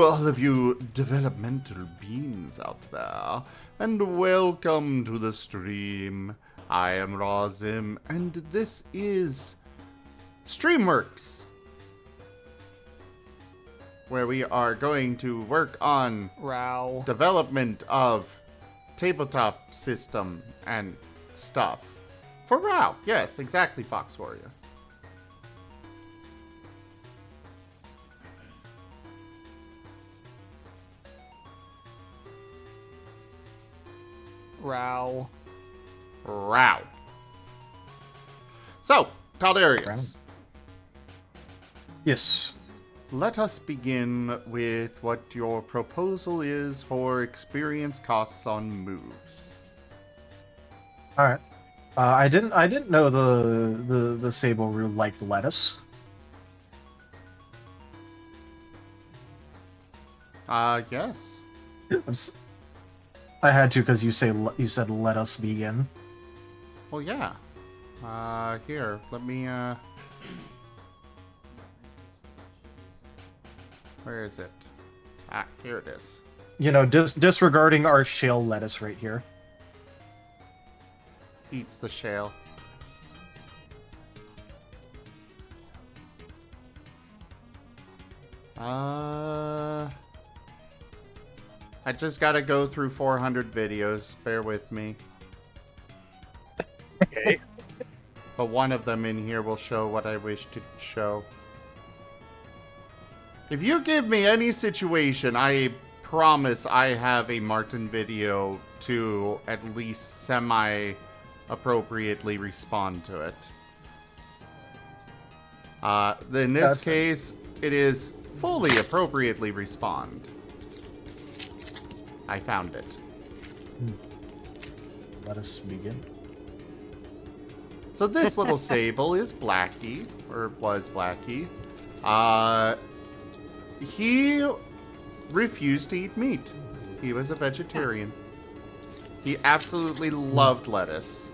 Hello, all of you developmental beings out there, and welcome to the stream. I am Razim, and this is Streamworks, where we are going to work on RAOW. development of tabletop system and stuff. For RAOW, yes, exactly, Fox Warrior. RAOW. RAOW. So, Talderius, Yes. let us begin with what your proposal is for experience costs on moves. All right. I didn't know the Sable Rune liked lettuce. Yes. I had to because you said let us begin. Well, yeah. Here, let me, where is it? Ah, here it is. You know, disregarding our shale lettuce right here. Eats the shale. I just gotta go through 400 videos. Bear with me. Okay. But one of them in here will show what I wish to show. If you give me any situation, I promise I have a Marten video to at least semi-appropriately respond to it. In this case, it is fully appropriately respond. I found it. Let us begin. So this little sable is Blackie, or was Blackie. He refused to eat meat. He was a vegetarian. He absolutely loved lettuce.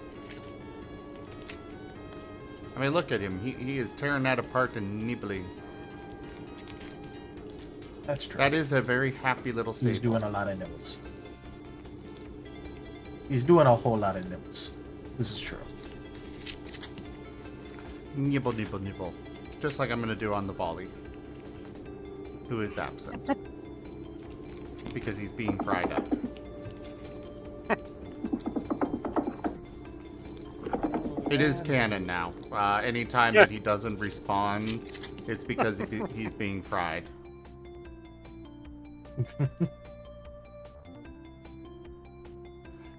I mean, look at him. He is tearing that apart and nibbling. That's true. That is a very happy little sable. He's doing a lot of nibbles. He's doing a whole lot of nibbles. This is true. Nibble, nibble, nibble. Just like I'm going to do on the volley. Who is absent. Because he's being fried up. It is canon now. Anytime that he doesn't respawn, it's because he's being fried.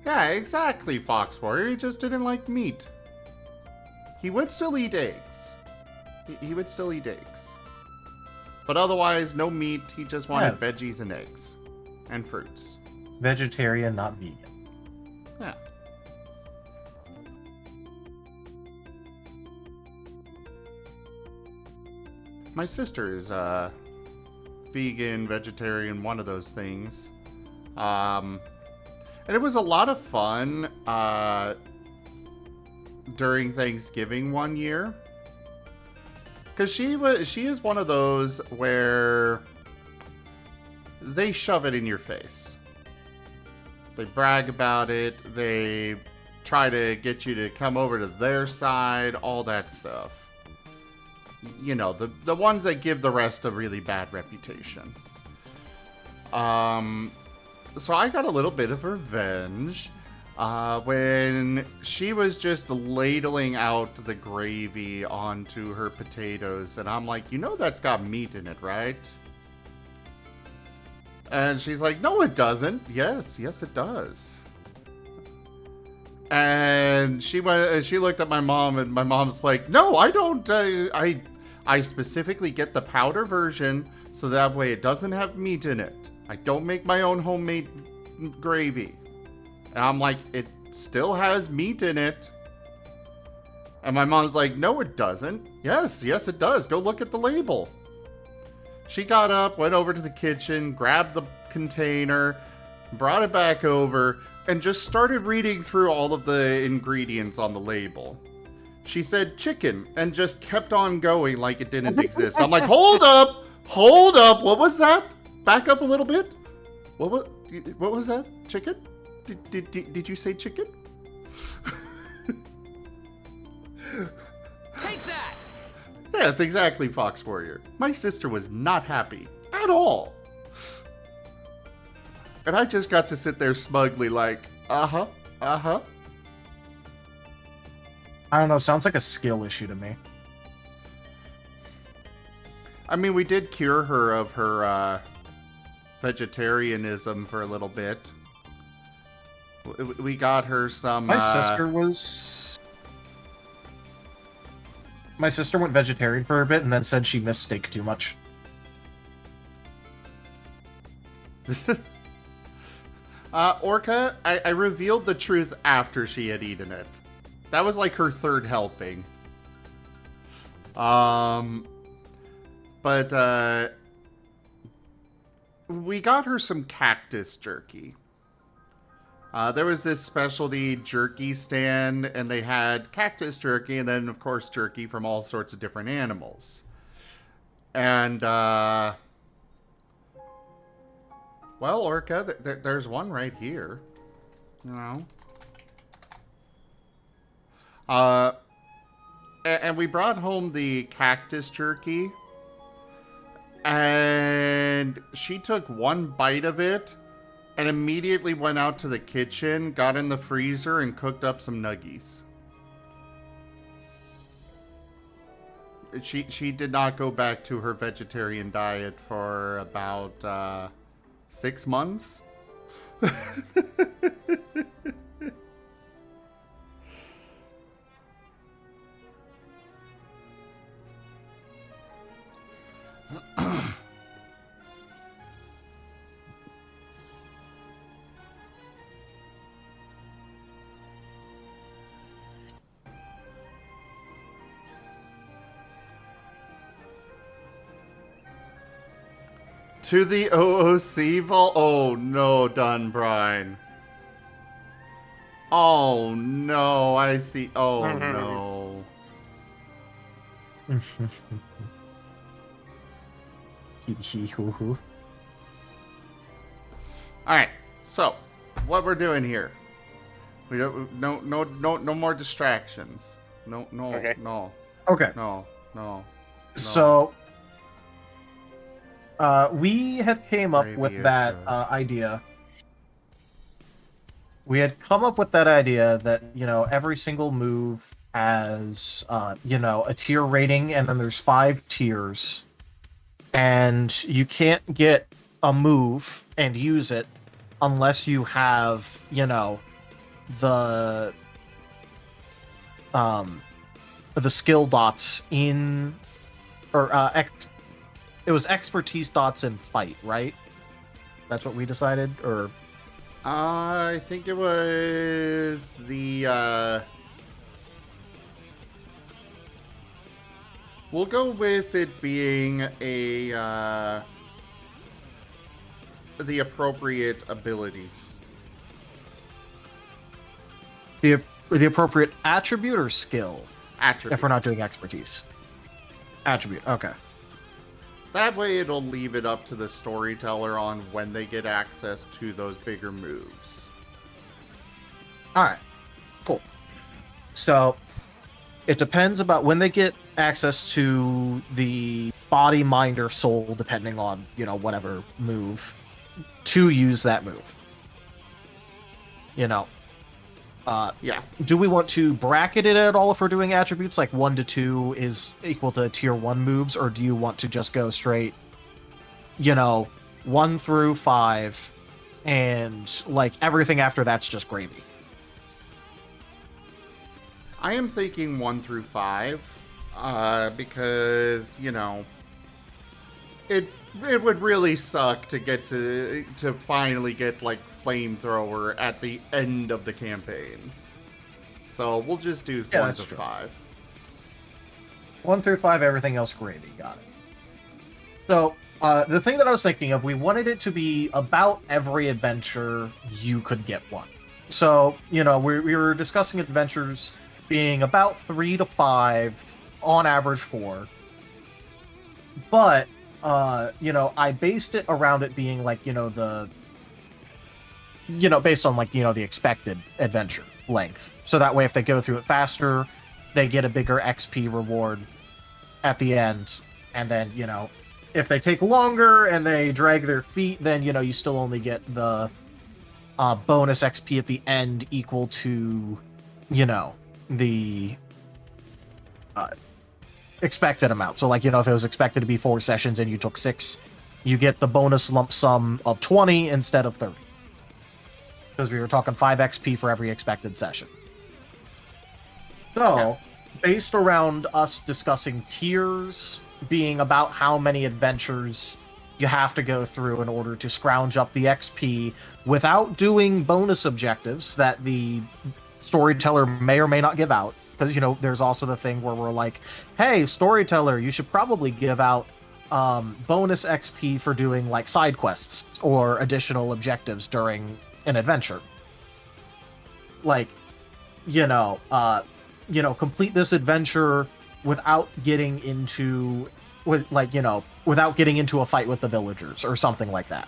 Yeah, exactly, Fox Warrior. He just didn't like meat. He would still eat eggs. He would still eat eggs. But otherwise, no meat. He just wanted veggies and eggs. And fruits. Vegetarian, not vegan. Yeah. My sister is vegan, vegetarian, one of those things. And it was a lot of fun during Thanksgiving one year. Because she is one of those where they shove it in your face. They brag about it. They try to get you to come over to their side, all that stuff. You know, the ones that give the rest a really bad reputation. So I got a little bit of revenge when she was just ladling out the gravy onto her potatoes. And I'm like, you know that's got meat in it, right? And she's like, no, it doesn't. Yes, it does. And she looked at my mom, and my mom's like, no, I don't. I specifically get the powder version so that way it doesn't have meat in it. I don't make my own homemade gravy. And I'm like, it still has meat in it. And my mom's like, no, it doesn't. Yes, it does. Go look at the label. She got up, went over to the kitchen, grabbed the container, brought it back over, and just started reading through all of the ingredients on the label. She said chicken, and just kept on going like it didn't exist. I'm like, hold up, what was that? back up a little bit. What was that? Chicken? Did you say chicken? Take that! Yes, exactly, Fox Warrior. My sister was not happy at all. And I just got to sit there smugly like, uh-huh. I don't know, sounds like a skill issue to me. I mean, we did cure her of her vegetarianism for a little bit. We got her some... My sister went vegetarian for a bit and then said she missed steak too much. Orca, I revealed the truth after she had eaten it. That was like her third helping. But we got her some cactus jerky. There was this specialty jerky stand, and they had cactus jerky, and then, of course, jerky from all sorts of different animals. And, well, Orca, there's one right here. You know? And we brought home the cactus jerky, and she took one bite of it, and immediately went out to the kitchen, got in the freezer, and cooked up some nuggies. She did not go back to her vegetarian diet for about 6 months. To the OOC vault? Oh no, Dunbrine. Oh no, I see. Oh no. Alright, so what we're doing here. We don't no more distractions. Okay. No. So we had came up with that idea. We had come up with that idea that, you know, every single move has, you know, a tier rating, and then there's 5 tiers. And you can't get a move and use it unless you have, you know, the skill dots in, or it was expertise dots in fight, right? That's what we decided, or I think it was the we'll go with it being a the appropriate abilities. The appropriate attribute or skill? Attribute. If we're not doing expertise. Attribute, okay. That way it'll leave it up to the storyteller on when they get access to those bigger moves. Alright, cool. So, it depends about when they get access to the body, mind, or soul, depending on, you know, whatever move, to use that move. You know. Yeah. Do we want to bracket it at all if we're doing attributes, like 1 to 2 is equal to tier 1 moves, or do you want to just go straight, you know, 1 through 5, and, like, everything after that's just gravy? I am thinking 1 through 5, because, you know, it would really suck to get to finally get, like, flamethrower at the end of the campaign. So we'll just do 1 to 5. 1 through 5, everything else gravy. Got it. So, the thing that I was thinking of, we wanted it to be about every adventure you could get one. So, you know, we were discussing adventures being about 3 to 5, on average 4. But I based it around it being like, based on like, the expected adventure length. So that way, if they go through it faster, they get a bigger XP reward at the end. And then, if they take longer and they drag their feet, then, you still only get the bonus XP at the end equal to, the expected amount. So, like, if it was expected to be 4 sessions and you took 6, you get the bonus lump sum of 20 instead of 30. Because we were talking 5 XP for every expected session. So, based around us discussing tiers being about how many adventures you have to go through in order to scrounge up the XP without doing bonus objectives that the storyteller may or may not give out. Because, there's also the thing where we're like, hey, storyteller, you should probably give out bonus XP for doing, like, side quests or additional objectives during an adventure. Like, complete this adventure without getting into without getting into a fight with the villagers or something like that.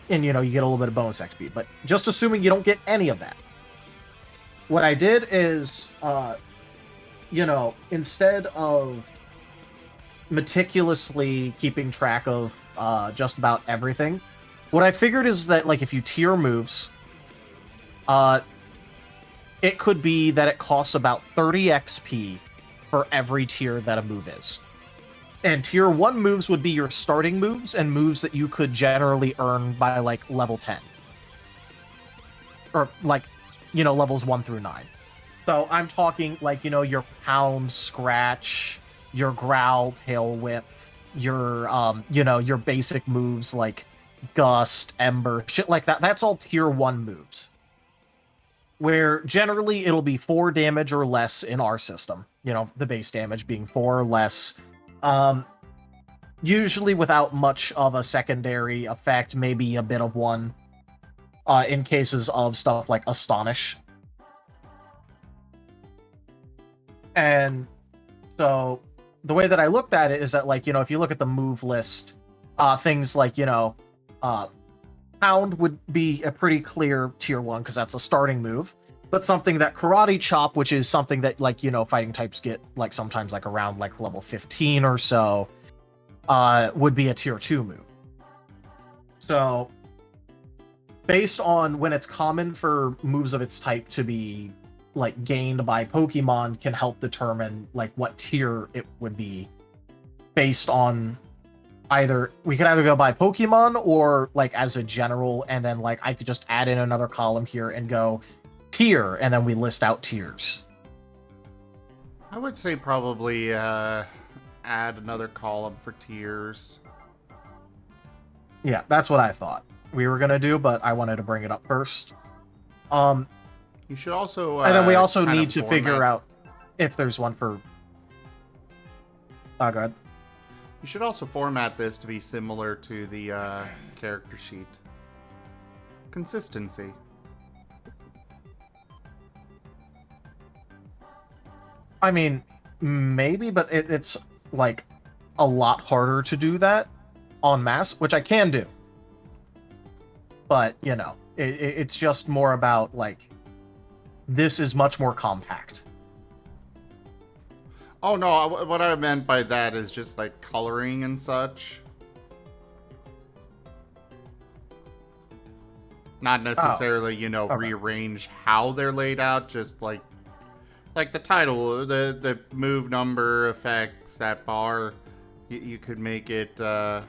And you get a little bit of bonus XP, but just assuming you don't get any of that. What I did is instead of meticulously keeping track of just about everything, what I figured is that, like, if you tier moves, it could be that it costs about 30 XP for every tier that a move is. And tier 1 moves would be your starting moves and moves that you could generally earn by, like, level 10. Or, like, levels 1 through 9. So I'm talking, like, your pound, scratch, your growl, tail whip, your basic moves like gust, ember, shit like that. That's all tier 1 moves. Where generally it'll be 4 damage or less in our system. The base damage being 4 or less. Usually without much of a secondary effect, maybe a bit of one. In cases of stuff like Astonish. And so the way that I looked at it is that, like, if you look at the move list, things like, Pound would be a pretty clear tier 1 because that's a starting move. But something that Karate Chop, which is something that, like, fighting types get, like, sometimes, like, around, like, level 15 or so, would be a tier 2 move. So, based on when it's common for moves of its type to be, like, gained by Pokemon can help determine, like, what tier it would be based on we could either go by Pokemon or, like, as a general, and then, like, I could just add in another column here and go tier, and then we list out tiers. I would say probably add another column for tiers. Yeah, that's what I thought we were gonna do, but I wanted to bring it up first. You should also and then we also need to figure out if there's one for go ahead. You should also format this to be similar to the character sheet. Consistency. I mean, maybe, but it's, like, a lot harder to do that en masse, which I can do. But, it's just more about, like, this is much more compact. Oh, no, what I meant by that is just, like, coloring and such. Not necessarily, okay, rearrange how they're laid out, just, like the title, the move number effects, that bar, you could make it, I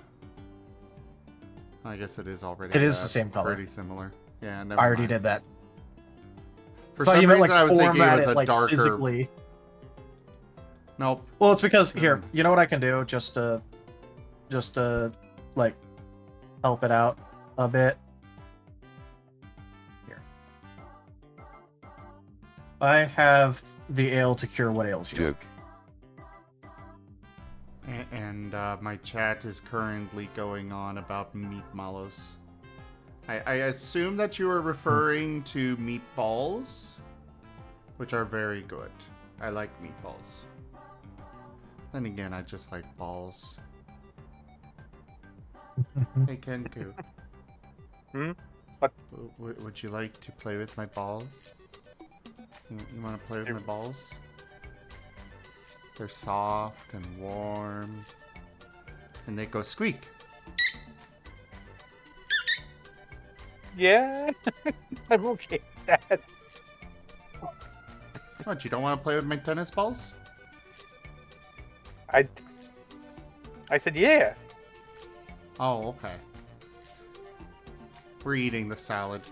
guess it is already. It is the same color. Pretty similar. Yeah, I already did that. For some reason, I was thinking it was a like, darker... physically. Nope. Well, it's because, here, you know what I can do? Just to, like, help it out a bit. Here. I have the ale to cure what ails you. And my chat is currently going on about meatmallows. I assume that you are referring to meatballs, which are very good. I like meatballs. Then again, I just like balls. Hey, Kenku. Hmm? What? Would you like to play with my ball? You want to play with my balls? They're soft and warm. And they go squeak. Yeah, I'm okay with that. What, you don't want to play with my tennis balls? I said yeah. Oh, okay. We're eating the salad.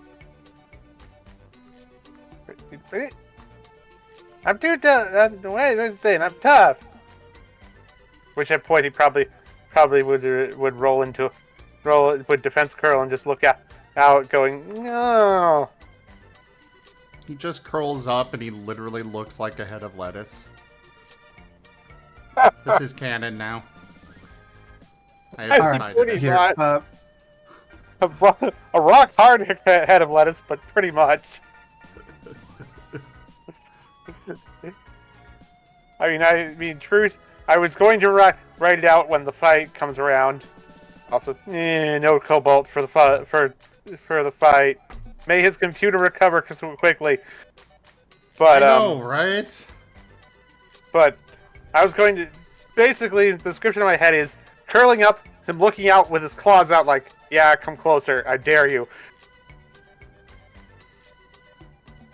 I'm too tough. Wait, I'm saying I'm tough. Which at point he probably would roll with defense curl and just look out going no. He just curls up and he literally looks like a head of lettuce. This is canon now. I have decided pretty it. Here, A rock hard head of lettuce, but pretty much. I mean, truth. I was going to write it out when the fight comes around. Also, no cobalt for the fight. May his computer recover quickly. But I know, right? But I was going to basically the description in my head is curling up, him looking out with his claws out, like, yeah, come closer, I dare you.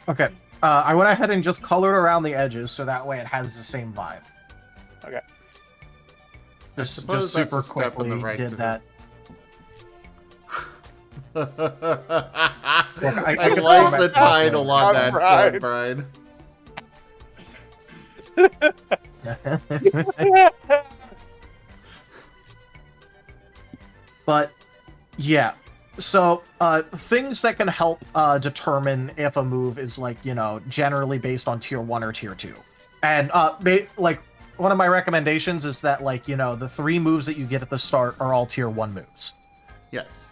Okay. I went ahead and just colored around the edges so that way it has the same vibe. Okay. Just suppose that's super a step in quickly the right did direction. that. Look, I can like format the title on that, Brian. Brian. But yeah, so things that can help determine if a move is like, you know, generally based on tier 1 or tier 2. And like one of my recommendations is that, like, you know, the 3 moves that you get at the start are all tier 1 moves. Yes.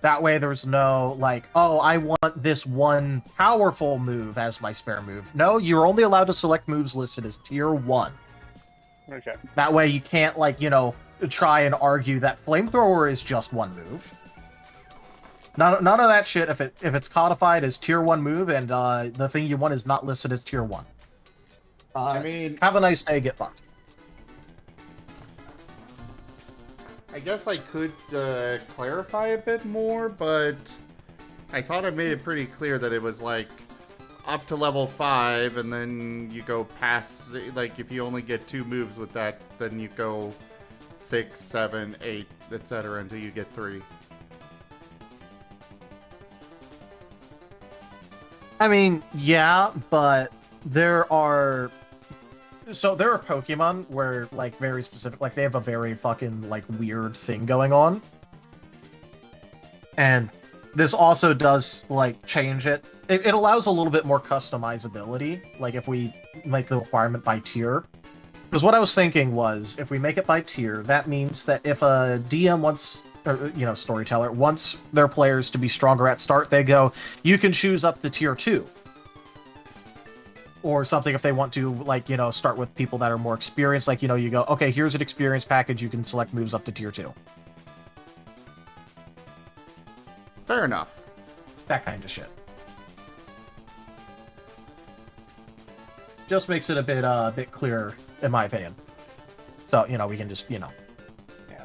That way there's no like, oh, I want this one powerful move as my spare move. No, you're only allowed to select moves listed as tier 1. Okay. That way you can't, like, you know, try and argue that flamethrower is just one move. None of that shit if it's codified as tier 1 move and the thing you want is not listed as tier 1. I mean, have a nice day, get fucked. I guess I could clarify a bit more, but I thought I made it pretty clear that it was like up to level 5, and then you go past, like, if you only get 2 moves with that, then you go 6, 7, 8, etc. until you get 3. I mean, yeah, but there are Pokemon where, like, very specific, like, they have a very fucking, like, weird thing going on. And this also does, like, change it. It allows a little bit more customizability, like, if we make the requirement by tier. Because what I was thinking was, if we make it by tier, that means that if a DM wants, or, you know, storyteller, wants their players to be stronger at start, they go, you can choose up to tier 2. Or something if they want to, like, you know, start with people that are more experienced. Like, you know, you go, okay, here's an experience package. You can select moves up to tier 2. Fair enough. That kind of shit. Just makes it a bit clearer, in my opinion. So, you know, we can just, you know. Yeah,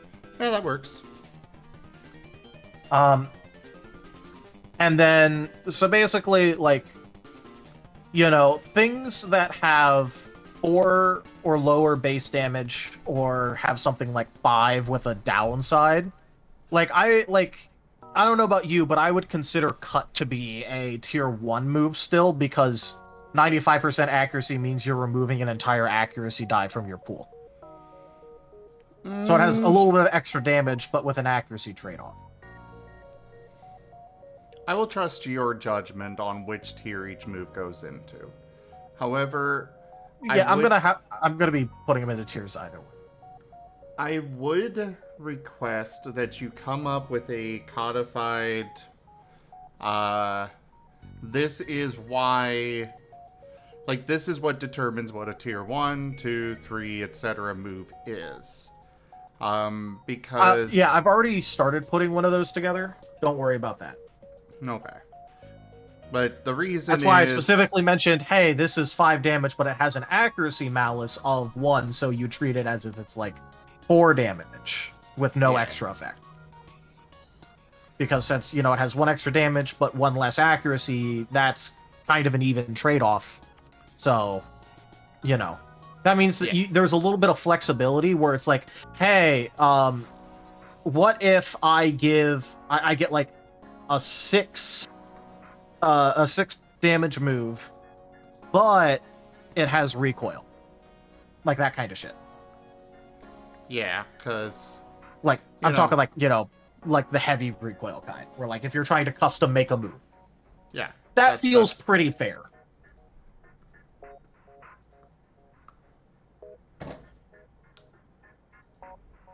that works. And then, so basically, like, you know, things that have 4 or lower base damage or have something like 5 with a downside. I don't know about you, but I would consider Cut to be a tier 1 move still, because 95% accuracy means you're removing an entire accuracy die from your pool. So it has a little bit of extra damage, but with an accuracy trade-off. I will trust your judgment on which tier each move goes into. However, Yeah, I'm gonna be putting them into tiers either way. I would request that you come up with a codified, this is why Like, this is what determines what a tier 1, 2, 3, etc. move is. Because... yeah, I've already started putting one of those together. Don't worry about that. Okay. But the reason That's why I specifically mentioned, hey, this is 5 damage, but it has an accuracy malus of 1, so you treat it as if it's like 4 damage with no extra effect. Because since, it has 1 extra damage, but 1 less accuracy, that's kind of an even trade-off. So, that means that there's a little bit of flexibility where it's like, hey, what if I get like a 6 damage move, but it has recoil, like that kind of shit. Yeah, because like I'm talking like like the heavy recoil kind, where like if you're trying to custom make a move, that feels pretty fair.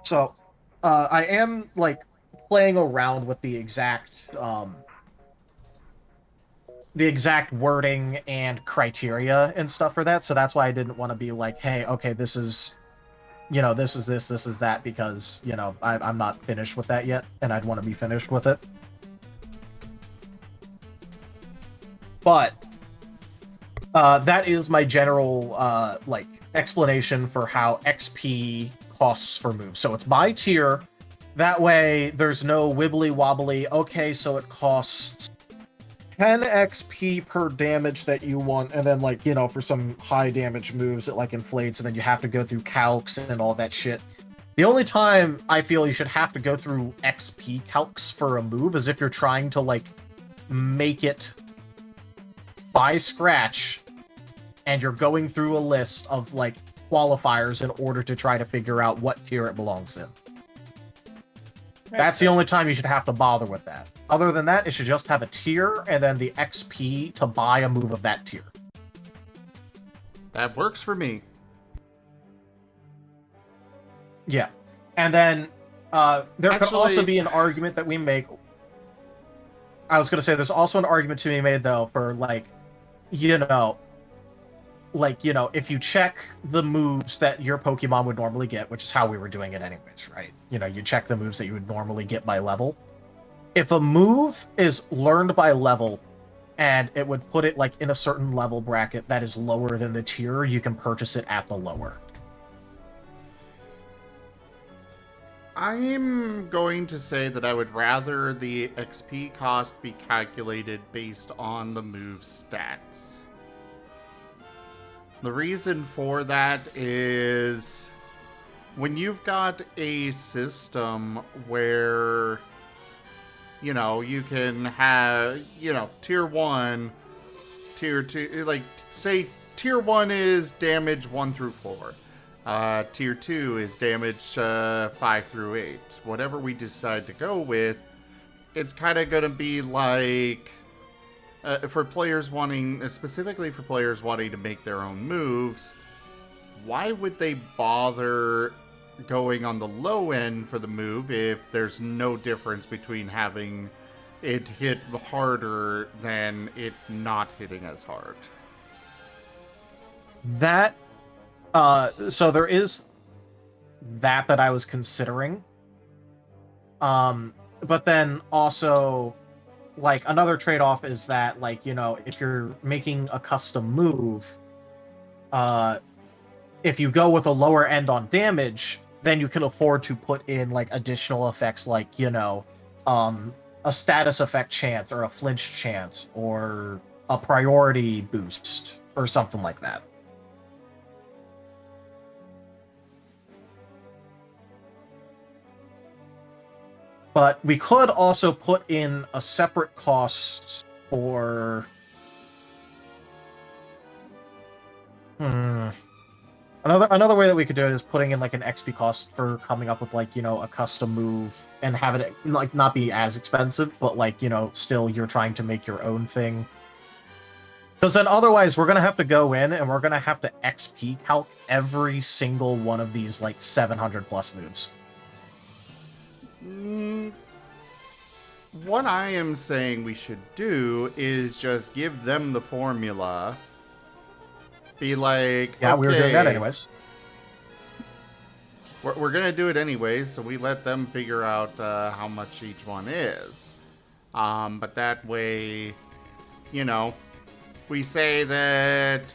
So, I am like playing around with the exact wording and criteria and stuff for that. So that's why I didn't want to be like, hey, okay, this is, this is this is that, because, I'm not finished with that yet, and I'd want to be finished with it. But that is my general like explanation for how XP costs for moves. So it's by tier. That way, there's no wibbly wobbly. Okay, so it costs 10 XP per damage that you want, and then like for some high damage moves, it like inflates, and then you have to go through calcs and all that shit. The only time I feel you should have to go through XP calcs for a move is if you're trying to like make it by scratch, and you're going through a list of like qualifiers in order to try to figure out what tier it belongs in. That's the only time you should have to bother with that. Other than that, it should just have a tier and then the XP to buy a move of that tier. That works for me. Yeah. And then there could also be an argument that we make. I was going to say there's also an argument to be made, though, for like, if you check the moves that your Pokemon would normally get, which is how we were doing it anyways, right? You check the moves that you would normally get by level. If a move is learned by level, and it would put it like in a certain level bracket that is lower than the tier, you can purchase it at the lower. I'm going to say that I would rather the XP cost be calculated based on the move stats. The reason for that is when you've got a system where, you can have, tier 1, tier 2, like, say tier 1 is damage 1 through 4. Tier 2 is damage 5 through 8. Whatever we decide to go with, it's kind of going to be like... for players wanting, specifically for players wanting to make their own moves, why would they bother going on the low end for the move if there's no difference between having it hit harder than it not hitting as hard? That, so there is that I was considering. But then also... like, another trade-off is that, like, if you're making a custom move, if you go with a lower end on damage, then you can afford to put in, like, additional effects like, a status effect chance or a flinch chance or a priority boost or something like that. But we could also put in a separate cost for... Another way that we could do it is putting in like an XP cost for coming up with like, a custom move and having it like not be as expensive, but like, still you're trying to make your own thing. Because then otherwise we're going to have to go in and we're going to have to XP calc every single one of these like 700 plus moves. What I am saying we should do is just give them the formula Be like, Yeah, we were doing that okay, anyways. we're gonna do it anyways, so we let them figure out how much each one is. But that way, you know, we say that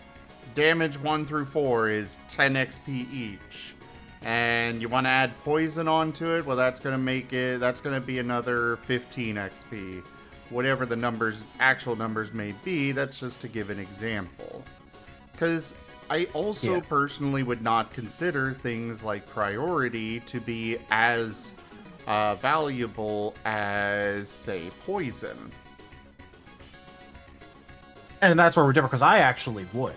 damage 1 through 4 is 10 XP each. And you want to add poison onto it, well, that's going to be another 15 XP. Whatever the actual numbers may be, that's just to give an example. Because I also personally would not consider things like priority to be as valuable as, say, poison. And that's where we're different, because I actually would.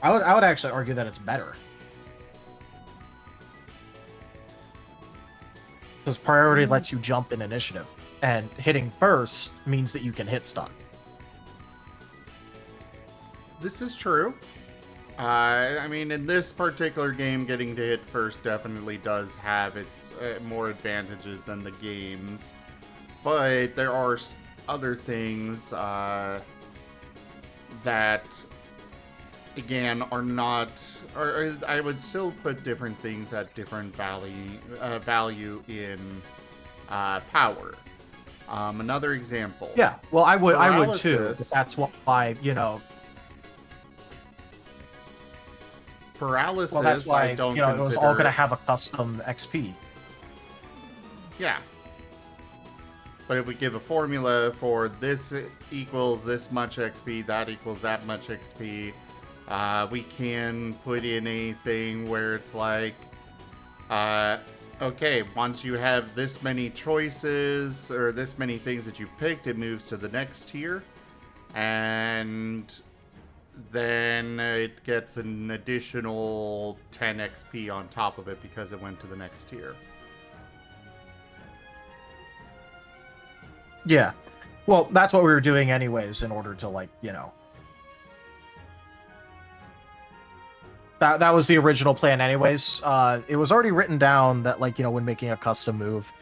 I would actually argue that it's better. Because priority lets you jump in initiative, and hitting first means that you can hit stun. This is true. I mean, in this particular game, getting to hit first definitely does have its more advantages than the games. But there are other things that, again, are not... Or I would still put different things at different value in power. Another example. Yeah, well, I would Paralysis. too. But that's why, you know... Paralysis, Well, that's why, I don't you know, it was all going to consider... have a custom XP. Yeah. But if we give a formula for this equals this much XP, that equals that much XP, we can put in a thing where it's like, okay, once you have this many choices or this many things that you picked, it moves to the next tier. And then it gets an additional 10 XP on top of it because it went to the next tier. Yeah. Well, that's what we were doing anyways in order to, like, you know... That was the original plan anyways. It was already written down that, like, you know, when making a custom move,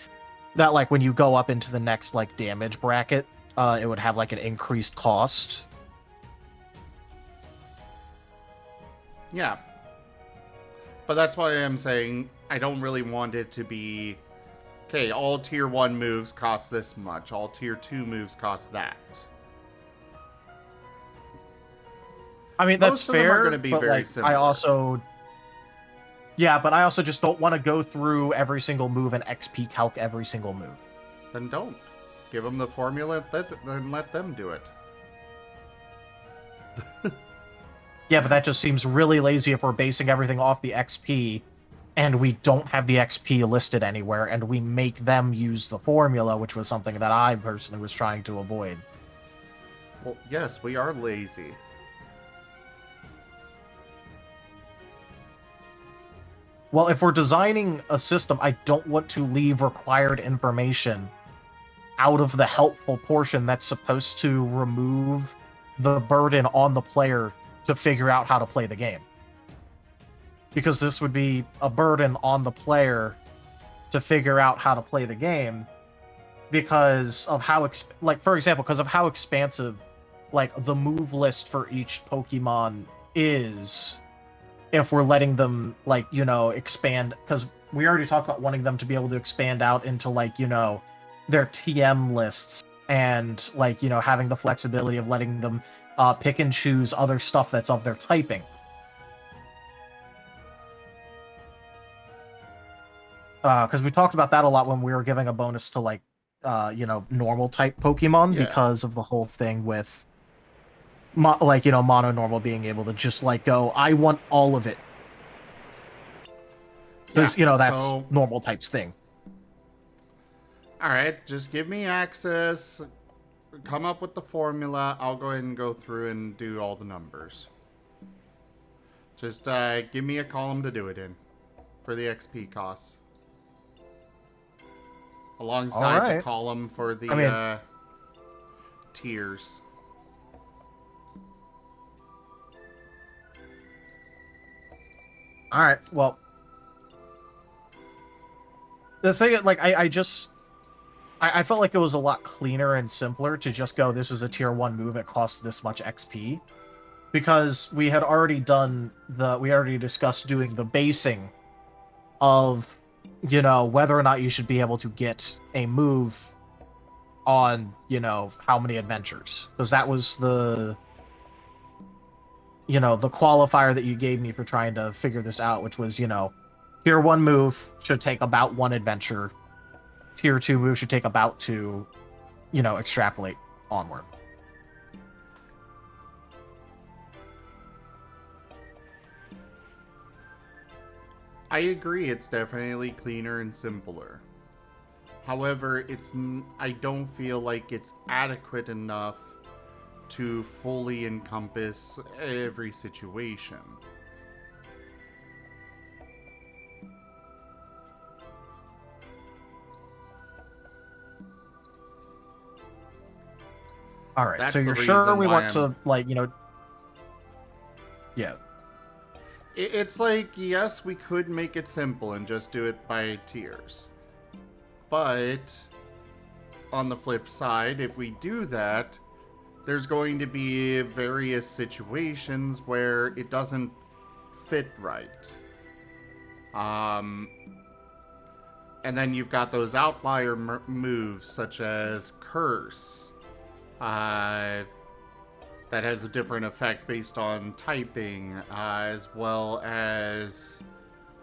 that, like, when you go up into the next, like, damage bracket, it would have, like, an increased cost. Yeah. But that's why I'm saying I don't really want it to be, okay, all tier 1 moves cost this much, all tier 2 moves cost that. I mean, that's Most of them are fair, gonna be but, very like, similar. I also... Yeah, but I also just don't want to go through every single move and XP calc every single move. Then don't. Give them the formula, then let them do it. Yeah, but that just seems really lazy if we're basing everything off the XP, and we don't have the XP listed anywhere, and we make them use the formula, which was something that I personally was trying to avoid. Well, yes, we are lazy. Well, if we're designing a system, I don't want to leave required information out of the helpful portion that's supposed to remove the burden on the player to figure out how to play the game. Because this would be a burden on the player to figure out how to play the game because of how, like, for example, because of how expansive, like, the move list for each Pokemon is. If we're letting them, like, you know, expand, because we already talked about wanting them to be able to expand out into, like, you know, their TM lists and, like, you know, having the flexibility of letting them pick and choose other stuff that's of their typing. Because we talked about that a lot when we were giving a bonus to, like, you know, normal type Pokemon because of the whole thing with, like, you know, mono normal being able to just, like, go, I want all of it. Because, you know, that's normal type's thing. Alright, just give me access, come up with the formula, I'll go ahead and go through and do all the numbers. Just give me a column to do it in for the XP costs. Alongside the column for the tiers. Alright, well... The thing, like, I felt like it was a lot cleaner and simpler to just go, this is a tier 1 move, it costs this much XP. because we already discussed doing the basing of, whether or not you should be able to get a move on, how many adventures. Because that was the qualifier that you gave me for trying to figure this out, which was, tier 1 move should take about 1 adventure. Tier 2 move should take about 2, extrapolate onward. I agree, it's definitely cleaner and simpler. However, I don't feel like it's adequate enough to fully encompass every situation. All right, That's so the you're sure reason we why want to, yeah. It's like, yes, we could make it simple and just do it by tiers. But on the flip side, if we do that, there's going to be various situations where it doesn't fit right. And then you've got those outlier moves such as Curse. That has a different effect based on typing, as well as,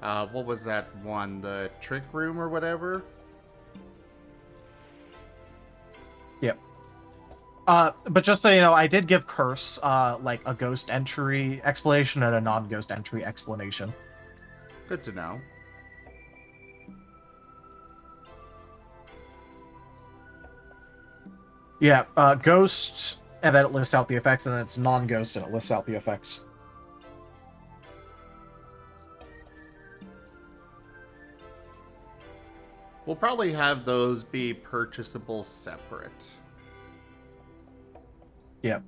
what was that one? The Trick Room or whatever? Yep. But just so you know, I did give Curse, like a ghost entry explanation and a non-ghost entry explanation. Good to know. Yeah, ghost, and then it lists out the effects, and then it's non-ghost, and it lists out the effects. We'll probably have those be purchasable separate. Yeah.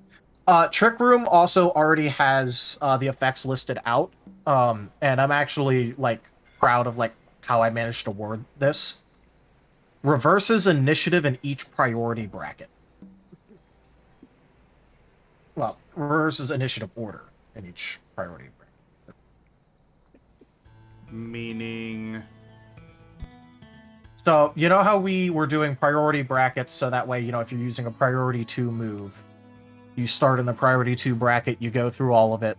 Trick Room also already has the effects listed out, and I'm actually, proud of, how I managed to word this. Reverses initiative in each priority bracket. Well, reverses initiative order in each priority bracket. Meaning... So, you know how we were doing priority brackets, so that way, if you're using a priority 2 move, you start in the priority 2 bracket, you go through all of it,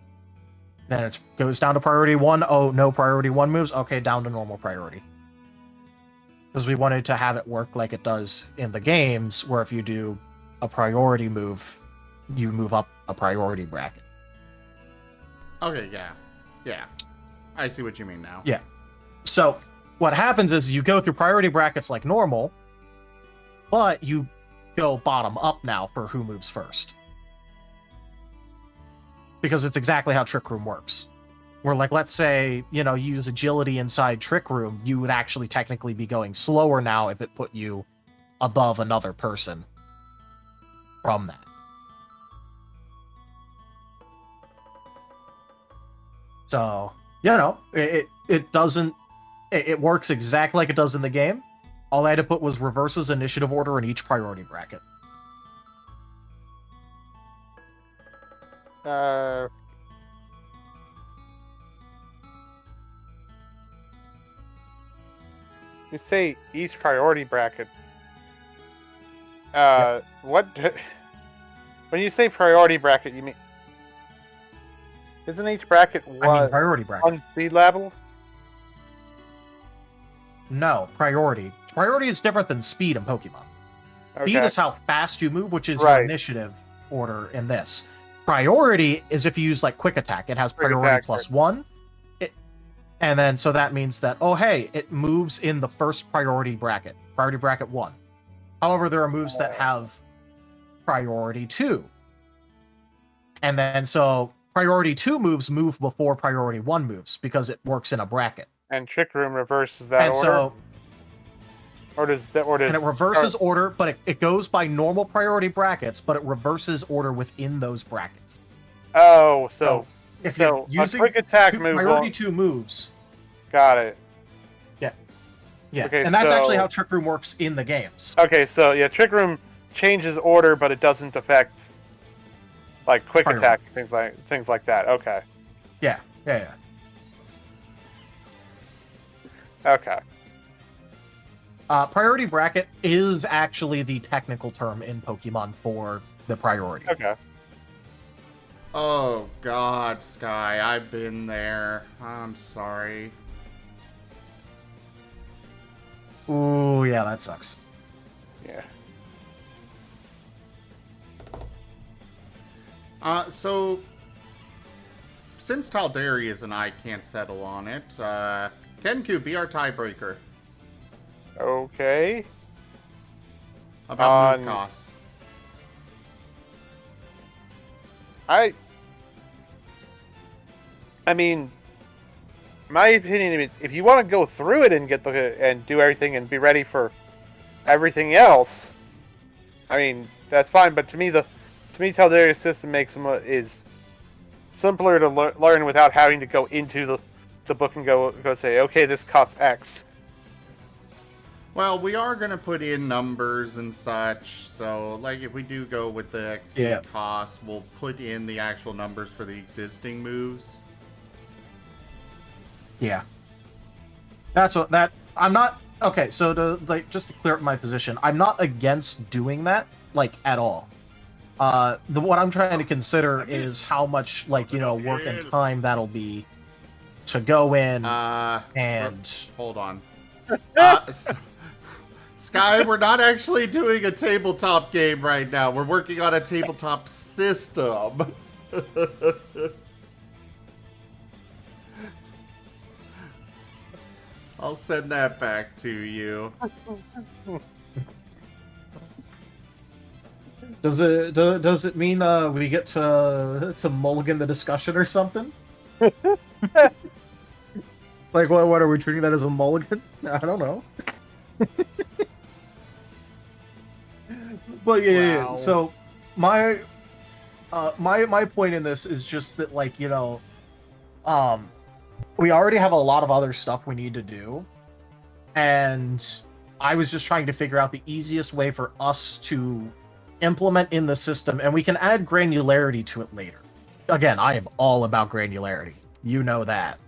then it goes down to priority 1, oh, no priority 1 moves, okay, down to normal priority. Because we wanted to have it work like it does in the games, where if you do a priority move, you move up a priority bracket. Okay, yeah. Yeah. I see what you mean now. Yeah. So, what happens is you go through priority brackets like normal, but you go bottom up now for who moves first. Because it's exactly how Trick Room works. Where, let's say, you use agility inside Trick Room, you would actually technically be going slower now if it put you above another person from that. So, it doesn't... It works exactly like it does in the game. All I had to put was reverses initiative order in each priority bracket. You say each priority bracket. Yep. When you say priority bracket, you mean... Isn't each bracket I mean priority bracket. one speed level? No, priority. Priority is different than speed in Pokemon. Okay. Speed is how fast you move, which is Right. your initiative order in this. Priority is if you use Quick Attack. It has Quick priority Attack, plus 1. And then, so that means that, oh, hey, it moves in the first priority bracket. Priority bracket 1. However, there are moves that have priority 2. And then, so priority 2 moves move before priority 1 moves because it works in a bracket. And Trick Room reverses that And order? so... Or does that order? And it reverses order, but it goes by normal priority brackets, but it reverses order within those brackets. Oh, so if so you're using a quick attack move priority won't... 2 moves. Got it. Yeah, Okay, and that's so... actually how Trick Room works in the games. Okay, so yeah, Trick Room changes order, but it doesn't affect like quick Priority. attack, things like that. Okay. Yeah. Okay. Priority bracket is actually the technical term in Pokemon for the priority. Okay. Oh God, Sky, I've been there. I'm sorry. Ooh, yeah, that sucks. Yeah. So since Talderius and I can't settle on it, Kenku, be our tiebreaker Okay. about move costs. I mean, my opinion is, if you want to go through it and and do everything and be ready for everything else, I mean, that's fine. But to me, Talderius system is simpler to learn without having to go into the book and go say, okay, this costs X. Well, we are going to put in numbers and such, so, like, if we do go with the XP cost, we'll put in the actual numbers for the existing moves. Yeah. I'm not... Okay, so just to clear up my position, I'm not against doing that, like, at all. What I'm trying to consider is how much, like, work and time that'll be to go in and... Hold on. Sky, we're not actually doing a tabletop game right now. We're working on a tabletop system. I'll send that back to you. Does it mean we get to mulligan the discussion or something? Like what are we treating that as a mulligan? I don't know. But yeah. So my point in this is just that, like, we already have a lot of other stuff we need to do, and I was just trying to figure out the easiest way for us to implement in the system, and we can add granularity to it later. Again, I am all about granularity. You know that.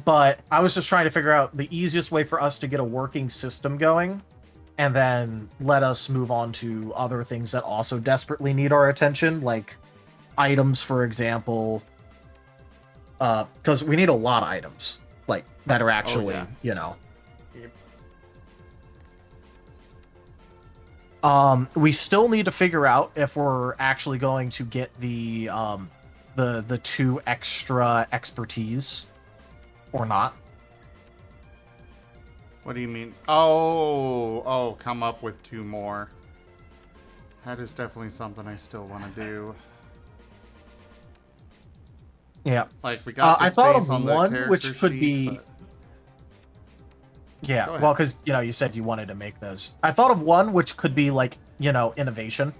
But I was just trying to figure out the easiest way for us to get a working system going, and then let us move on to other things that also desperately need our attention, like items, for example. Because we need a lot of items, like, that are actually, we still need to figure out if we're actually going to get the 2 extra expertise or not. What do you mean? Oh, come up with 2 more. That is definitely something I still want to do. Yeah. Like, we got the I thought of on one the which could sheet, be... But... Yeah, well, because, you said you wanted to make those. I thought of one which could be, like, innovation.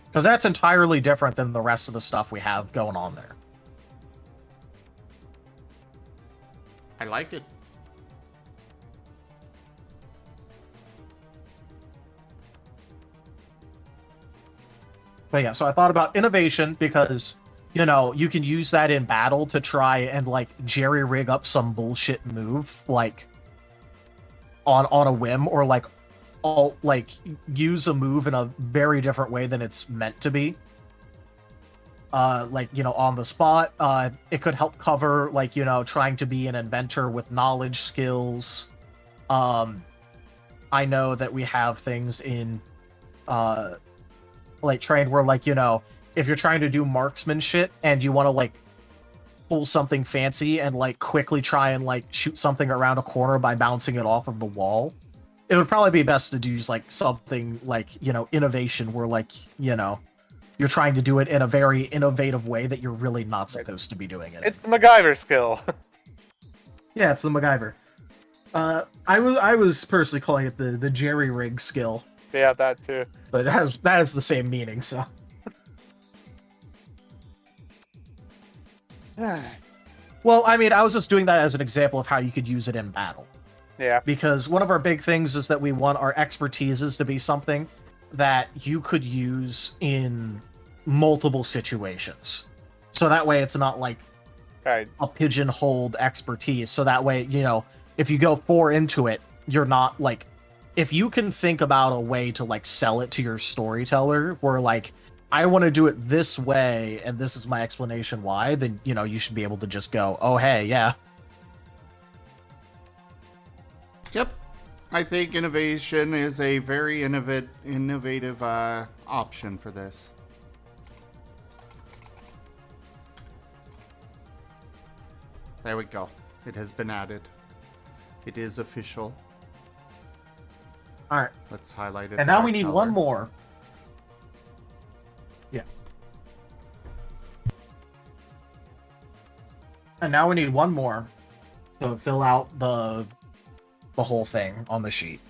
Because that's entirely different than the rest of the stuff we have going on there. I like it. But yeah, so I thought about innovation because, you can use that in battle to try and, like, jerry-rig up some bullshit move, like, on a whim, or, like, use a move in a very different way than it's meant to be. Like, on the spot. It could help cover, like, trying to be an inventor with knowledge skills. I know that we have things in, like, trained where, like, if you're trying to do marksman shit and you want to, like, pull something fancy and, like, quickly try and, like, shoot something around a corner by bouncing it off of the wall, it would probably be best to use, like, something like, innovation, where, like, you're trying to do it in a very innovative way that you're really not supposed to be doing it. It's the MacGyver skill. Yeah, it's the MacGyver. I was personally calling it the jerry rig skill. Yeah, that too. But that has the same meaning, so. Well, I mean, I was just doing that as an example of how you could use it in battle. Yeah. Because one of our big things is that we want our expertises to be something that you could use in multiple situations. So that way it's not like Right. a pigeonholed expertise. So that way, if you go 4 into it, you're not like, if you can think about a way to like sell it to your storyteller where like, I want to do it this way and this is my explanation why, then, you should be able to just go, oh, hey, yeah. Yep. I think innovation is a very innovative option for this. There we go. It has been added. It is official. All right. Let's highlight it. And now we need one more. Yeah. And now we need one more to fill out the whole thing on the sheet.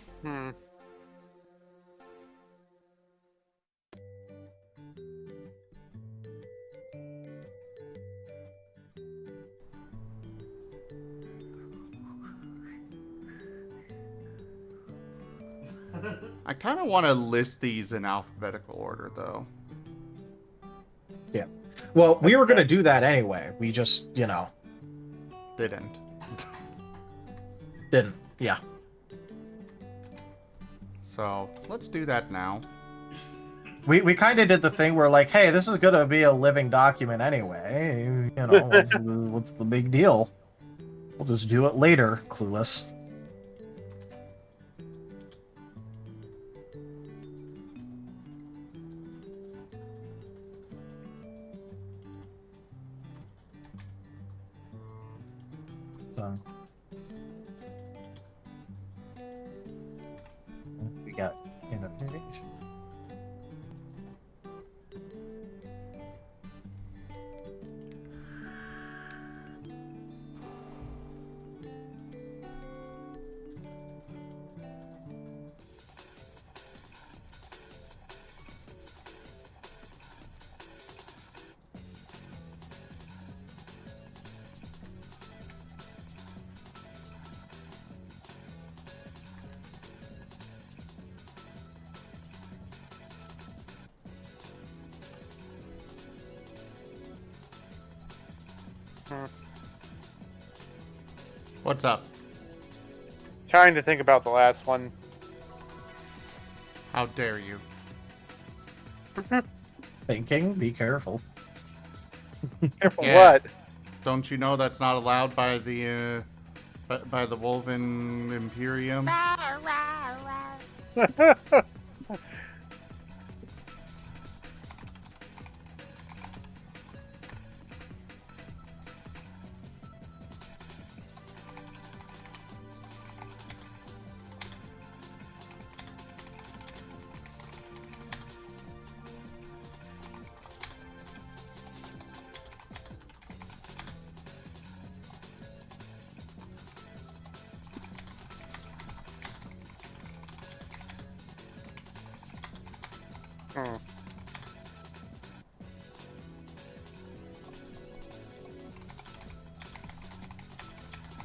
I kind of want to list these in alphabetical order, though. Yeah. Well, we were going to do that anyway. We just, Didn't. didn't. Yeah. So, let's do that now. We kind of did the thing where like, hey, this is going to be a living document anyway. What's the big deal? We'll just do it later, clueless. We got innovation. What's up? Trying to think about the last one. How dare you? Thinking, be careful. Careful Yeah. what? Don't you know that's not allowed by the Wolven Imperium?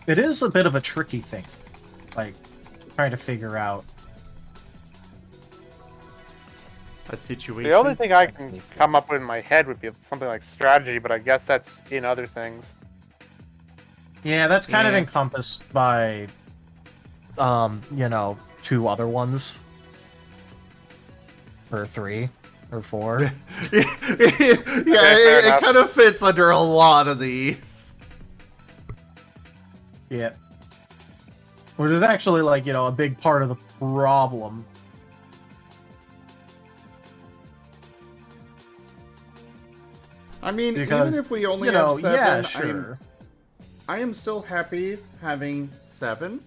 It is a bit of a tricky thing, like trying to figure out. A situation. The only thing I can come up with in my head would be something like strategy, but I guess that's in other things. Yeah, that's kind of Yeah. encompassed by, 2 other ones. Or 3, or 4. Yeah, fair it enough. kind of fits under a lot of these. Yeah. Which is actually, like, a big part of the problem. I mean, Because, even if we only have 7, yeah, sure. I am still happy having 7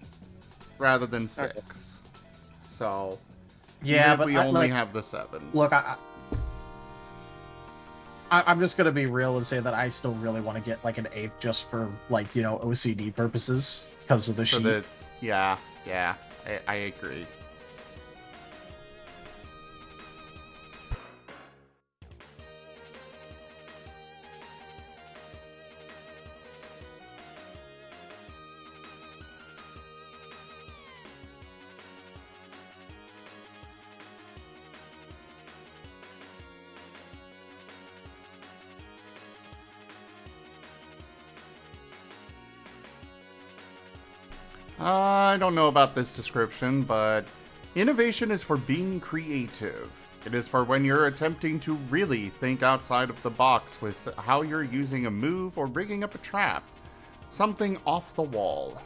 rather than 6. Okay. So, Yeah, even if but we only have the 7. Look, I'm just gonna be real and say that I still really want to get like an 8th just for like OCD purposes because of the So sheet. that, yeah, I agree. I don't know about this description, but innovation is for being creative. It is for when you're attempting to really think outside of the box with how you're using a move or rigging up a trap. Something off the wall.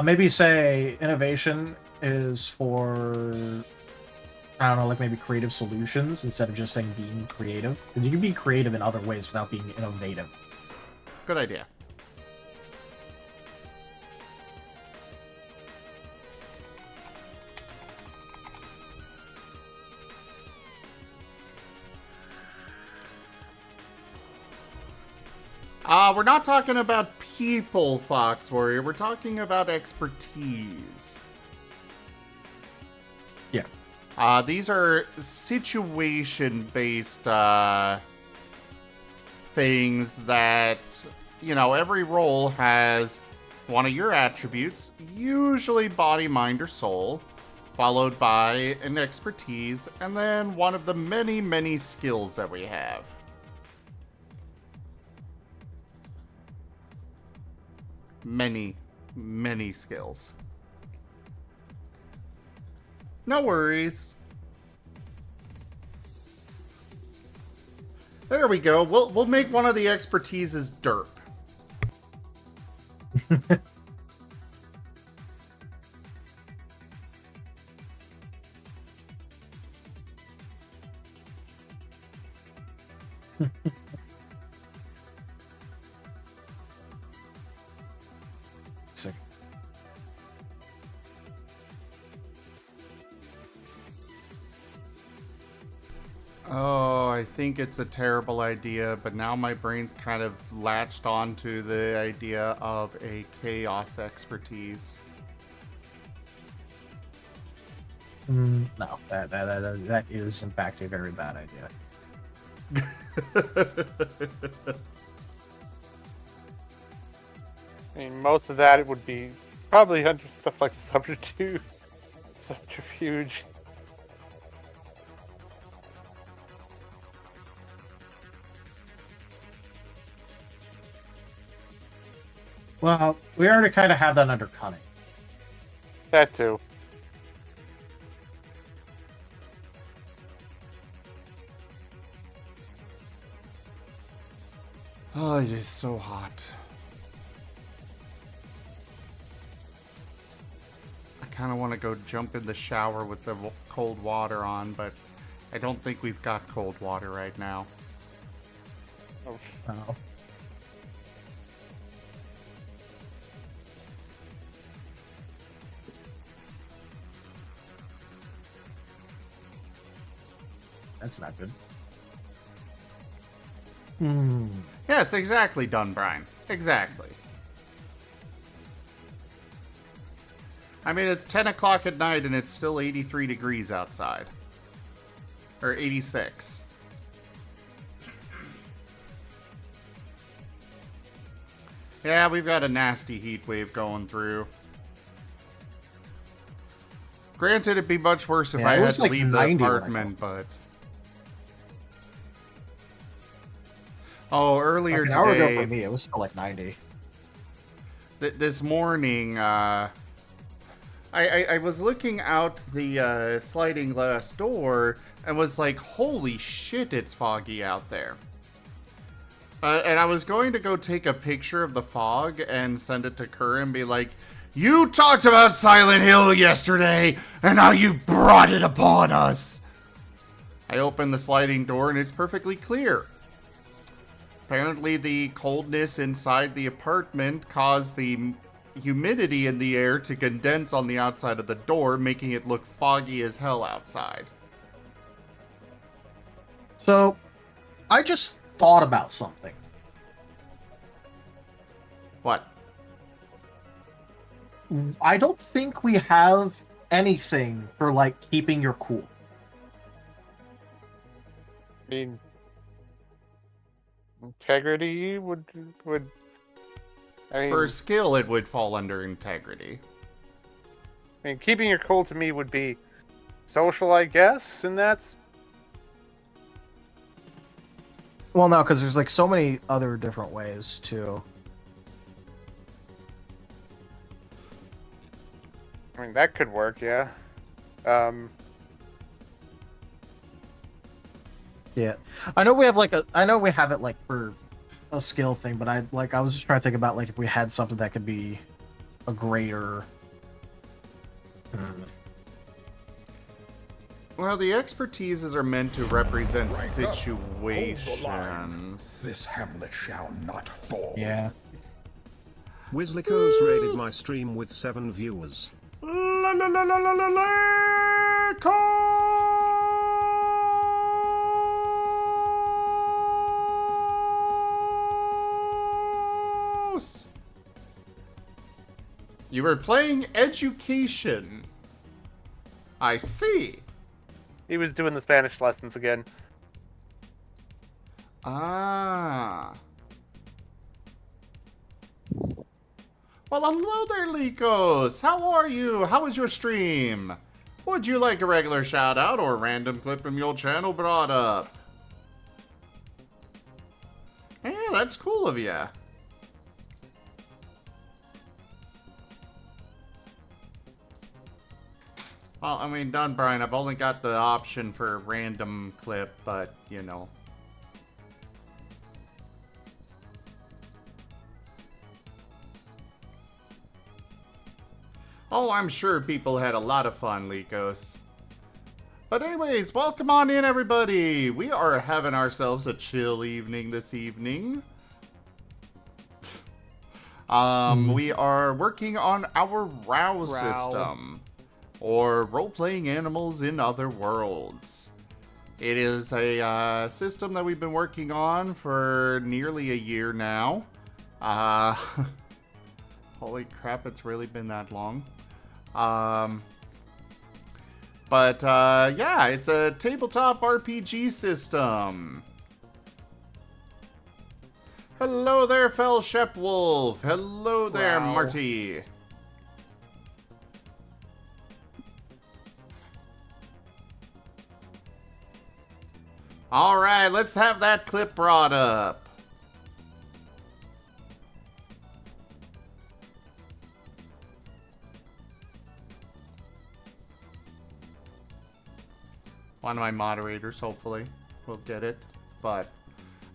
Maybe say innovation is for, I don't know, like maybe creative solutions instead of just saying being creative. Because you can be creative in other ways without being innovative. Good idea. We're not talking about people, Fox Warrior. We're talking about expertise. Yeah. These are situation-based things that, you know, every role has one of your attributes, usually body, mind, or soul, followed by an expertise, and then one of the many, many skills that we have. Many, many skills. No worries. There we go. We'll make one of the expertises derp. Sick. Oh, I think it's a terrible idea, but now my brain's kind of latched onto the idea of a chaos expertise. No, that is in fact a very bad idea. I mean, most of that it would be probably under stuff like subterfuge. Well, we already kind of have that under cunning. That too. Oh, it is so hot. I kind of want to go jump in the shower with the cold water on, but I don't think we've got cold water right now. Oh, Oh. That's not good. Yes, exactly, Dunbrine. Exactly. I mean, it's 10 o'clock at night and it's still 83 degrees outside. Or 86. Yeah, we've got a nasty heat wave going through. Granted, it'd be much worse if Yeah, I it had was to like leave the 90 when I apartment, but... Oh, earlier Like an hour ago today... for me, it was still like 90. This morning, I was looking out the sliding glass door and was like, holy shit, it's foggy out there. And I was going to go take a picture of the fog and send it to Kerr and be like, you talked about Silent Hill yesterday, and now you've brought it upon us. I opened the sliding door and it's perfectly clear. Apparently the coldness inside the apartment caused the humidity in the air to condense on the outside of the door, making it look foggy as hell outside. So, I just thought about something. What? I don't think we have anything for, like, keeping your cool. I mean, integrity would. I mean, For a skill, it would fall under integrity. keeping your cool to me would be social, I guess, and that's Well, no, because there's, like, so many other different ways to... mean, that could work, yeah. Yeah, I know we have I know we have it like for a skill thing, but I was just trying to think about like if we had something that could be a greater. Well, the expertises are meant to represent Rank up. Hold the line. situations. This hamlet shall not fall. Yeah. Wizlikos raided my stream with 7 viewers. You were playing education. I see. He was doing the Spanish lessons again. Ah. Well, hello there, Likos. How are you? How was your stream? Would you like a regular shout out or a random clip from your channel brought up? Yeah, that's cool of ya. Well, I mean, done, Brian. I've only got the option for a random clip, but, you know. Oh, I'm sure people had a lot of fun, Likos. But anyways, welcome on in, everybody. We are having ourselves a chill evening this evening. We are working on our RAOW system, or role-playing animals in other worlds. It is a system that we've been working on for nearly a year now. Holy crap, it's really been that long. Yeah, it's a tabletop RPG system. Hello there, Fellshep Wolf. Hello there, Wow. Marty. All right, let's have that clip brought up. One of my moderators, hopefully, will get it. But,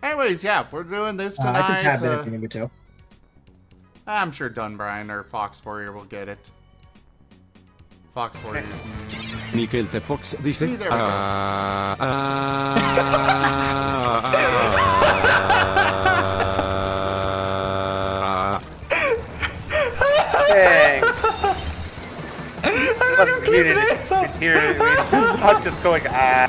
anyways, yeah, we're doing this tonight. I can tab it if you need me to. I'm sure Dunbrine or Fox Warrior will get it. Fox Warrior. Miquel T. Fox dice. Sí, there we go. Dang. Wasn't muted. You could hear it. I'm just going, ah.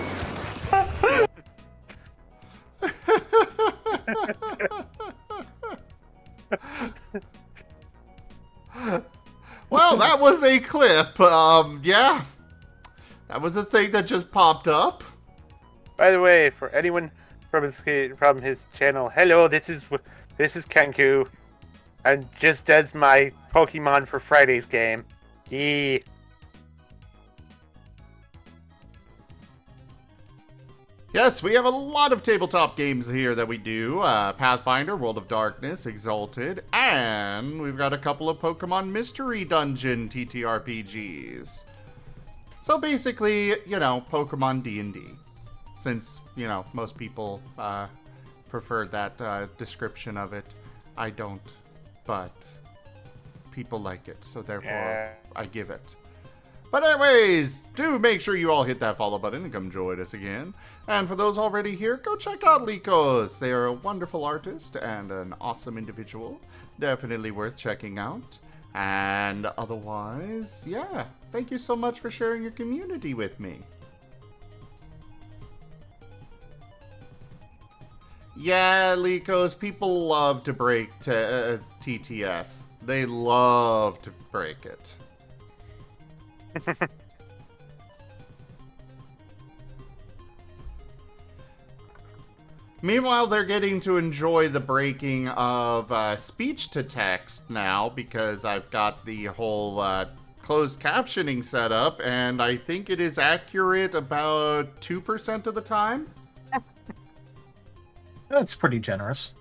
Well, that was a clip. Yeah. That was a thing that just popped up. By the way, for anyone from his channel, hello, this is Kenku, and just does my Pokemon for Friday's game. Yee. Yes, we have a lot of tabletop games here that we do. Pathfinder, World of Darkness, Exalted, and we've got a couple of Pokemon Mystery Dungeon TTRPGs. So basically, you know, Pokemon D&D. Since, you know, most people prefer that description of it. I don't, but people like it, so therefore Yeah. I give it. But anyways, do make sure you all hit that follow button and come join us again. And for those already here, go check out Likos. They are a wonderful artist and an awesome individual. Definitely worth checking out. And otherwise, yeah, thank you so much for sharing your community with me. Yeah, Likos, people love to break TTS. They love to break it. Meanwhile, they're getting to enjoy the breaking of speech to text now because I've got the whole closed captioning set up, and I think it is accurate about 2% of the time. That's pretty generous.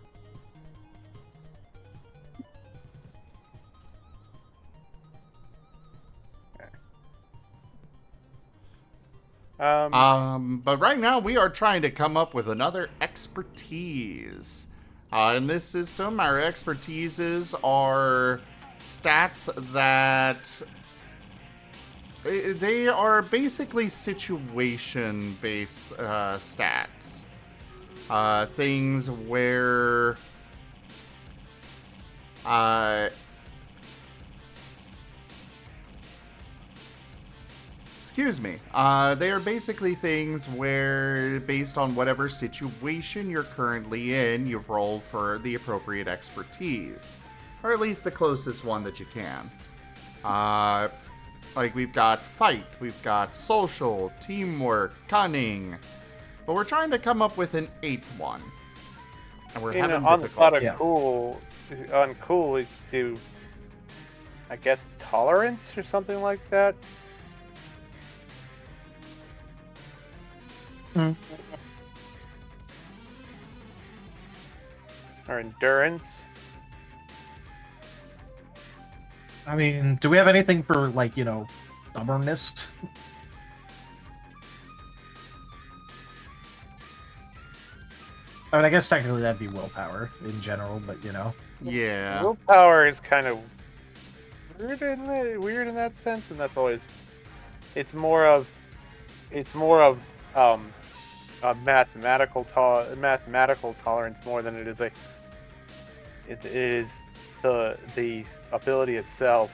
But right now we are trying to come up with another expertise. In this system, our expertises are stats that they are basically situation-based stats. Things where excuse me. They are basically things where, based on whatever situation you're currently in, you roll for the appropriate expertise. Or at least the closest one that you can. Like, we've got fight, we've got social, teamwork, cunning. But we're trying to come up with an 8th one. And we're having on the thought difficulty. of on cool, we could do, I guess, tolerance or something like that. Or endurance. I mean, do we have anything for, like, you know, stubbornness? I mean, I guess technically that'd be willpower in general, but, you know. Yeah. Willpower is kind of weird in that sense, and that's always it's more of a mathematical tolerance more than it is the ability itself.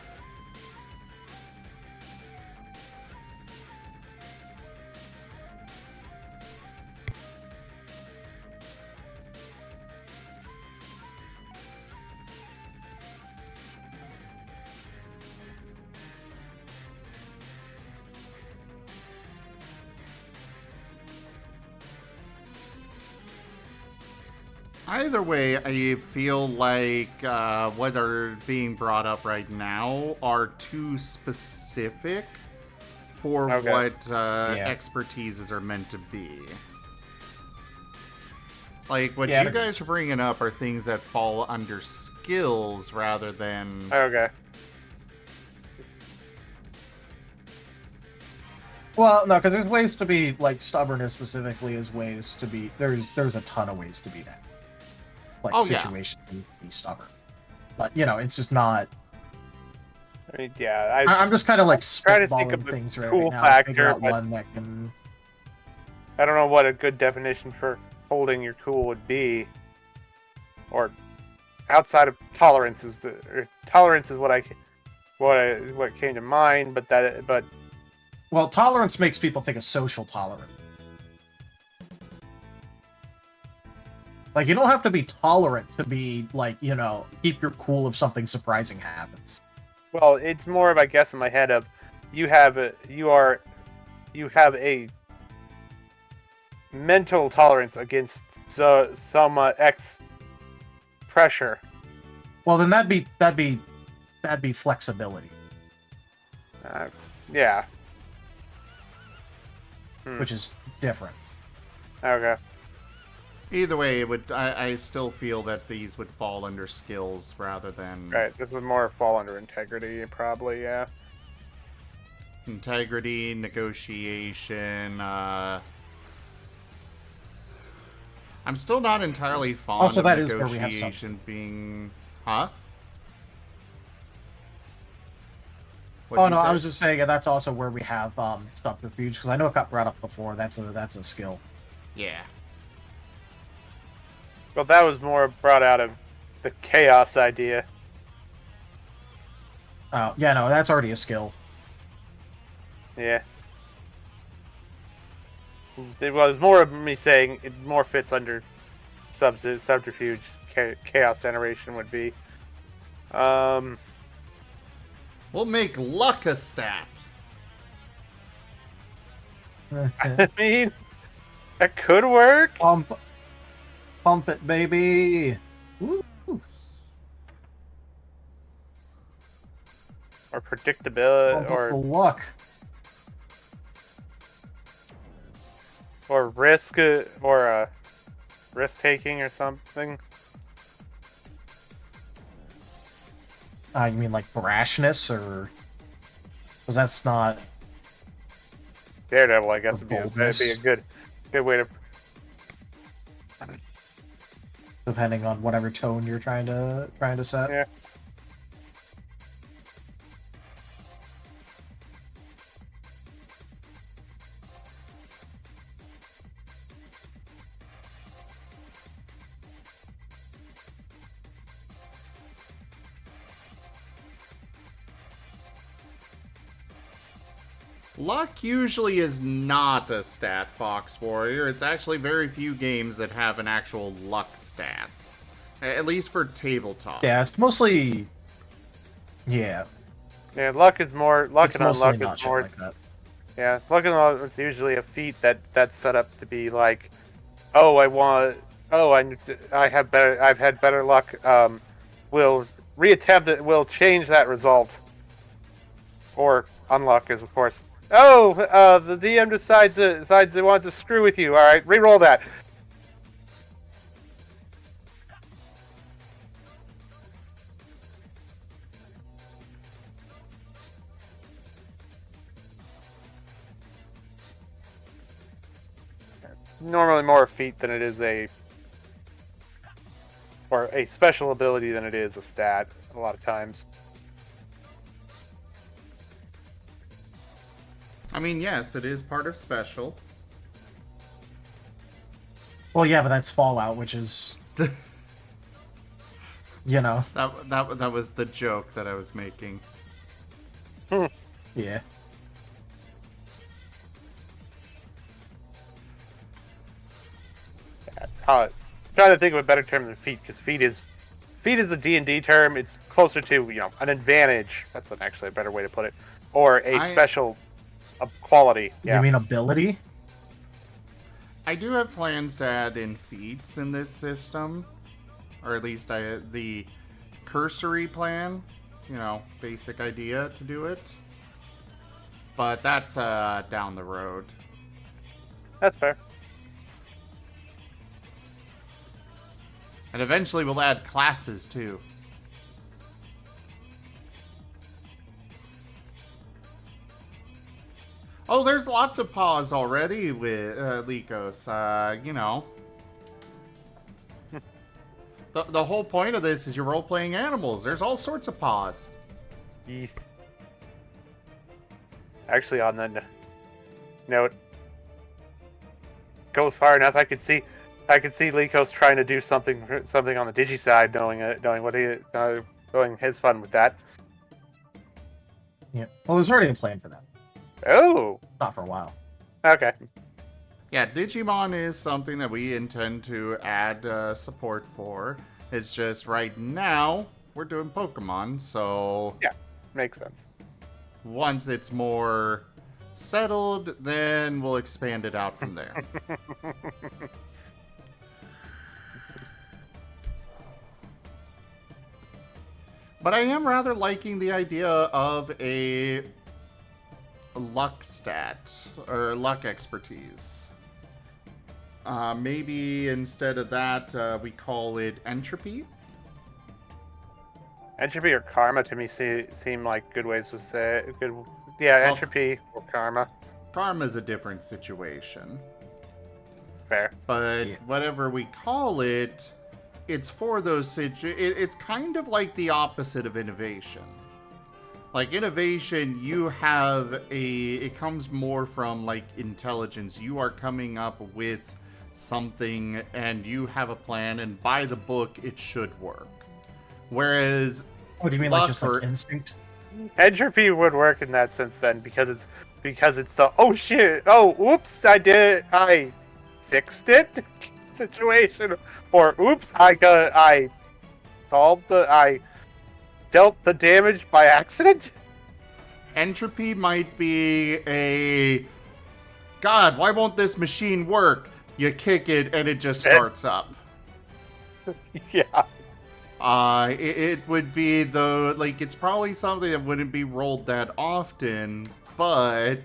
Either way, I feel like what are being brought up right now are too specific for Okay. what Yeah. expertises are meant to be. Like, what Yeah, you I- guys are bringing up are things that fall under skills rather than... Okay. Well, no, because there's ways to be, like, stubbornness specifically is ways to be... There's a ton of ways to be that. Like, Oh, yeah. situation to be stubborn. But, you know, it's just not... I mean, yeah, I'm just kind of, like, trying to think spitballing of the things right cool now to figure factor, out but- one that can... I don't know what a good definition for holding your cool would be, or outside of tolerance is tolerance is what came to mind, but Well, tolerance makes people think of social tolerance. Like, you don't have to be tolerant to be, like, you know, keep your cool if something surprising happens. well, it's more of, I guess, in my head of you have a mental tolerance against some X pressure. Well, then that'd be flexibility, Yeah. which is different. Okay. Either way, it would. I still feel that these would fall under skills rather than Right. This would more fall under integrity, probably. Yeah. integrity, negotiation. I'm still not entirely fond Also, of that is where we have negotiation being... Huh? Oh What'd you no, I say? was just saying that's also where we have subterfuge, because I know it got brought up before. That's a skill. Yeah. Well, that was more brought out of the chaos idea. Oh yeah, no, that's already a skill. Yeah. It was more of me saying it more fits under subterfuge. Chaos generation would be. We'll make luck a stat. I mean, that could work. Pump it, baby. Woo. Or predictability, Pump up the luck. or risk, or risk taking or something. You mean like brashness, or because that's not. Daredevil, I guess, Or would be a boldness. good way to. Depending on whatever tone you're trying to set. Yeah. Luck usually is not a stat, Fox Warrior. It's actually very few games that have an actual luck stat. At least for tabletop. Yeah, it's mostly. Yeah, Yeah, luck is more. Luck it's and mostly unluck not is shit more. like that. Yeah, luck and unluck is usually a feat that's set up to be like, oh, I have better. I've had better luck. We'll reattempt it. We'll change that result. Or unluck is of course. Oh, the DM decides it wants to screw with you. All right, re-roll that. It's normally more a feat than it is or a special ability than it is a stat. A lot of times. I mean, yes, it is part of special. Well, yeah, but that's Fallout, which is. You know. That was the joke that I was making. Yeah. Trying to think of a better term than feat, because feat is a D&D term. It's closer to an advantage. That's actually a better way to put it, or a special quality. Yeah. You mean ability? I do have plans to add in feats in this system, or at least the cursory plan. Basic idea to do it. But that's down the road. That's fair. And eventually we'll add classes too. Oh, there's lots of paws already with Lycos. The whole point of this is you're role-playing animals. There's all sorts of paws. Yeast. Actually, on the note, goes far enough. I could see Lycos trying to do something on the digi side, knowing his fun with that. Yeah. Well, there's already a plan for that. Oh, Not for a while. okay. Yeah, Digimon is something that we intend to add support for. It's just right now we're doing Pokemon, so Yeah, makes sense. once it's more settled, then we'll expand it out from there. But I am rather liking the idea of a luck stat, or luck expertise. Maybe instead of that, we call it entropy. Entropy or karma to me seem like good ways to say it. Yeah, Well, entropy or karma. Karma's a different situation. Fair. But Yeah. whatever we call it, it's for those it's kind of like the opposite of innovation. Like innovation, it comes more from like intelligence. You are coming up with something and you have a plan, and by the book it should work. Whereas What do you mean, luck like just or- like instinct? Entropy would work in that sense then, because it's the oh shit, oh oops, I fixed it situation, or oops, I dealt the damage by accident. entropy might be a God, why won't this machine work? You kick it and it just starts up. Yeah. It would be it's probably something that wouldn't be rolled that often, but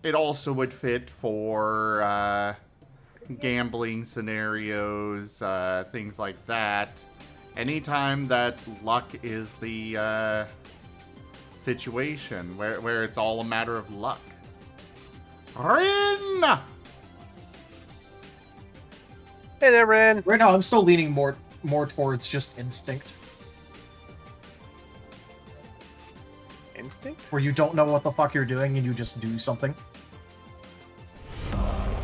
it also would fit for gambling scenarios, things like that. Anytime that luck is the situation where it's all a matter of luck. Rin! Hey there, Ren. Right now, I'm still leaning more towards just instinct, Instinct? where you don't know what the fuck you're doing and you just do something.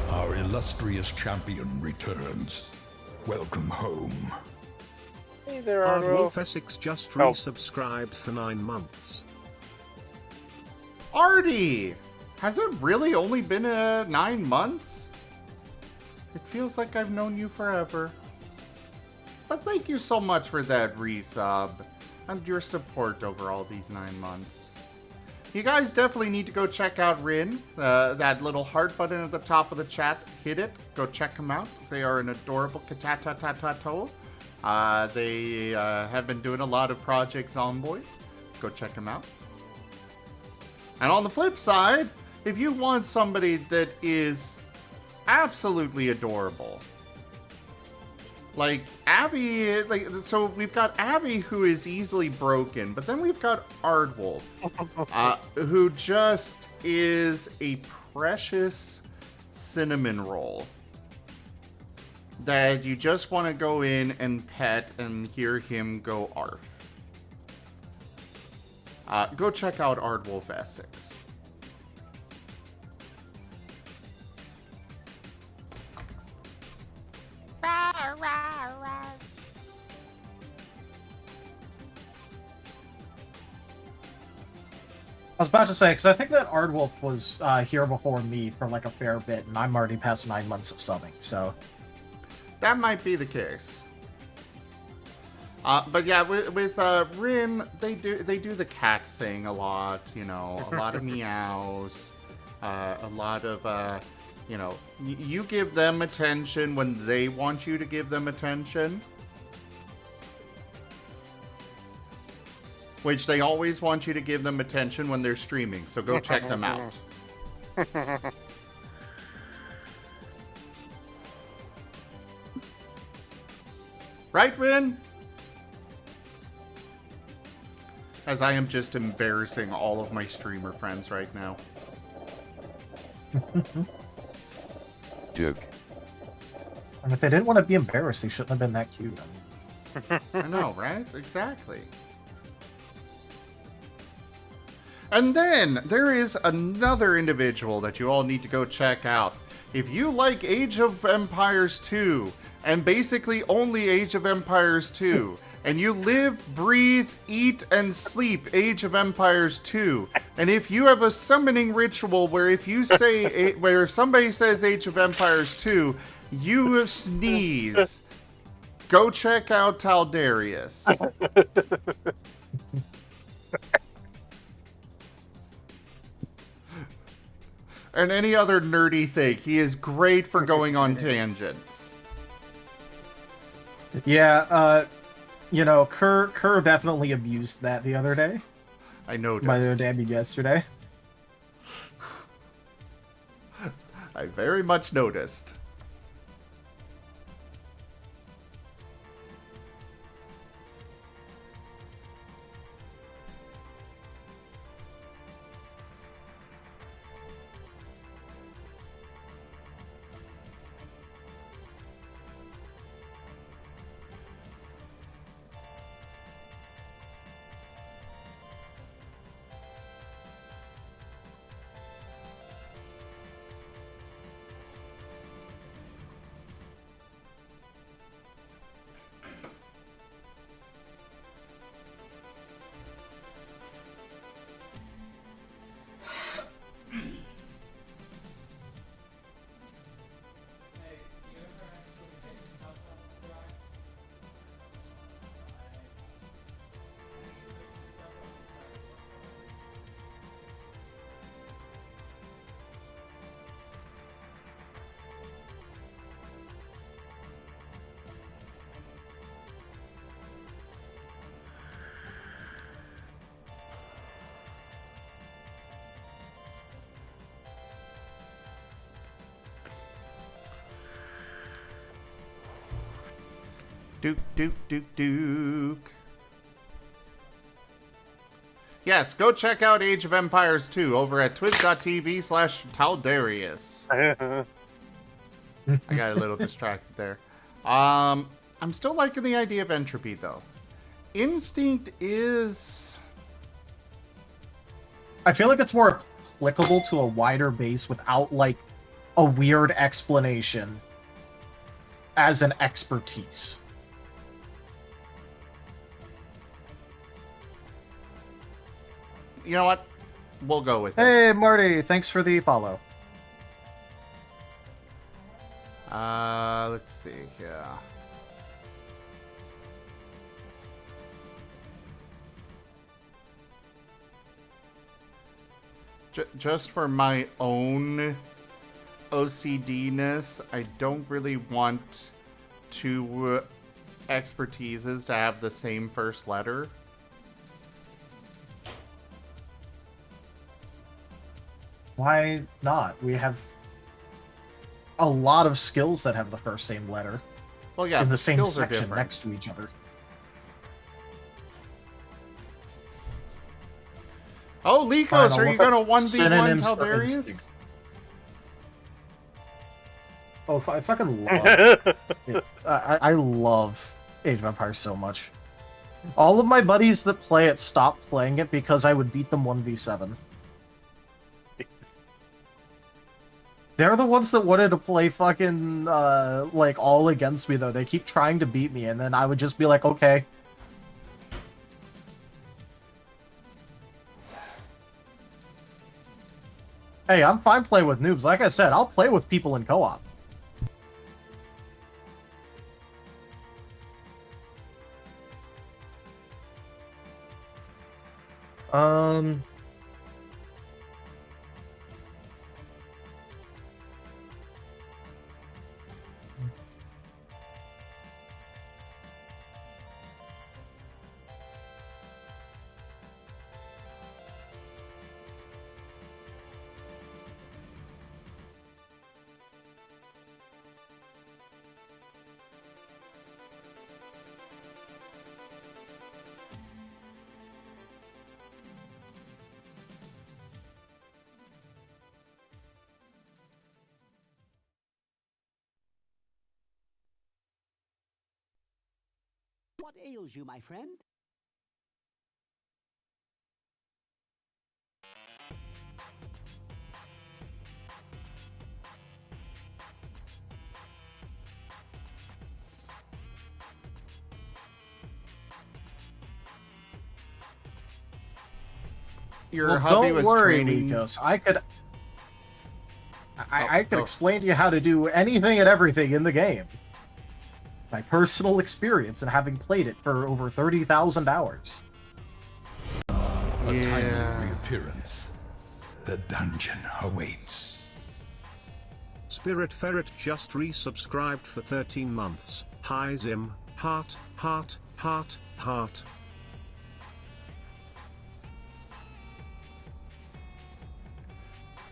Our illustrious champion returns. Welcome home. Hey there, Hardwolf Arlo. Essex just Oh. resubscribed for 9 months. Artie! Has it really only been 9 months? It feels like I've known you forever. But thank you so much for that resub and your support over all these 9 months. You guys definitely need to go check out Rin. That little heart button at the top of the chat, hit it. Go check them out. They are an adorable katatatato. They have been doing a lot of projects on Boy. Go check them out. And on the flip side, if you want somebody that is absolutely adorable, like Abby, so we've got Abby who is easily broken, but then we've got Aardwolf, who just is a precious cinnamon roll that you just want to go in and pet and hear him go arf. Go check out Aardwolf Essex. I was about to say, because I think that Aardwolf was here before me for like a fair bit, and I'm already past 9 months of subbing, so... That might be the case. But yeah, with Rin, they do the cat thing a lot, you know, a lot of meows, a lot of, you know, you give them attention when they want you to give them attention. Which they always want you to give them attention when they're streaming, so go check them out. Right, Rin? As I am just embarrassing all of my streamer friends right now. Joke. And if they didn't want to be embarrassed, they shouldn't have been that cute. I know, right? Exactly. And then there is another individual that you all need to go check out. If you like Age of Empires 2, and basically only Age of Empires 2, and you live, breathe, eat, and sleep Age of Empires 2, and if you have a summoning ritual where if you say, where if somebody says Age of Empires 2, you sneeze, go check out Talderius. And any other nerdy thing. He is great for going on tangents. Yeah, you know, Kerr definitely abused that the other day. I noticed. By the other day, I mean yesterday. I very much noticed. Duke, Duke, Duke, Duke. Yes, go check out Age of Empires 2 over at twitch.tv/Talderius. I got a little distracted there. I'm still liking the idea of entropy, though. Instinct is... I feel like it's more applicable to a wider base without, like, a weird explanation as an expertise. You know what? We'll go with it. Hey, Marty, thanks for the follow. Let's see here. Just for my own OCD-ness, I don't really want two expertises to have the same first letter. Why not? We have a lot of skills that have the first same letter Well, yeah, in the same skills are section different. next to each other. Oh, Likos, Fine, I'll are you look up gonna 1v1 synonyms for Talderius? instinct. Oh, I fucking love it. I love Age of Empires so much. All of my buddies that play it stopped playing it because I would beat them 1v7. They're the ones that wanted to play fucking, like, all against me, though. They keep trying to beat me, and then I would just be like, okay. Hey, I'm fine playing with noobs. Like I said, I'll play with people in co-op. What ails you, my friend? Your Well, hubby don't was worry, training. Likos. I could Oh. explain to you how to do anything and everything in the game. My personal experience and having played it for over 30,000 hours. A Yeah. timely reappearance. The dungeon awaits. Spirit Ferret just resubscribed for 13 months. Hi Zim, heart, heart, heart, heart.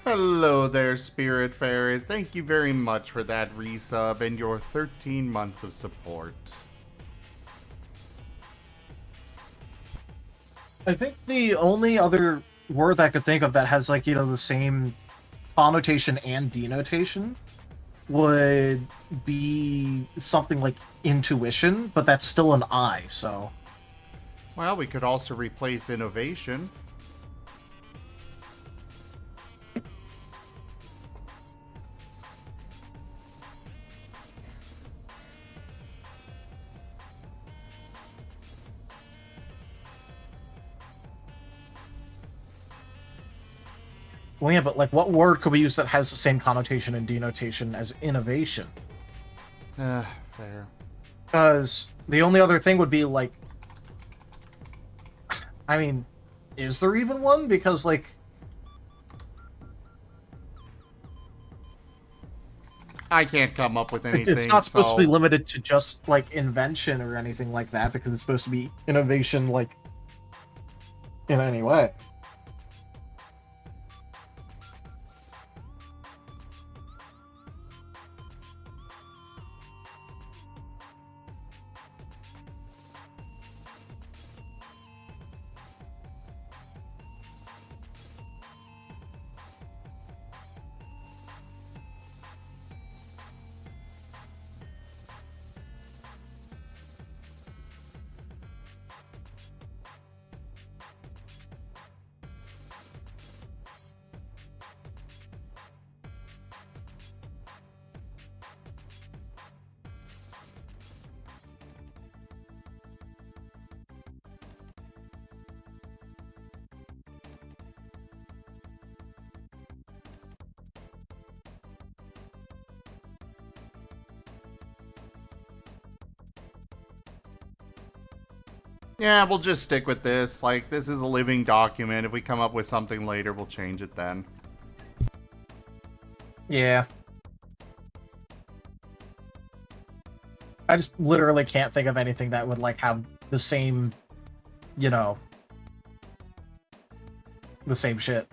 Hello there, Spirit Ferret. Thank you very much for that resub and your 13 months of support. I think the only other word I could think of that has, like, you know, the same connotation and denotation would be something like intuition, but that's still an I, so... Well, we could also replace innovation. Well, yeah, but, like, what word could we use that has the same connotation and denotation as innovation? Fair. Because the only other thing would be, like... I mean, is there even one? Because, like... I can't come up with anything. It's not supposed to be so- limited to just, like, invention or anything like that, because it's supposed to be innovation, like, in any way. Yeah, we'll just stick with this. Like, this is a living document. If we come up with something later, we'll change it then. Yeah. I just literally can't think of anything that would, like, have the same, you know, the same shit.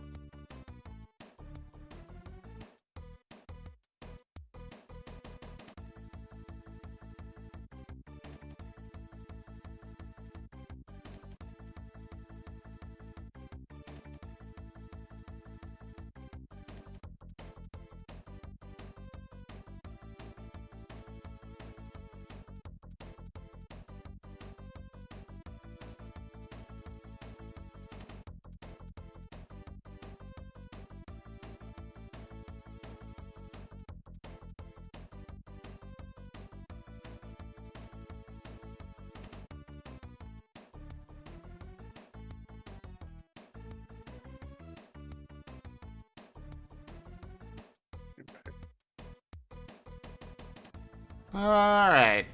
Alright.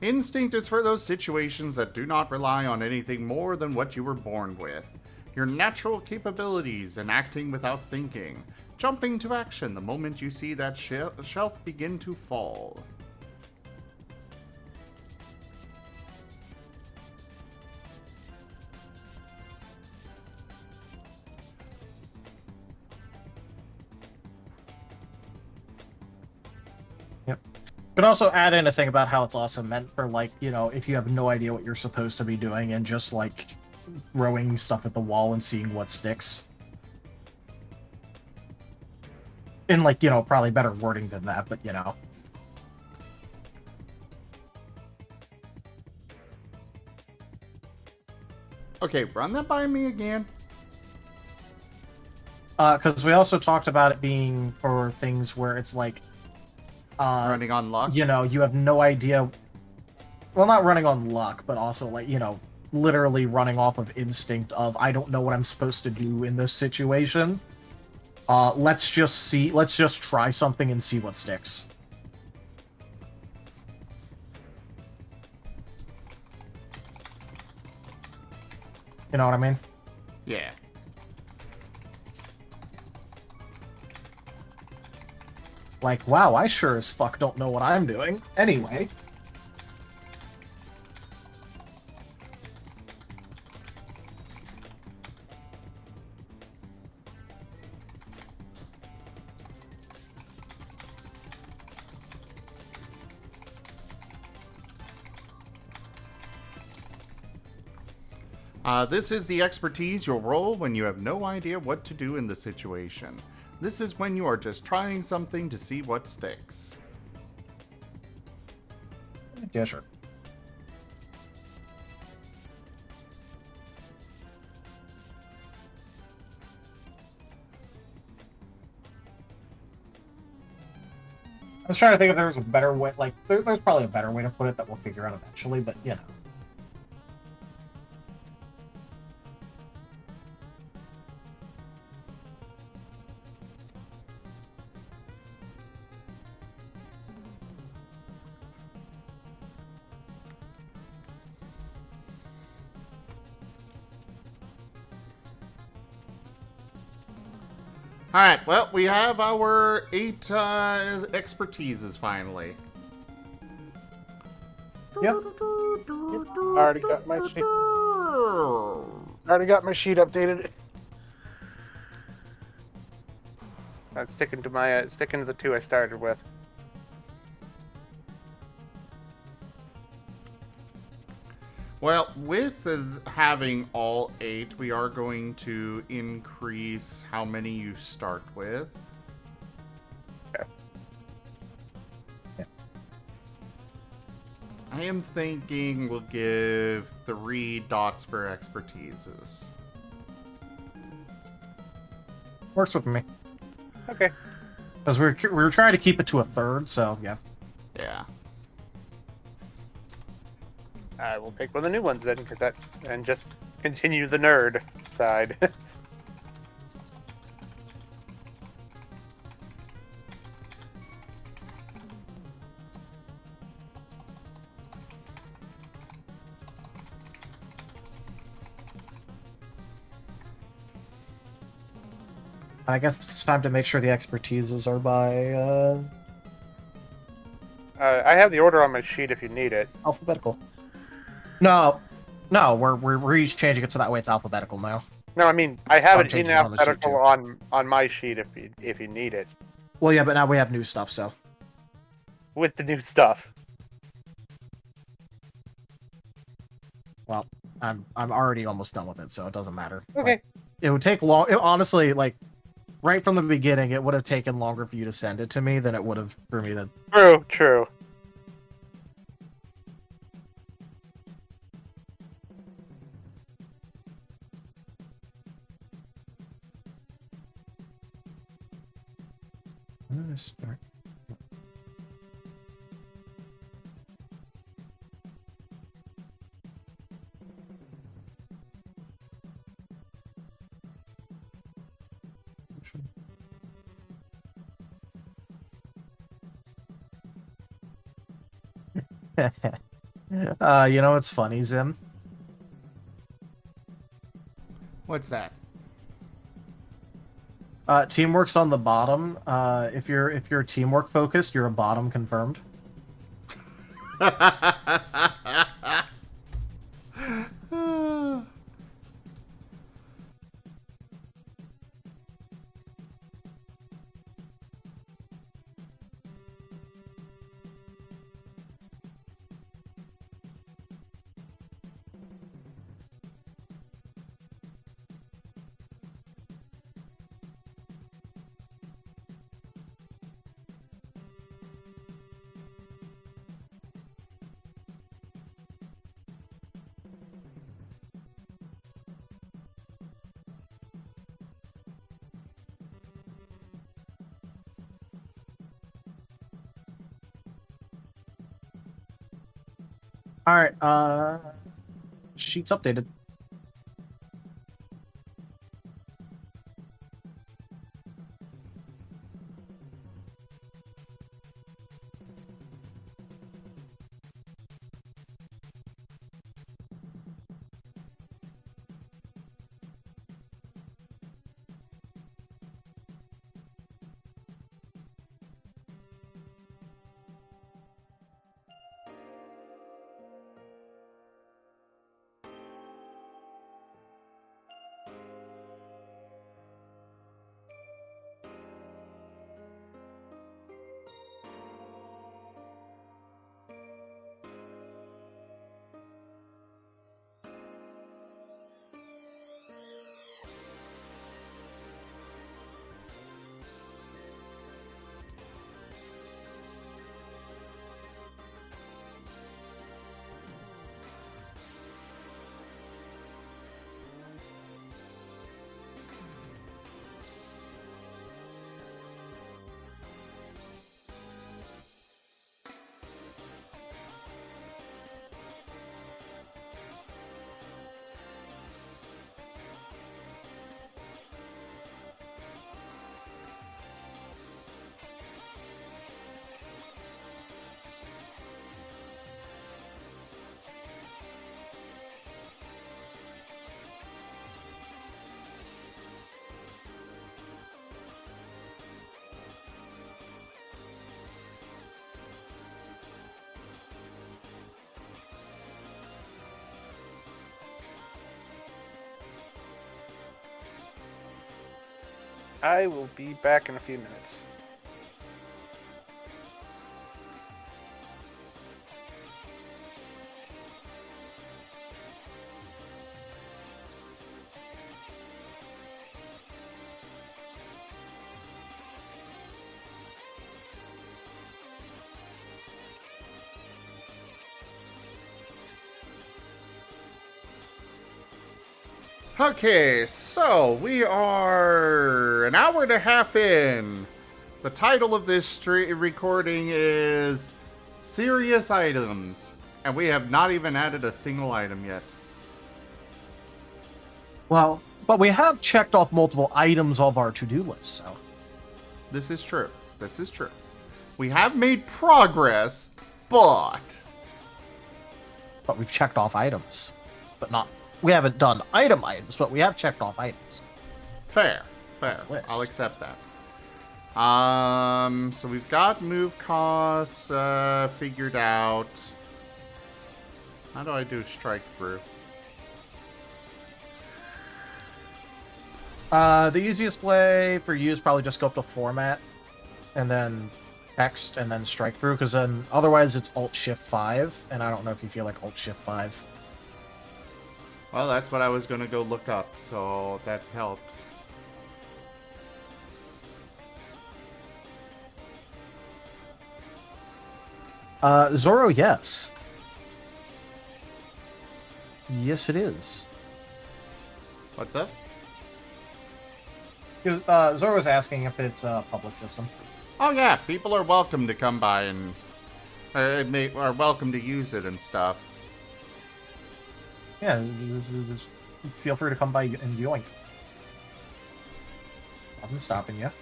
Instinct is for those situations that do not rely on anything more than what you were born with. Your natural capabilities and acting without thinking. Jumping to action the moment you see that shelf begin to fall. Could also add in a thing about how it's also meant for, like, you know, if you have no idea what you're supposed to be doing and just, like, throwing stuff at the wall and seeing what sticks. In, like, you know, probably better wording than that, but, you know. Okay, run that by me again. Because we also talked about it being for things where it's, like, Running on luck. you know, you have no idea. Well, not running on luck, but also, like, you know, literally running off of instinct of, I don't know what I'm supposed to do in this situation. Let's just try something and see what sticks. You know what I mean? Yeah. Like, wow, I sure as fuck don't know what I'm doing. Anyway. This is the expertise you'll roll when you have no idea what to do in the situation. This is when you are just trying something to see what sticks. Yeah, sure. I was trying to think if there was a better way, like, there's probably a better way to put it that we'll figure out eventually, but, you know. Alright, well, we have our 8 expertises finally. Yep. Already got my sheet. Already got my sheet updated. I'm sticking to my sticking to the 2 I started with. Well, with having all 8, we are going to increase how many you start with. Okay. Yeah. I am thinking we'll give 3 dots for expertises. Works with me. Okay. Because we were trying to keep it to a third, so yeah. Yeah. I will pick one of the new ones then, and just continue the nerd side. I guess it's time to make sure the expertises are by I have the order on my sheet if you need it. alphabetical. No, we're each changing it so that way it's alphabetical now. No, I mean I have I'm it in changing it on the sheet, alphabetical too. on my sheet if you need it Well, yeah, but now we have new stuff, so. with the new stuff. Well, I'm already almost done with it, so it doesn't matter. Okay. Like, it would take long. Honestly, like right from the beginning, it would have taken longer for you to send it to me than it would have for me to. True. True. I'm gonna start. You know what's funny, Zim? What's that? Teamwork's on the bottom. If you're teamwork focused, you're a bottom confirmed. All right. Sheets updated. I will be back in a few minutes. Okay, so we are an hour and a half in. The title of this recording is Serious Items, and we have not even added a single item yet. Well, but we have checked off multiple items of our to-do list, so. This is true. This is true. We have made progress, but We've checked off items. But not... We haven't done items, but we have checked off items. fair, Fair. list. I'll accept that. So we've got move costs figured out. How do I do strike through? The easiest way for you is probably just go up to format, and then text, and then strike through, because then otherwise it's Alt-Shift-5, and I don't know if you feel like Alt-Shift-5. Well, that's what I was going to go look up, so that helps. Zoro, yes. Yes, it is. What's up? Zoro was asking if it's a public system. Oh yeah, people are welcome to come by and they are welcome to use it and stuff. Yeah, just feel free to come by and join. Nothing stopping you.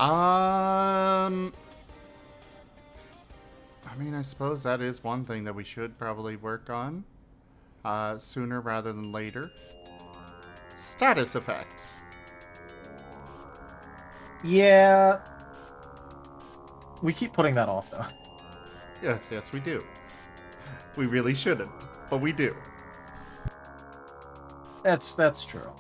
I mean, I suppose that is one thing that we should probably work on sooner rather than later. Status effects. Yeah. We keep putting that off, though. Yes, yes, we do. We really shouldn't, but we do. That's true.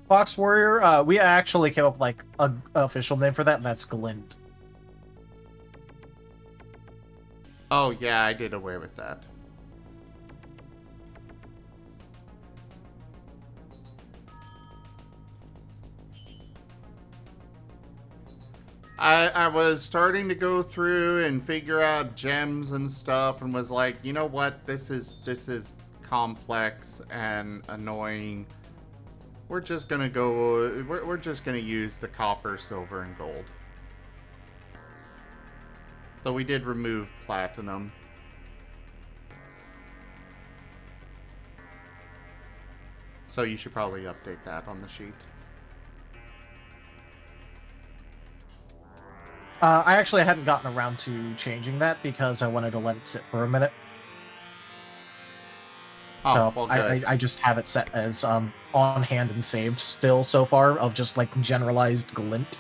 Fox Warrior, we actually came up with like a official name for that, and that's Glint. Oh yeah, I did away with that. I was starting to go through and figure out gems and stuff, and was like, you know what, this is complex and annoying. We're just gonna go. We're just gonna use the copper, silver, and gold. So we did remove platinum. So you should probably update that on the sheet. I actually hadn't gotten around to changing that because I wanted to let it sit for a minute. Oh, So well, good. I just have it set as on hand and saved still so far of just like generalized glint.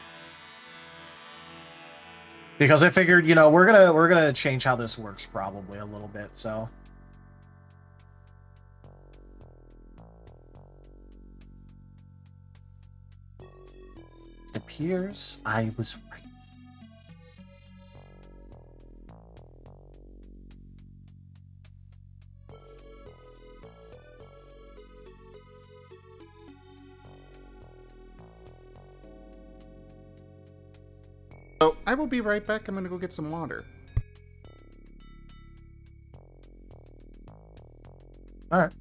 Because I figured, you know, we're gonna change how this works probably a little bit, so. It appears I was right. So I will be right back. I'm gonna go get some water. All right.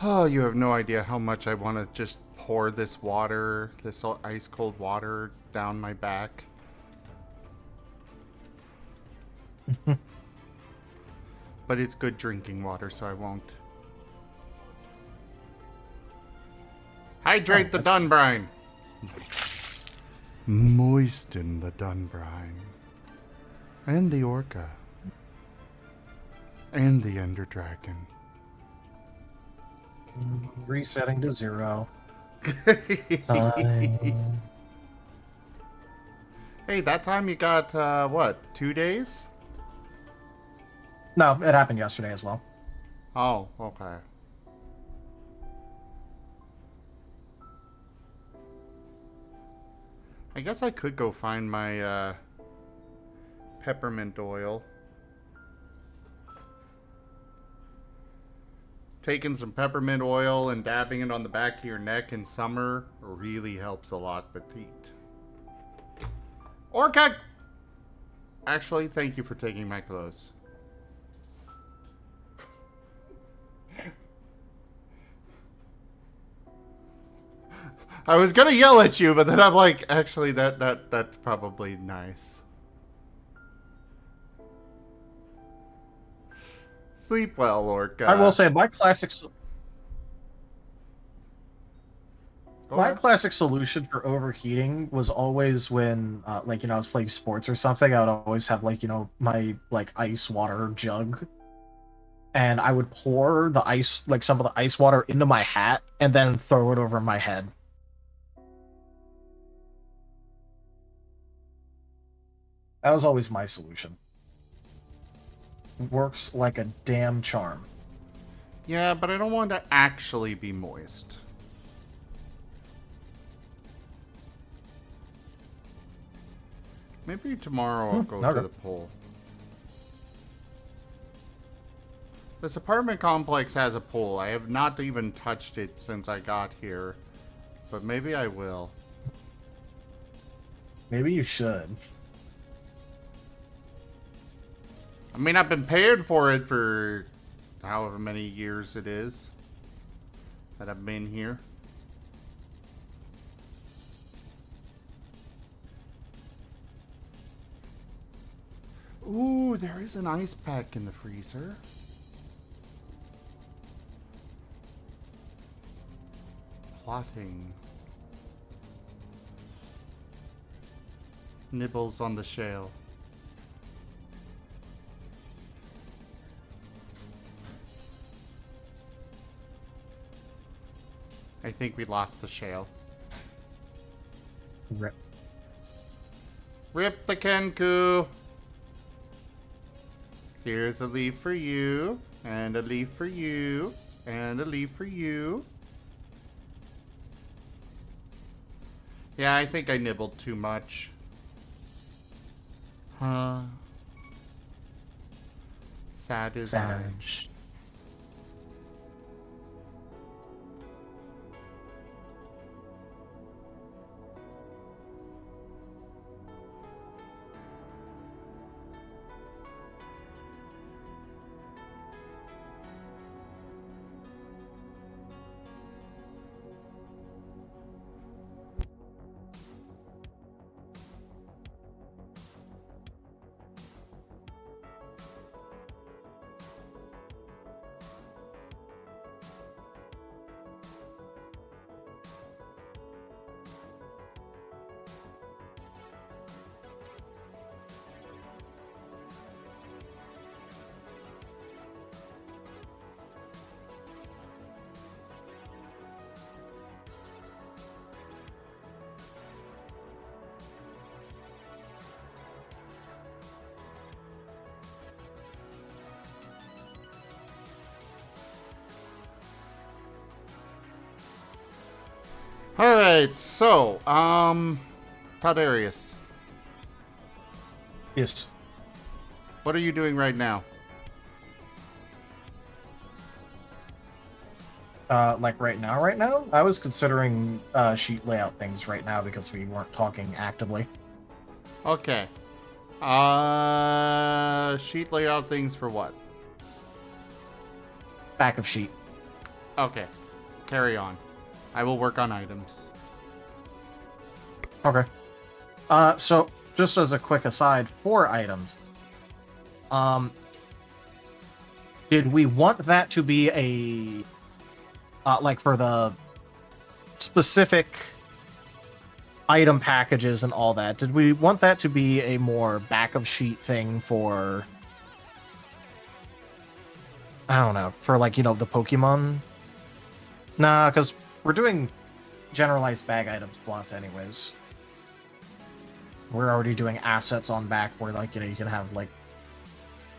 Oh, you have no idea how much I want to just pour this water, this ice cold water down my back. But it's good drinking water, so I won't. Hydrate the dun brine. Moisten the dun brine. And the orca. And the ender dragon. Resetting to 0. Time. Hey, that time you got, what, 2 days? No, it happened yesterday as well. Oh, okay. I guess I could go find my, peppermint oil. Taking some peppermint oil and dabbing it on the back of your neck in summer really helps a lot with heat. Orca! Actually, thank you for taking my clothes. I was gonna yell at you, but then I'm like, actually, that's probably nice. Sleep well, Orca. I will say my classic Go my ahead. classic solution for overheating was always when like I was playing sports or something. I would always have like my like ice water jug, and I would pour the ice, like some of the ice water, into my hat and then throw it over my head. That was always my solution. Works like a damn charm. Yeah, but I don't want to actually be moist. Maybe tomorrow I'll go okay. to the pool. This apartment complex has a pool. I have not even touched it since I got here. But maybe I will. Maybe you should. I mean, I've been paying for it for however many years it is that I've been here. Ooh, there is an ice pack in the freezer. Plotting. Nibbles on the shale. I think we lost the shale. Rip. Rip the Kenku. Here's a leaf for you, and a leaf for you, and a leaf for you. Yeah, I think I nibbled too much. Huh. Sad as I. Savage. Alright, so, Talderius, Yes. what are you doing right now? Like right now, I was considering sheet layout things right now because we weren't talking actively. Okay. Sheet layout things for what? Back of sheet. Okay. Carry on. I will work on items. Okay. So just as a quick aside for items, did we want that to be a like for the specific item packages and all that? Did we want that to be a more back of sheet thing for, I don't know, for like, you know, the Pokemon? Nah, because we're doing generalized bag items plots anyways. We're already doing assets on back where, like, you know, you can have, like,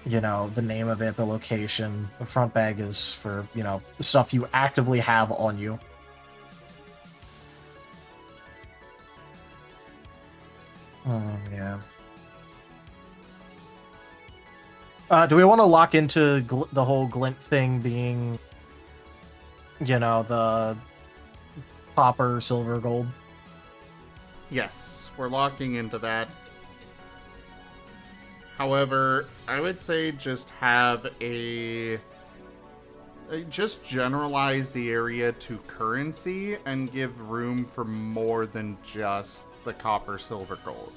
you know, the name of it, the location. The front bag is for, you know, the stuff you actively have on you. Yeah. Do we want to lock into the whole glint thing being, you know, the copper, silver, gold? Yes, we're locking into that. However, I would say just have just generalize the area to currency and give room for more than just the copper, silver, gold.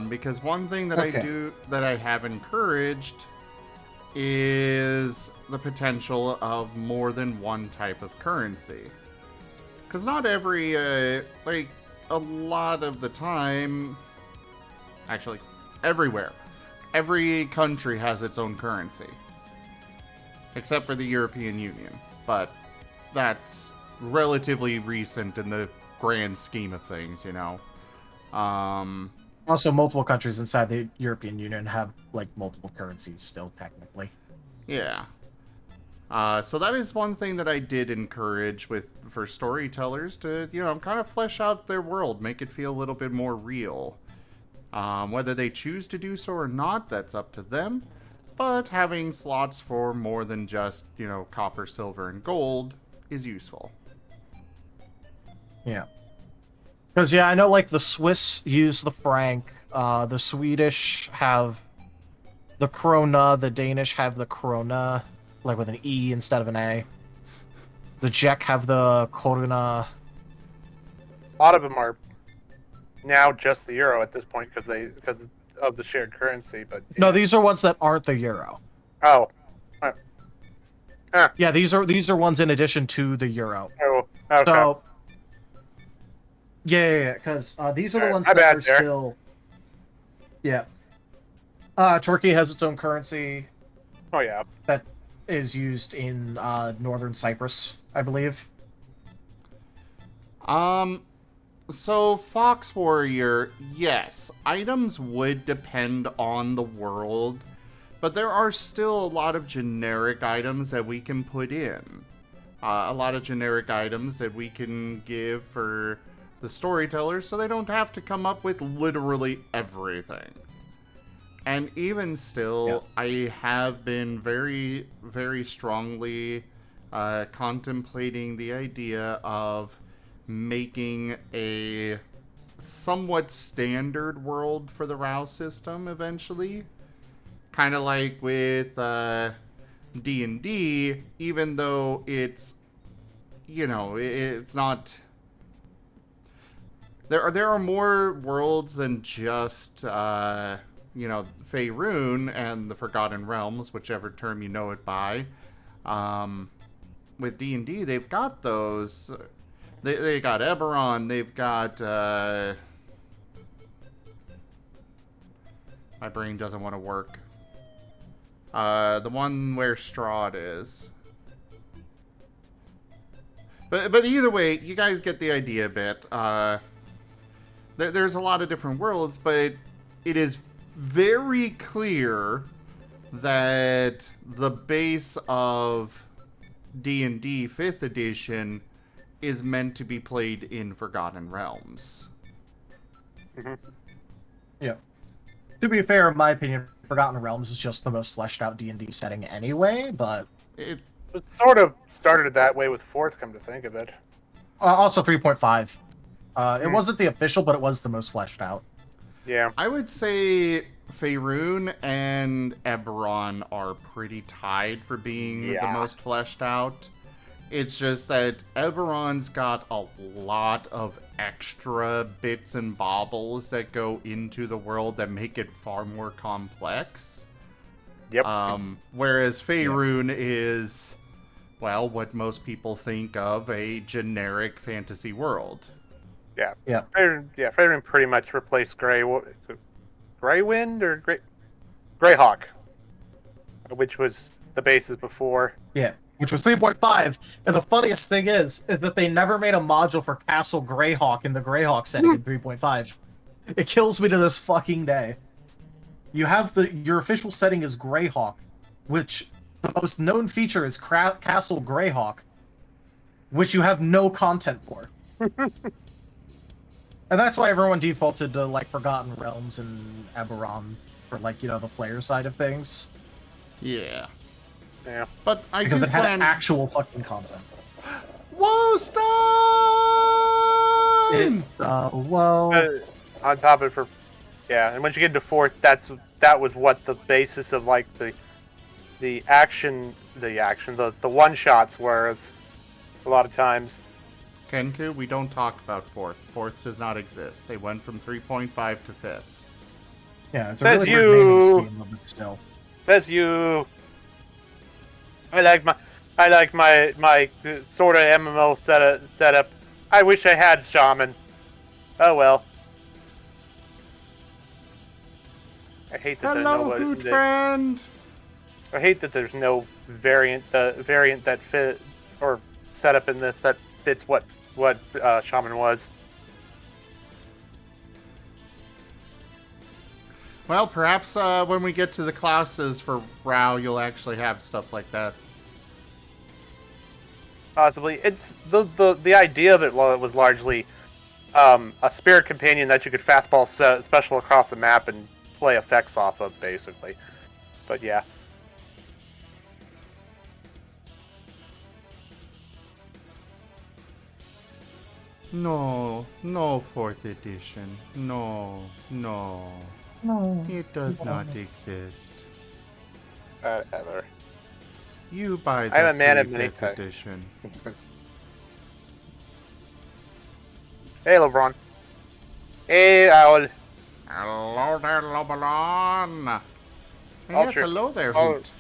Because one thing that I have encouraged is the potential of more than one type of currency. Because not every, like, a lot of the time, actually, everywhere, every country has its own currency. Except for the European Union. But that's relatively recent in the grand scheme of things, you know. Also, multiple countries inside the European Union have, like, multiple currencies still, technically. Yeah. So that is one thing that I did encourage for storytellers to, you know, kind of flesh out their world, make it feel a little bit more real. Whether they choose to do so or not, that's up to them. But having slots for more than just, you know, copper, silver, and gold is useful. Yeah. Because, yeah, I know, like, the Swiss use the franc, the Swedish have the krona, the Danish have the krona, like, with an E instead of an A. The Czech have the koruna. A lot of them are now just the euro at this point because of the shared currency. But No, these are ones that aren't the euro. oh, Yeah, these are ones in addition to the euro. oh, okay. So, yeah, because these are the ones my that bad are there. still. Yeah. Turkey has its own currency Oh yeah. that is used in northern Cyprus, I believe. So Fox Warrior, yes, items would depend on the world, but there are still a lot of generic items that we can put in. A lot of generic items that we can give for the storytellers so they don't have to come up with literally everything. And even still, yeah. I have been very, very strongly contemplating the idea of making a somewhat standard world for the RAOW system eventually. Kind of like with D&D, even though it's, you know, it's not... There are more worlds than just, you know, Faerun and the Forgotten Realms, whichever term you know it by. With D&D, they've got those... They got Eberron, they've got, my brain doesn't want to work. The one where Strahd is. But either way, you guys get the idea a bit. There's a lot of different worlds, but it is very clear that the base of D&D 5th edition is meant to be played in Forgotten Realms. Mm-hmm. Yeah. To be fair, in my opinion, Forgotten Realms is just the most fleshed out D&D setting anyway, but... It sort of started that way with 4th, come to think of it. Also 3.5. It wasn't the official, but it was the most fleshed out. Yeah. I would say Faerun and Eberron are pretty tied for being the most fleshed out. It's just that Eberron's got a lot of extra bits and baubles that go into the world that make it far more complex. Yep. Whereas Faerun is, well, what most people think of a generic fantasy world. Yeah. Yeah. Faerun pretty much replaced Greywind or Greyhawk, which was the basis before. Yeah, which was 3.5. And the funniest thing is that they never made a module for Castle Greyhawk in the Greyhawk setting in 3.5. It kills me to this fucking day. You have your official setting is Greyhawk, which the most known feature is Castle Greyhawk, which you have no content for. And that's why everyone defaulted to like Forgotten Realms and Eberron for like, you know, the player side of things. Yeah. Yeah. But I Because do it had plan... actual fucking content. Whoa, stop! Whoa. On top of it, and once you get into fourth, that was what the basis of like the one shots were. A lot of times. Kenku, we don't talk about fourth. Fourth does not exist. They went from 3.5 to fifth. Yeah, it's a Says really weird naming you. scheme of it still. Says you. I like my sort of MMO setup. I wish I had Shaman. Oh well. I hate that Hello, good friend. I hate that there's no variant that fit or setup in this that fits what Shaman was. Well, perhaps when we get to the classes for RAOW, you'll actually have stuff like that. Possibly, it's the idea of it was largely a spirit companion that you could fastball special across the map and play effects off of, basically. But yeah. No, no 4th edition. No. No. It does not exist. Ever. You buy the I'm a man of many 5th types. edition. Hey, LeBron. Hey, Owl. Hello there, Lobalon. Oh, Yes, sure. hello there, Oh. Hoot.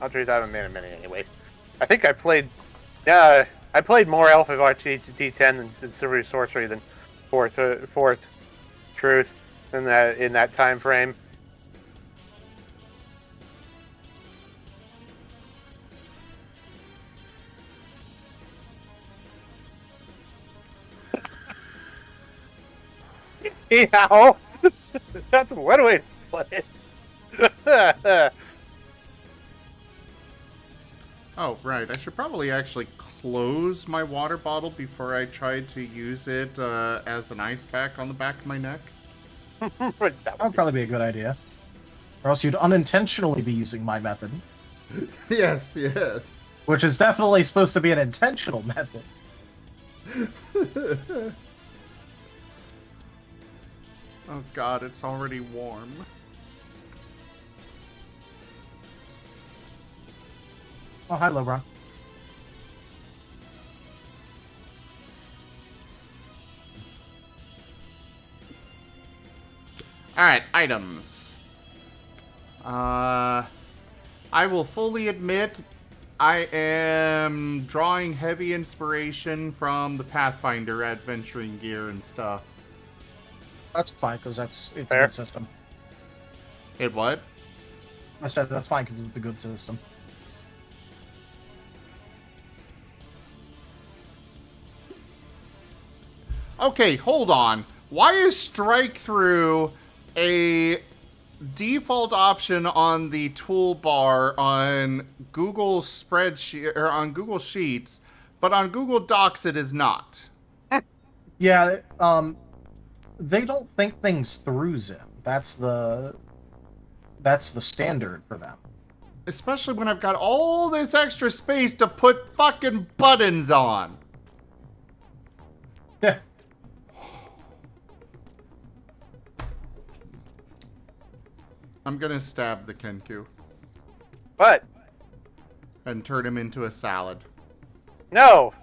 I'll treat that in a minute anyway. I think I played more Elf of RTT10 than Silvery Sorcery than fourth Truth in that time frame. Yeah, that's one way to put it. Oh, right. I should probably actually close my water bottle before I try to use it as an ice pack on the back of my neck. That would probably be a good idea. Or else you'd unintentionally be using my method. Yes. Which is definitely supposed to be an intentional method. Oh god, it's already warm. Oh, hi, Lobron. Alright, items. I will fully admit I am drawing heavy inspiration from the Pathfinder adventuring gear and stuff. That's fine, because it's a Fair. good system. It what? I said that's fine, because it's a good system. Okay, hold on. Why is strike through a default option on the toolbar on Google spreadsheet or on Google Sheets, but on Google Docs it is not? Yeah, they don't think things through, Zim. That's the standard for them. Especially when I've got all this extra space to put fucking buttons on. Yeah. I'm gonna stab the Kenku. But and turn him into a salad. No!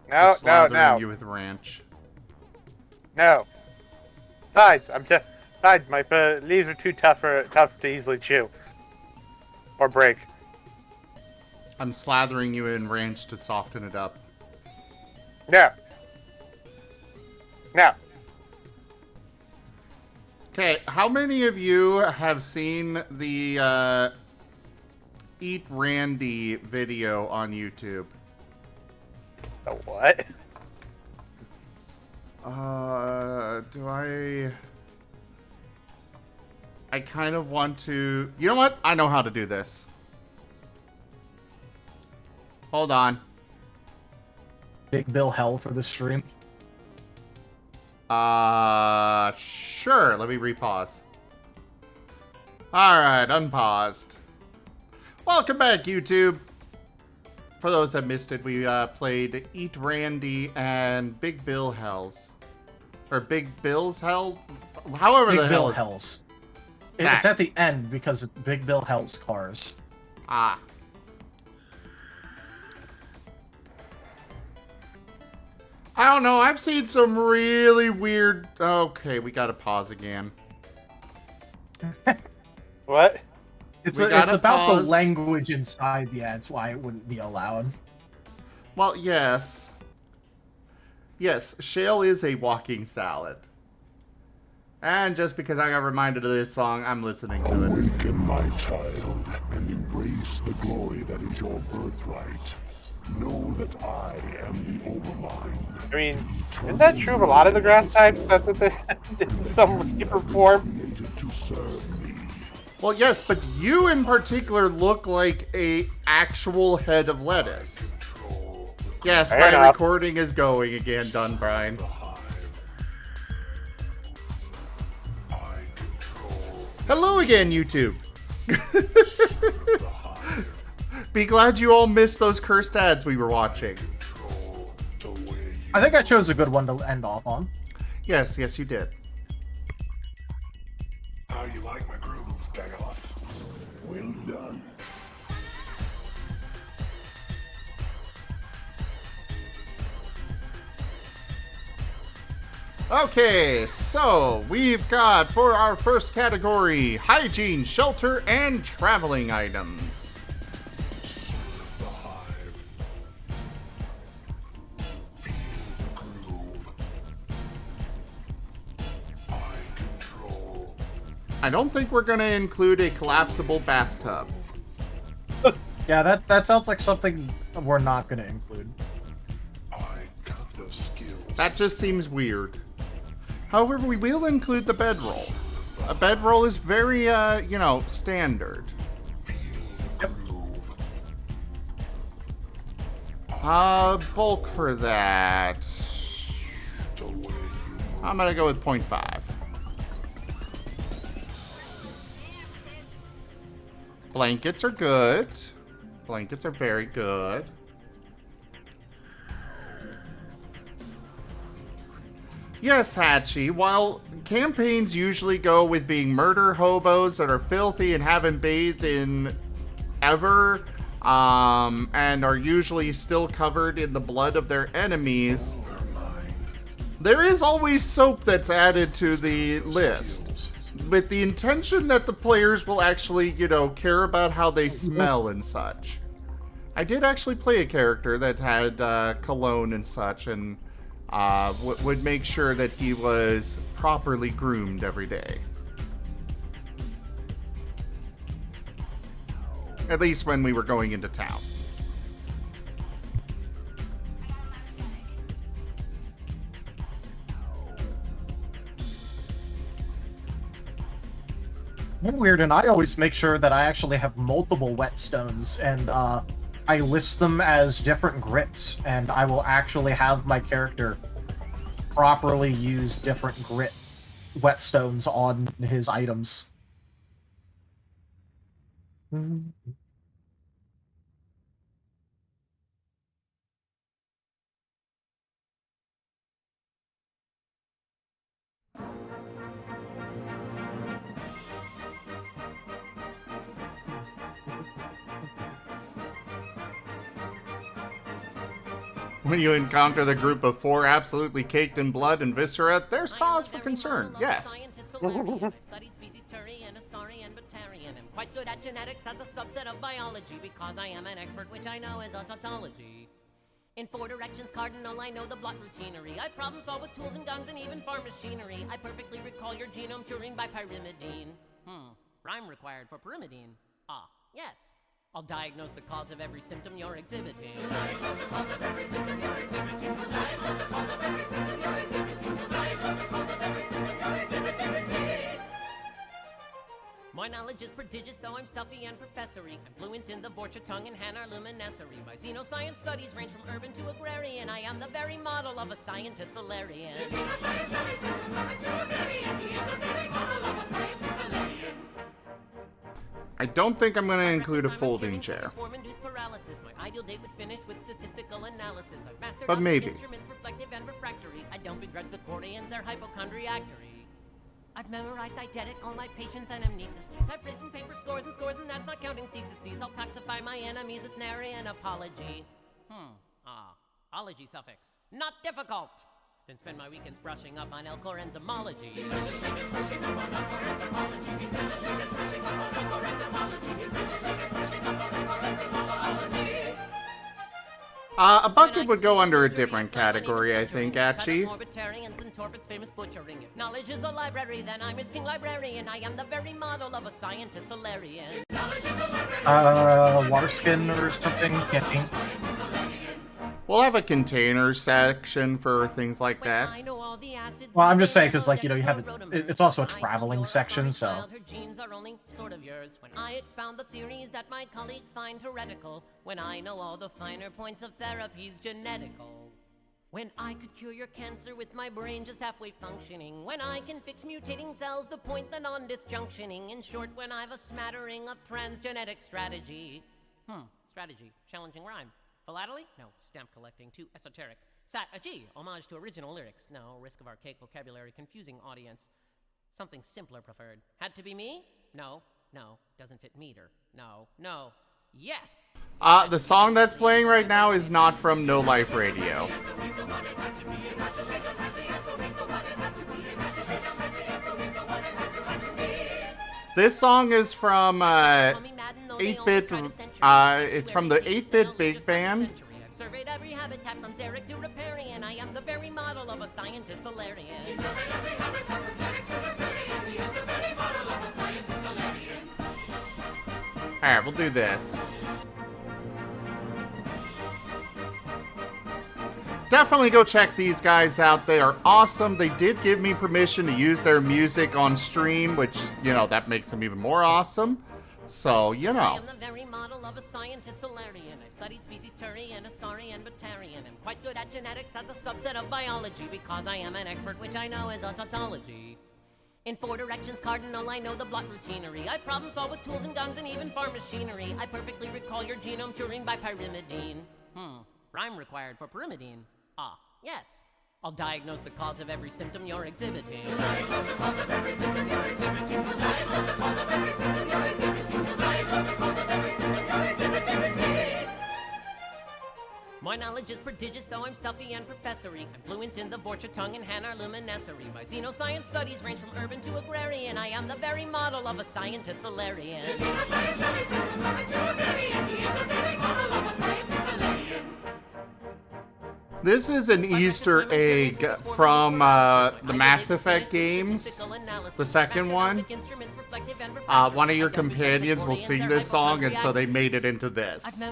No, Just no, slathering no. you with ranch. No. Besides, my leaves are too tough to easily chew. Or break. I'm slathering you in ranch to soften it up. No. No. Okay, how many of you have seen the Eat Randy video on YouTube? The what? Do I kind of want to... You know what? I know how to do this. Hold on. Big Bill Hell for the stream. Sure. Let me repause. Alright, unpaused. Welcome back, YouTube. For those that missed it, we played Eat Randy and Big Bill Hells. Or Big Bill's Hell? However Big the Bill hell. Hells. That. It's at the end because it's Big Bill Hell's cars. Ah. I don't know. I've seen some really weird... Okay, we gotta pause again. What? It's We it's gotta about pause. the language inside the ads, why it wouldn't be allowed. Well, yes. Yes, Shale is a walking salad. And just because I got reminded of this song, I'm listening to it. Awaken, my child, and embrace the glory that is your birthright. Know that I am the Overmind. I mean, isn't that true of a lot of the grass types? That's what they in some shape or form. Created to serve me. Well, yes, but you in particular look like a actual head of lettuce. Yes, Fair my enough. recording is going again, done, Brian. Hello again, YouTube. Be glad you all missed those cursed ads we were watching. I think I chose a good one to end off on. Yes, yes, you did. How you like my groove, Dagoth? Well done. Okay, so we've got for our first category hygiene, shelter, and traveling items. The hive. Feel the groove. I control. I don't think we're going to include a collapsible bathtub. Yeah, that sounds like something we're not going to include. I got the skills. That just seems weird. However, we will include the bedroll. A bedroll is very, standard. Bulk for that. The way you I'm gonna go with 0.5. Blankets are good. Blankets are very good. Yes, Hatchie, while campaigns usually go with being murder hobos that are filthy and haven't bathed in ever, and are usually still covered in the blood of their enemies, there is always soap that's added to the list, with the intention that the players will actually, care about how they smell and such. I did actually play a character that had cologne and such, and would make sure that he was properly groomed every day. At least when we were going into town. Weird, and I always make sure that I actually have multiple whetstones, and I list them as different grits, and I will actually have my character properly use different grit whetstones on his items. When you encounter the group of 4 absolutely caked in blood and viscera, there's cause for concern, yes. Studied species Furry and and Marten. I'm quite good at genetics as a subset of biology because I am an expert, which I know is a tautology. In 4 directions cardinal, I know the blot routinary. I problem solve with tools and guns and even farm machinery. I perfectly recall your genome curing by pyrimidine. Rhyme required for pyrimidine. Ah, yes. I'll diagnose the cause of every symptom you're exhibiting. Diagnose the cause of every symptom you're exhibiting. Diagnose the cause of every symptom you're exhibiting. Diagnose the cause of every symptom you're exhibiting. My knowledge is prodigious, though I'm stuffy and professory. I'm fluent in the Vorcha tongue and Hanar luminescery. My xenoscience studies range from urban to agrarian. I am the very model of a scientist Solarian. Xenoscience studies range from urban to agrarian. He is the very model of a scientist Solarian. I don't think I'm going to include a folding chair. My ideal date would finish with statistical analysis. I've mastered But maybe. Instruments reflective and refractory. I don't begrudge the Cordians, they're hypochondriactory. I've memorized eidetic, all my patients and amnesises. I've written paper scores, and that's not counting theses. I'll toxify my enemies with nary an apology. Ology suffix. Not difficult. Then spend my weekends brushing up on Elcor enzymology. A bucket would go under a different category, I think, Achi. Famous butchering. If knowledge is a library, then I'm its king librarian. I am the very model of a scientist Solarian. Water skin or something, canteen. We'll have a container section for things like that. Well, I'm just saying because, like, you know, you have it's also a traveling section, so. Her genes are only sort of yours. When I expound the theories that my colleagues find heretical, when I know all the finer points of therapies genetical. When I could cure your cancer with my brain just halfway functioning. When I can fix mutating cells, the point the non-disjunctioning. In short, when I've a smattering of transgenetic strategy. Strategy. Challenging rhyme. Philately? No. Stamp collecting. Too esoteric. Sat-a-G. Homage to original lyrics. No. Risk of archaic vocabulary confusing audience. Something simpler preferred. Had to be me? No. No. Doesn't fit meter. No. No. Yes! The song that's playing right now is not from No Life Radio. This song is from 8-bit, it's from the 8-bit Big Band. Surveyed every habitat from Xeric to Riparian. I am the very model of a scientist Solarian. Alright, we'll do this. Definitely go check these guys out. They are awesome. They did give me permission to use their music on stream, which, you know, that makes them even more awesome. So, you know. I am the very model of a scientist Solarian. I've studied species Furry and and Marten. I'm quite good at genetics as a subset of biology because I am an expert, which I know is a tautology. In 4 directions cardinal, I know the blot routinary. I problem solve with tools and guns and even farm machinery. I perfectly recall your genome curing by pyrimidine. Rhyme required for pyrimidine. Ah, yes. I'll diagnose the cause of every symptom you're exhibiting. Diagnose the cause of every symptom you're exhibiting. Diagnose the cause of every symptom you're exhibiting. Diagnose the cause of every symptom you're exhibiting. My knowledge is prodigious, though I'm stuffy and professory. I'm fluent in the Vorcha tongue and Hanar luminescery. My xenoscience studies range from urban to agrarian. I am the very model of a scientist Solarian. Xenoscience studies range from urban to agrarian. He is the very model of a scientist Solarian. This is an Easter egg from the Mass Effect games, the second one. One of your companions will sing this song, and so they made it into this.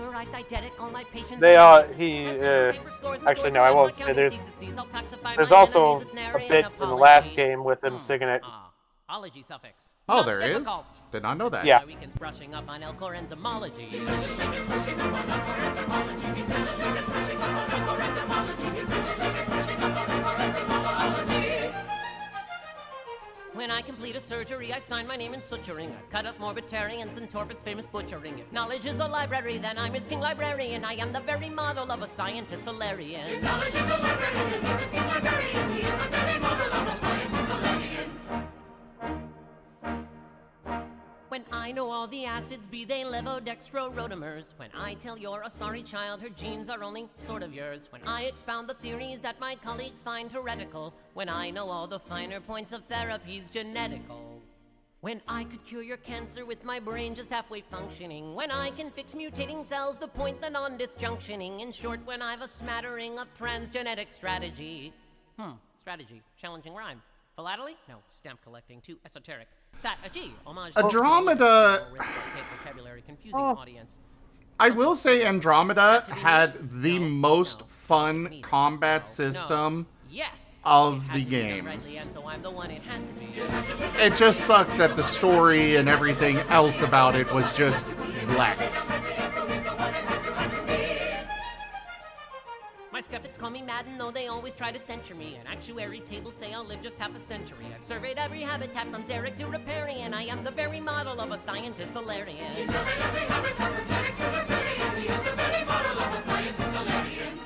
They actually no, I won't say there's also a bit in the last game with them singing it. Ology suffix. Oh, there is? Did not know that. Yeah. Weekends brushing up on Elcor enzymology. When I complete a surgery, I sign my name in suturing. I've cut up more Batarians than Torfit's famous butchering. If knowledge is a library, then I'm its king librarian. I am the very model of a scientist Solarian. If knowledge is a library, then he's its king librarian. He is the very model of a scientist Solarian. When I I know all the acids, be they levodextrorodimers. When I tell you're a sorry child, her genes are only sort of yours. When I expound the theories that my colleagues find heretical. When I know all the finer points of therapy's genetical. When I could cure your cancer with my brain just halfway functioning. When I can fix mutating cells, the point the non-disjunctioning. In short, when I've a smattering of transgenetic strategy. Strategy. Challenging rhyme. Philately? No. Stamp collecting. Too esoteric. Sat-a-g. Homage. Andromeda... Vocabulary. Confusing audience. I will say Andromeda had the most fun combat system Yes. of the games. So I'm the one it had to be. It just sucks that the story and everything else about it was just black. My skeptics call me Marten, though they always try to censure me. An actuary tables say I'll live just half a century. I've surveyed every habitat from xeric to riparian. I am the very model of a scientist Solarian. He surveyed every habitat from xeric to riparian. He is the very model of a scientist Solarian.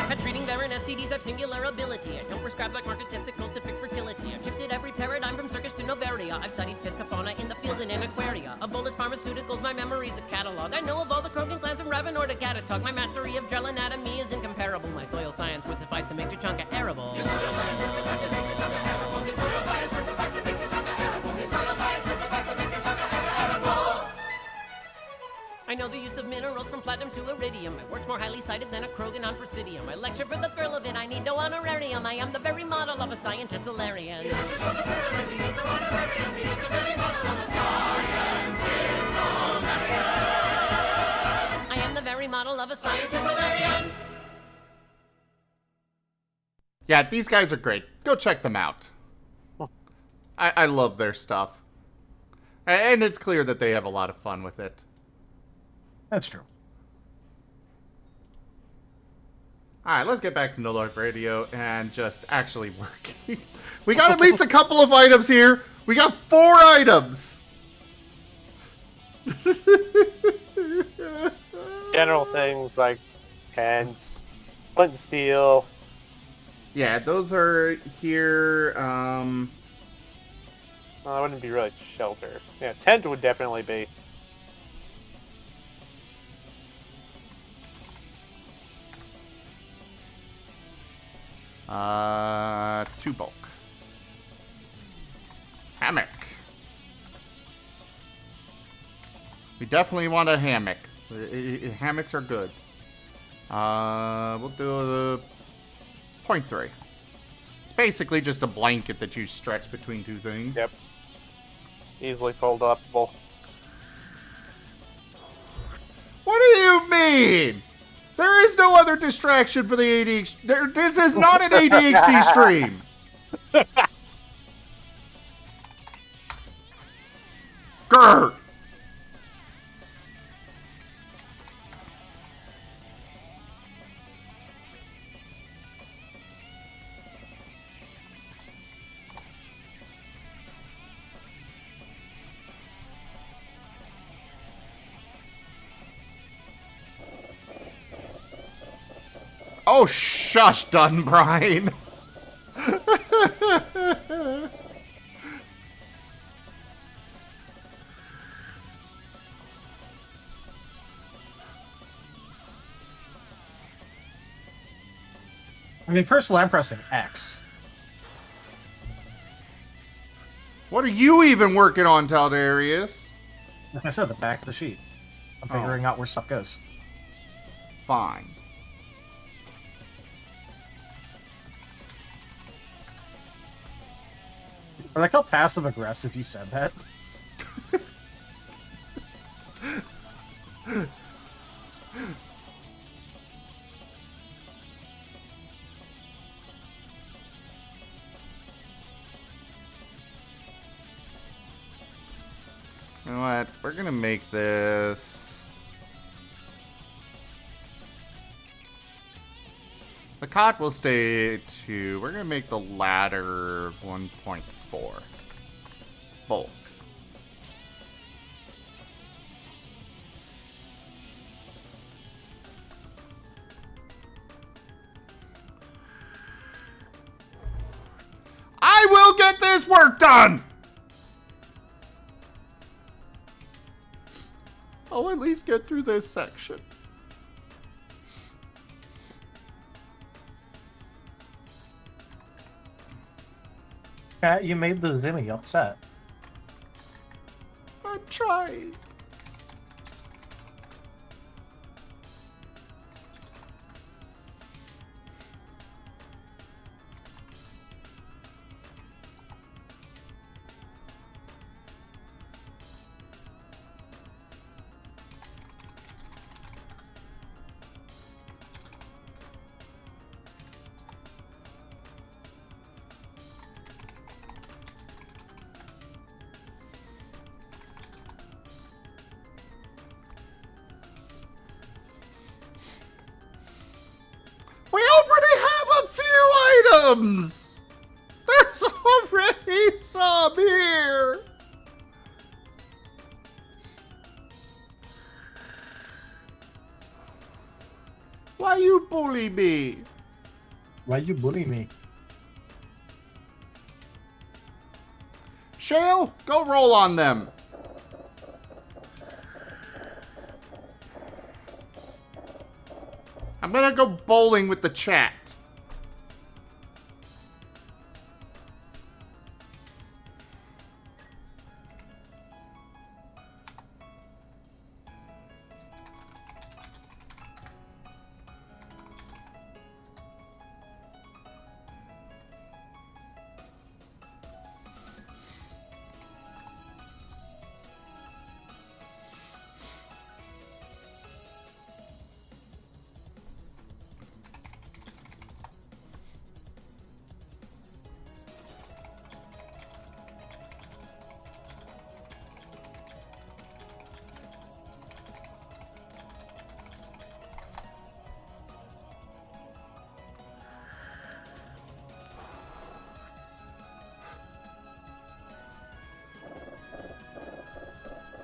At treating barren STDs, I've singular ability. I don't prescribe black market testicles to fix fertility. I've shifted every paradigm from circus to Novaria. I've studied piscofauna in the field and in aquaria. Of bolus pharmaceuticals, my memory's a catalog. I know of all the Krogan clans from Ravenor to Gatatog. My mastery of drill anatomy is incomparable. My soil science would suffice to make Tuchanka arable. Your soil science would suffice to make Tuchanka arable. Your soil science would suffice to make Tuchanka arable. Your soil science would suffice to make Tuchanka arable. I know the use of minerals from platinum to iridium. My work's more highly cited than a Krogan on Presidium. I lecture for the thrill of it, I need no honorarium. I am the very model of a scientist Solarian. He lectures for the thrill of it, he needs no honorarium. He is the very model of a scientist Solarian. I am the very model of a scientist Solarian. Yeah, these guys are great. Go check them out. I love their stuff. And it's clear that they have a lot of fun with it. That's true. Alright, let's get back to No Life Radio and just actually working. We got at least a couple of items here. We got 4 items. General things like pens, flint and steel. Yeah, those are here. Well, that wouldn't be really shelter. Yeah, tent would definitely be. 2 bulk. Hammock. We definitely want a hammock. Hammocks are good. We'll do a 0.3. It's basically just a blanket that you stretch between 2 things. Yep. Easily foldable. What do you mean? There is no other distraction for the ADHD. This is not an ADHD stream. Grr. Oh, shush, Dunbrine. I mean, personally, I'm pressing X. What are you even working on, Talderius? Like I said, the back of the sheet. I'm figuring out where stuff goes. Fine. I like how passive-aggressive you said that. You know what? We're gonna make this... The cot will stay at 2. We're gonna make the ladder 1.4. Bulk. get this work done! I'll at least get through this section. Cat, you made the Zimmy upset. I'm trying. We already have a few items! There's already some here! Why you bully me? Why you bully me? Shale, go roll on them. I'm gonna go bowling with the chat.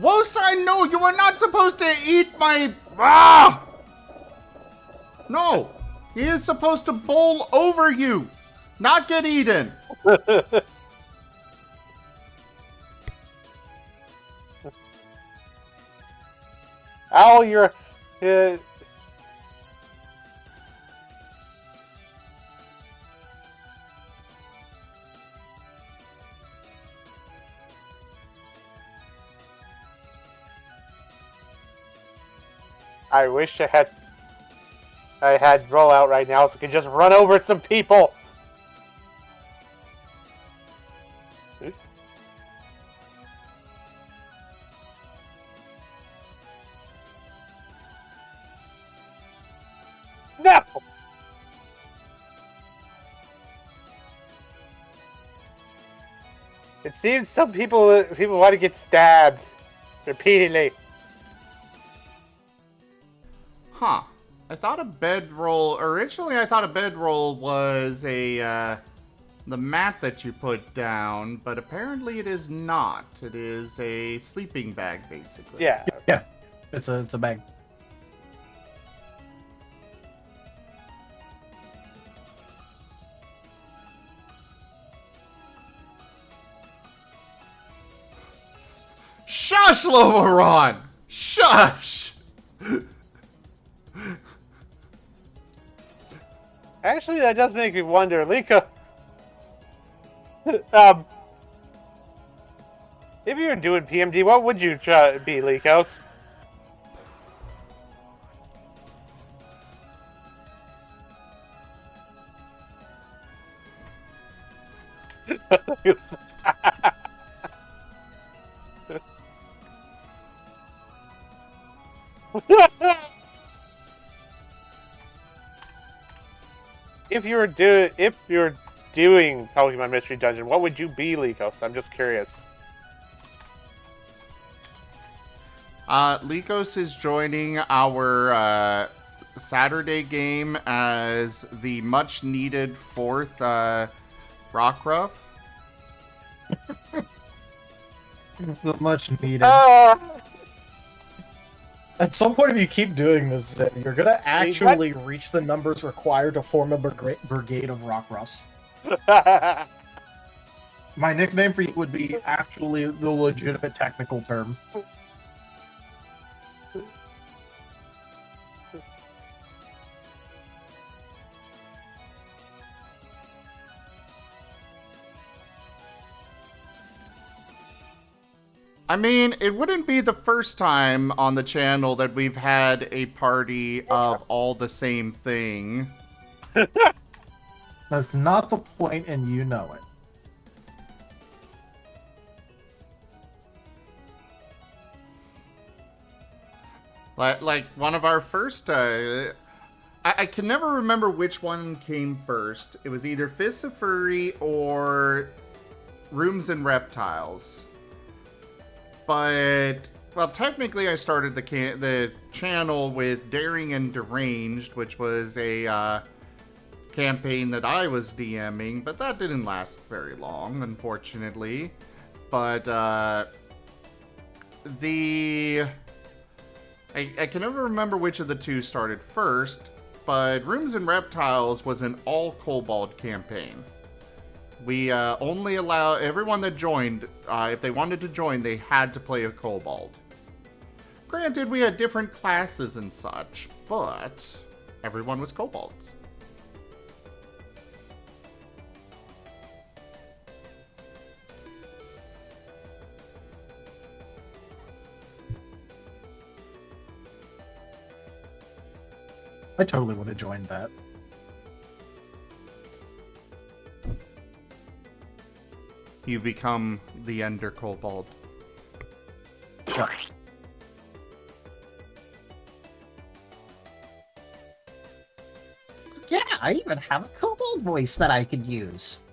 Wosai, no, you are not supposed to eat my... Ah! No, he is supposed to bowl over you, not get eaten. Owl, you're... I wish I had rollout right now so I could just run over some people. No. It seems some people want to get stabbed repeatedly. Huh. I thought a bedroll... Originally, I thought a bedroll was the mat that you put down, but apparently it is not. It is a sleeping bag, basically. Yeah. Yeah, it's a bag. Shush, Lomaron! Shush! Actually, that does make me wonder, Liko. If you were doing PMD, what would you be, Likos? If you were doing Pokemon Mystery Dungeon, what would you be, Likos? I'm just curious. Likos is joining our Saturday game as the much-needed fourth Rockruff. The much needed. At some point, if you keep doing this, you're gonna actually reach the numbers required to form a brigade of Rockruffs. My nickname for you would be actually the legitimate technical term. I mean, it wouldn't be the first time on the channel that we've had a party of all the same thing. That's not the point, and you know it. Like one of our first, I can never remember which one came first. It was either Fists of Furry or Rooms and Reptiles. But, well, technically I started the channel with Daring and Deranged, which was a campaign that I was DMing, but that didn't last very long, unfortunately. But, I can never remember which of the two started first, but Rooms and Reptiles was an all-Kobold campaign. We only allow everyone that joined, if they wanted to join, they had to play a Kobold. Granted, we had different classes and such, but everyone was Kobolds. I totally would have joined that. You become the Ender Kobold. Yeah. Yeah, I even have a kobold voice that I could use.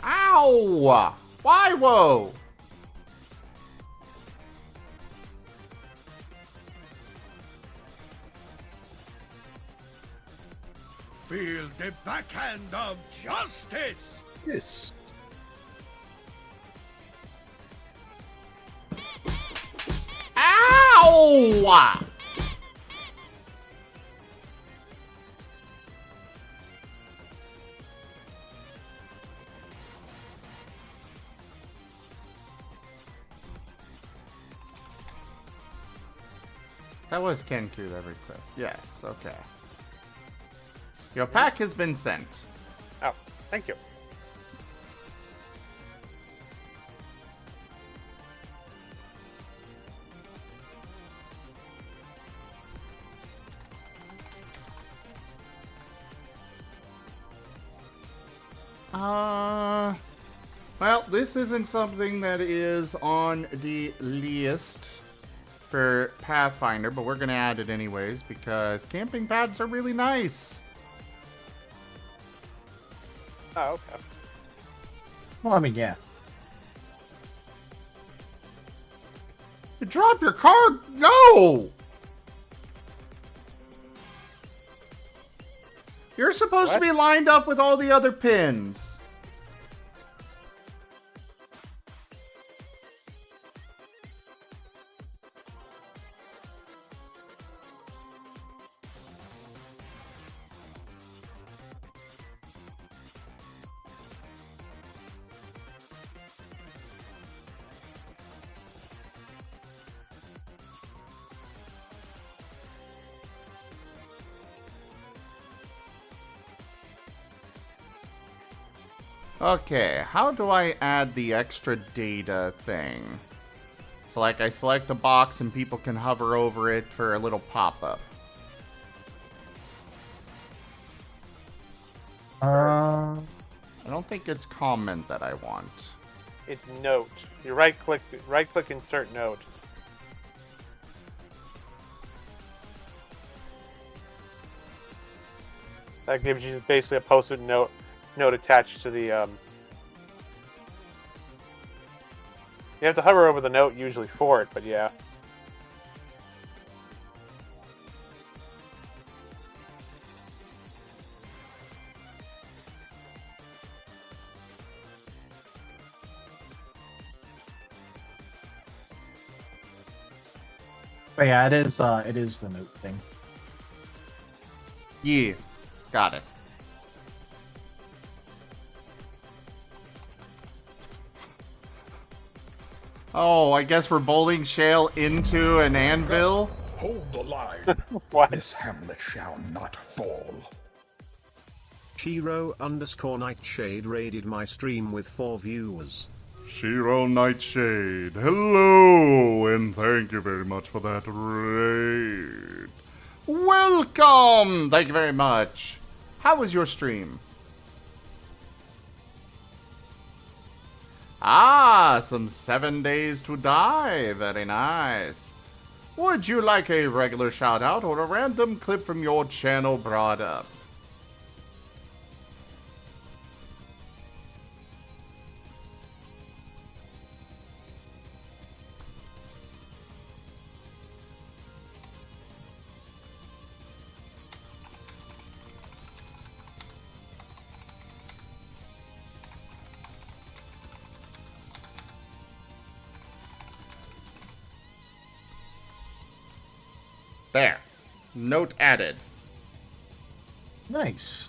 Ow! Why, whoa? Feel the backhand of justice! Yes. Ow! That was Kenku that request. Yes, okay. Your pack has been sent. Oh, thank you. Well, this isn't something that is on the list for Pathfinder, but we're going to add it anyways because camping pads are really nice. Oh, okay. Well, I mean, yeah. You dropped your card? No! You're supposed to be lined up with all the other pins. Okay, how do I add the extra data thing? So like I select a box and people can hover over it for a little pop-up. I don't think it's comment that I want. It's note. You right click insert note. That gives you basically a post-it note attached to the You have to hover over the note usually for it, but yeah. But yeah, it is the note thing. Yeah, got it. Oh, I guess we're bowling shale into an anvil. Hold the line. What? This hamlet shall not fall. Shiro_Nightshade raided my stream with 4 viewers. Shiro Nightshade, hello, and thank you very much for that raid. Welcome! Thank you very much. How was your stream? Ah, some 7 Days to Die. Very nice. Would you like a regular shout out or a random clip from your channel brought up? There. Note added. Nice.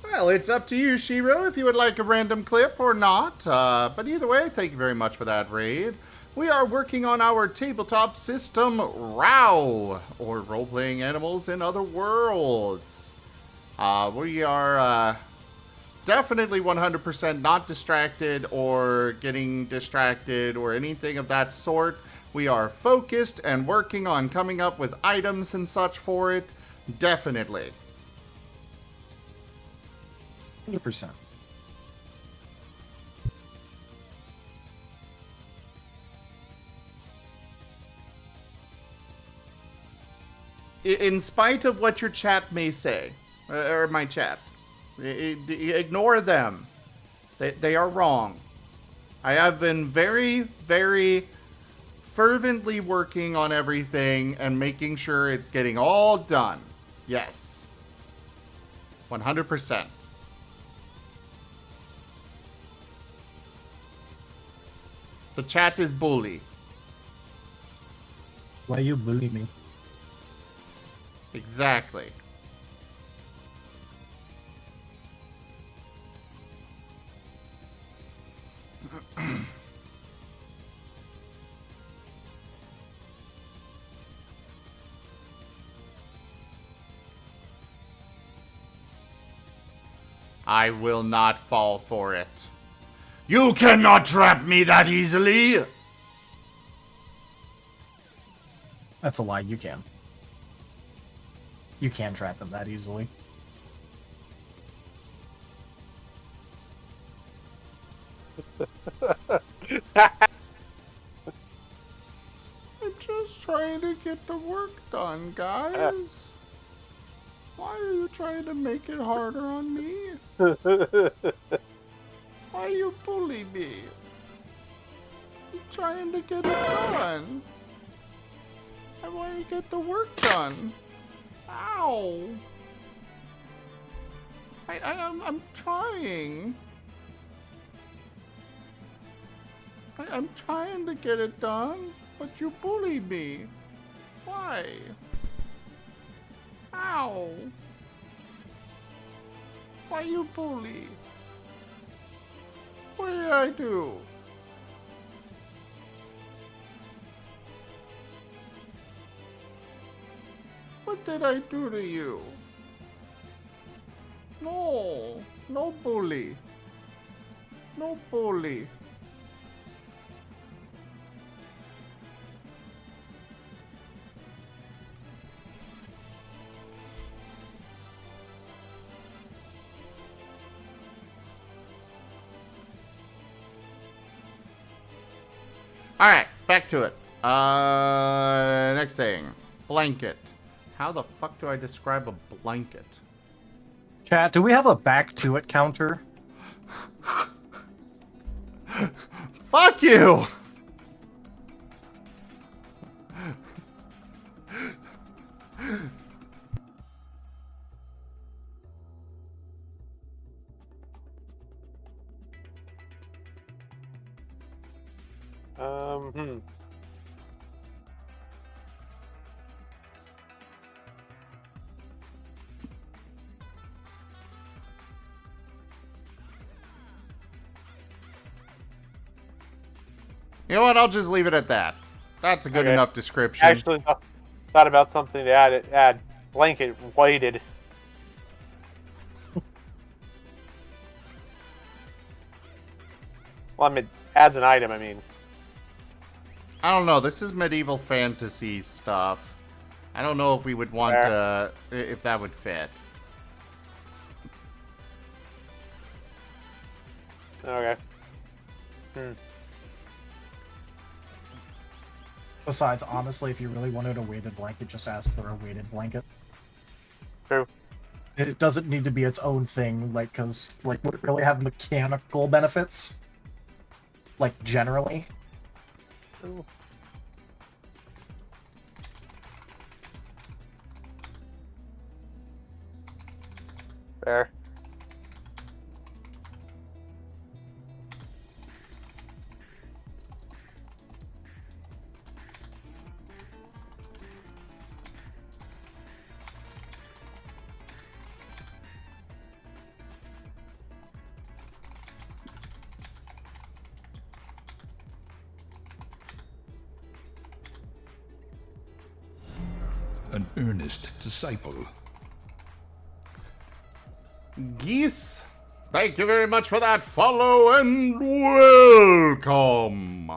Well, it's up to you, Shiro, if you would like a random clip or not. But either way, thank you very much for that raid. We are working on our tabletop system, RAOW, or Role-Playing Animals in Other Worlds. We are definitely 100% not distracted or getting distracted or anything of that sort. We are focused and working on coming up with items and such for it. Definitely. 100%. In spite of what your chat may say, or my chat, ignore them. They are wrong. I have been very, very fervently working on everything and making sure it's getting all done. Yes. 100%. The chat is bully. Why you bully me? Exactly. I will not fall for it. You cannot trap me that easily! That's a lie. You can. You can trap him that easily. I'm just trying to get the work done, guys. Why are you trying to make it harder on me? Why you bully me? I'm trying to get it done. I want to get the work done. Ow! I'm trying. I'm trying to get it done, but you bully me. Why? Ow! Why you bully? What did I do? What did I do to you? No, no bully. No bully. Alright, back to it. Next thing. Blanket. How the fuck do I describe a blanket? Chat, do we have a back to it counter? Fuck you! You know what? I'll just leave it at that. That's a good Okay. enough description. Actually, thought about something to add. Blanket weighted. Well, I mean, as an item, I mean. I don't know. This is medieval fantasy stuff. I don't know if we would want if that would fit. Okay. Besides, honestly, if you really wanted a weighted blanket, just ask for a weighted blanket. True. It doesn't need to be its own thing, like, because, like, would it really have mechanical benefits? Like, generally? True. There. An earnest disciple. Geese, thank you very much for that follow and welcome.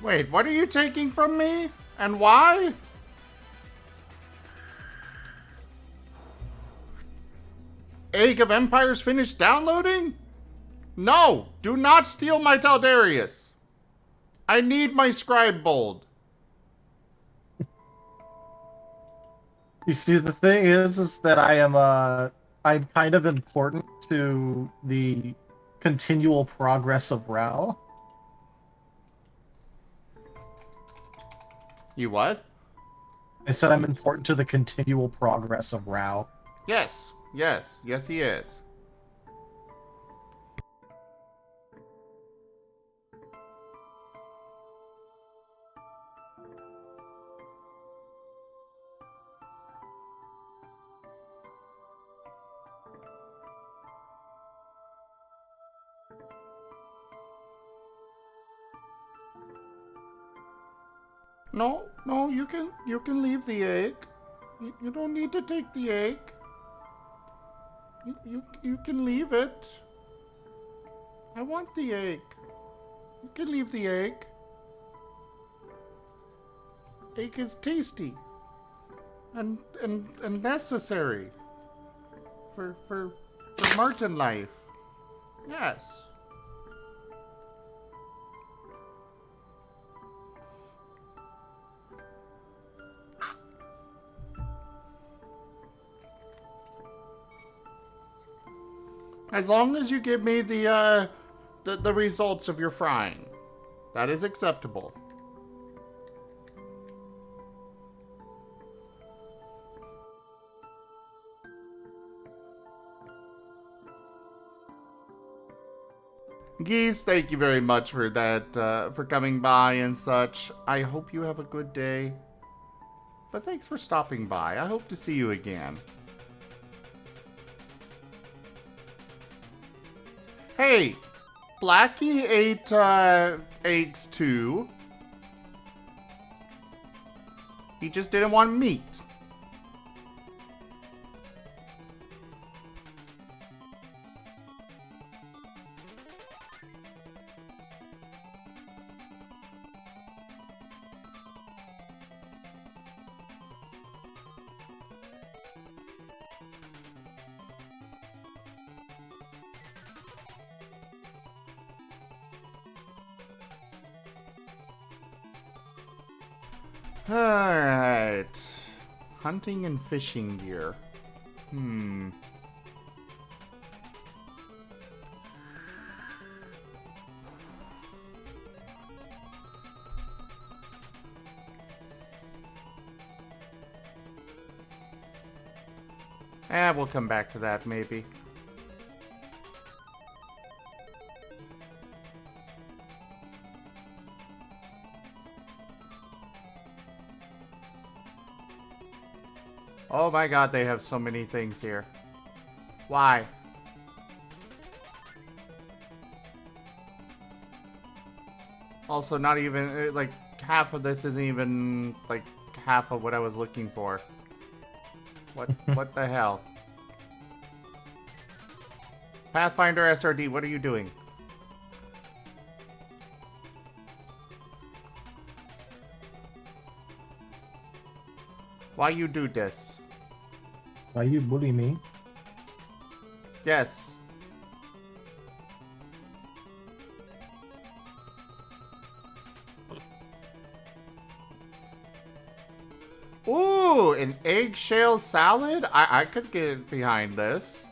Wait, what are you taking from me? And why? Egg of Empires finished downloading? No, do not steal my Talderius. I need my scribe bold. You see, the thing is that I'm kind of important to the continual progress of RAOW. You what? I said I'm important to the continual progress of RAOW. Yes, yes, yes he is. No, no, you can leave the egg. You don't need to take the egg. You can leave it. I want the egg. You can leave the egg. Egg is tasty and necessary for Marten life. Yes. As long as you give me the results of your frying, that is acceptable. Geese, thank you very much for that, for coming by and such. I hope you have a good day. But thanks for stopping by. I hope to see you again. Hey, Blackie ate eggs too. He just didn't want meat. Alright. Hunting and fishing gear. We'll come back to that, maybe. Oh my god, they have so many things here. Why? Also, not even, like, half of this isn't even, like, half of what I was looking for. What the hell? Pathfinder SRD, what are you doing? Why you do this? Why you bully me? Yes. Ooh, an eggshell salad? I could get behind this.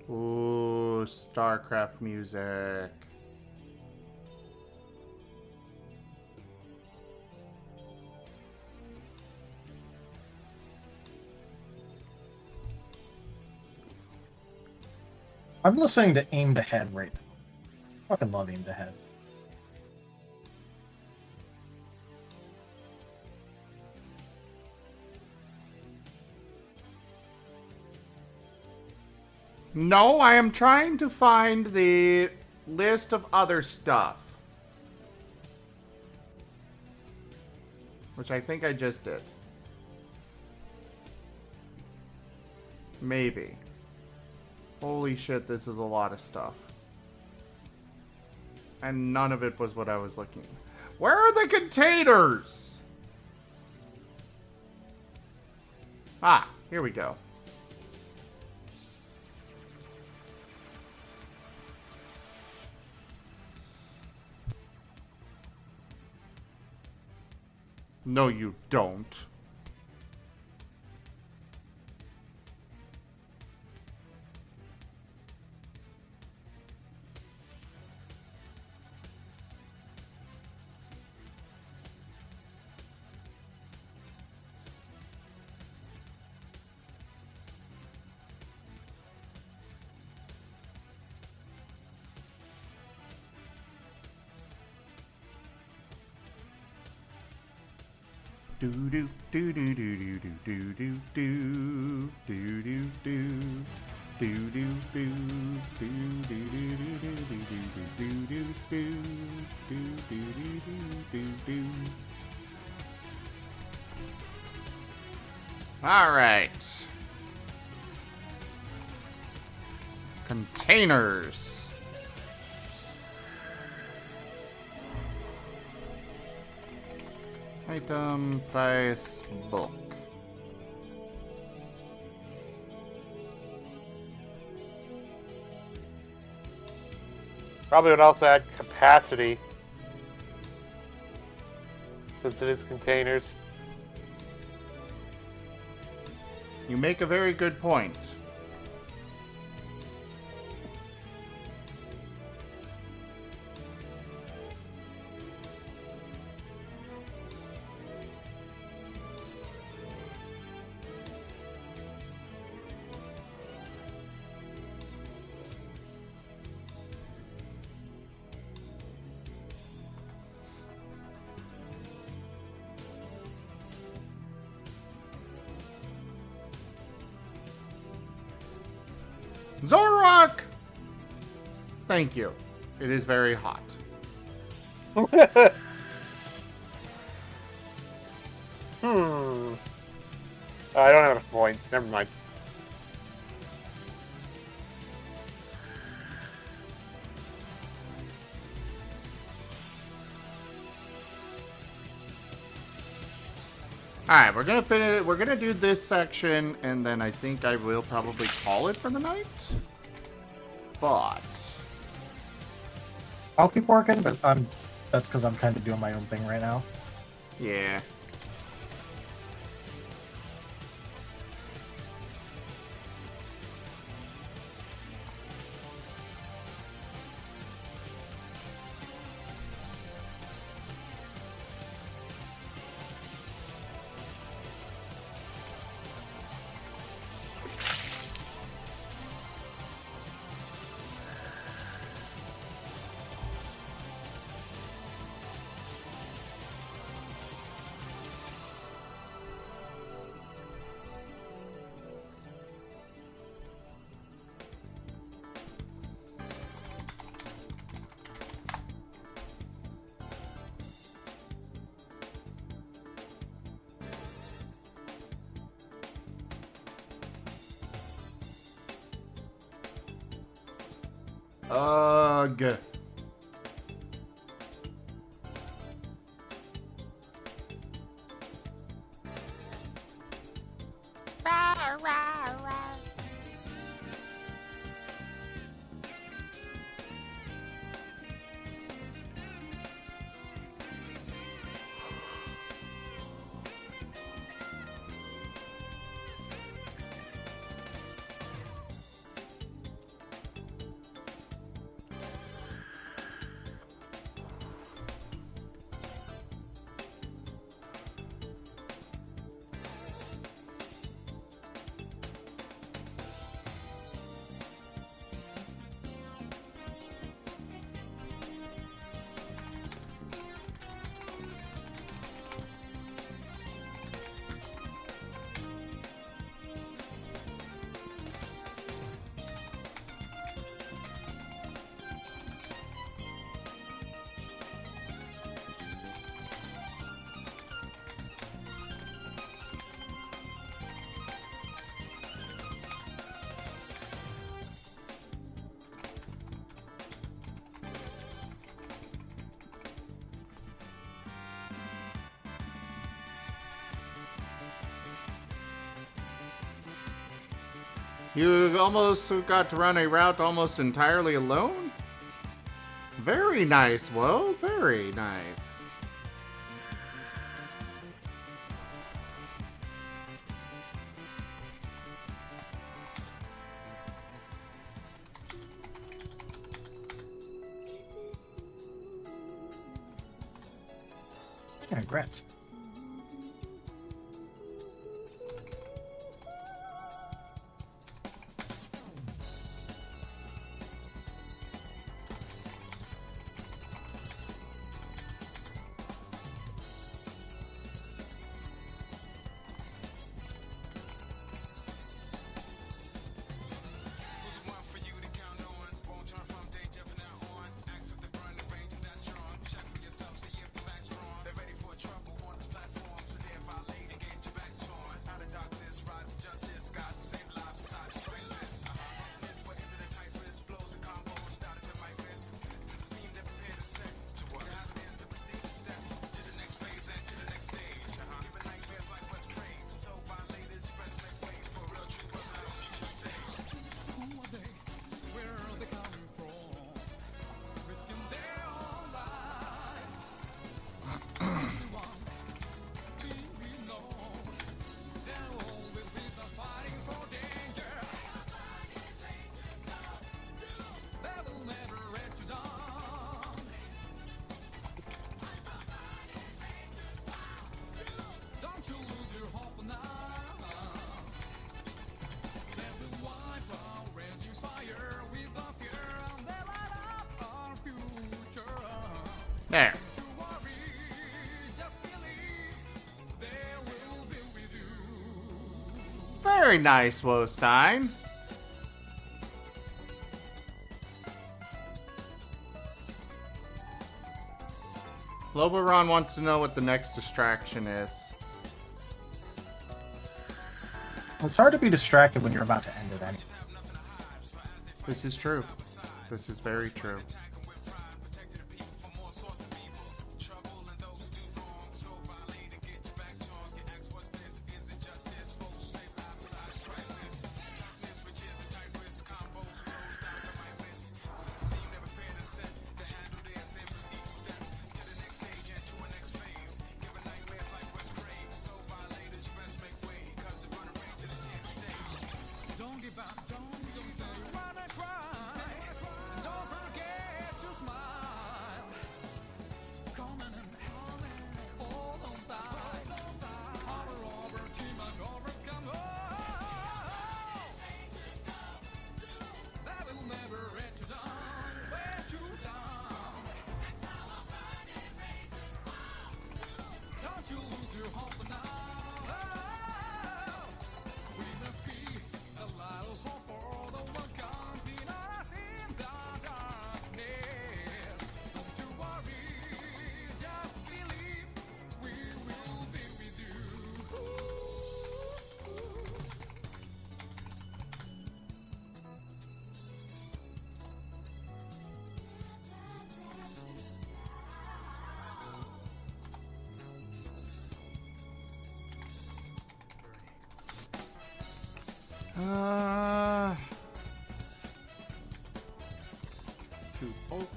Ooh, StarCraft music. I'm listening to Aimed Ahead right now. Fucking love him to head. No, I am trying to find the list of other stuff. Which I think I just did. Maybe. Holy shit, this is a lot of stuff. And none of it was what I was looking. Where are the containers? Ah, here we go. No, you don't. Do do do do do do do do do do do do do do do do. All right. Containers. Item, price, bulk. Probably would also add capacity, since it is containers. You make a very good point. Zorok! Thank you. It is very hot. I don't have enough points. Never mind. All right, we're gonna finish. We're gonna do this section, and then I think I will probably call it for the night. But I'll keep working, but that's because I'm kind of doing my own thing right now. yeah. Ugh. You almost got to run a route almost entirely alone? Very nice, Woe. Very nice. Congrats. There. Very nice, Wostein. Loboron wants to know what the next distraction is. It's hard to be distracted when you're about to end it anyway. This is true. This is very true. To bulk.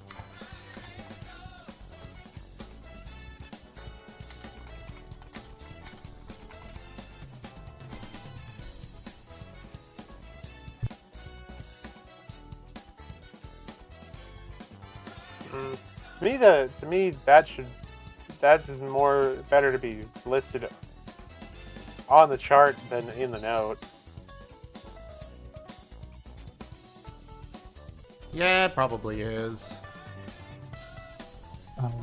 To me, that is more better to be listed on the chart than in the note. Yeah, it probably is.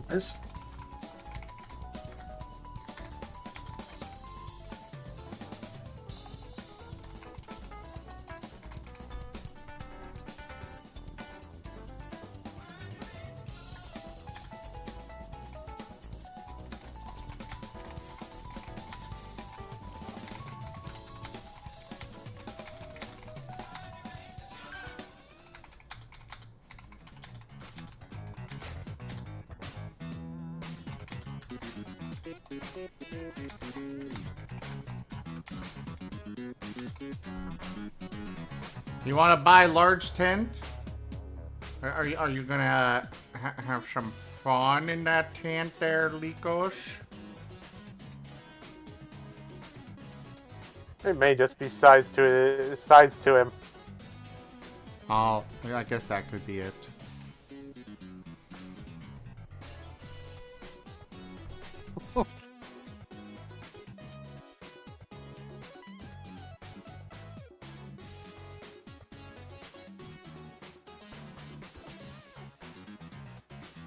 This. You want to buy large tent? Are you gonna have some fun in that tent there, Likos? It may just be size to him. Oh, I guess that could be it.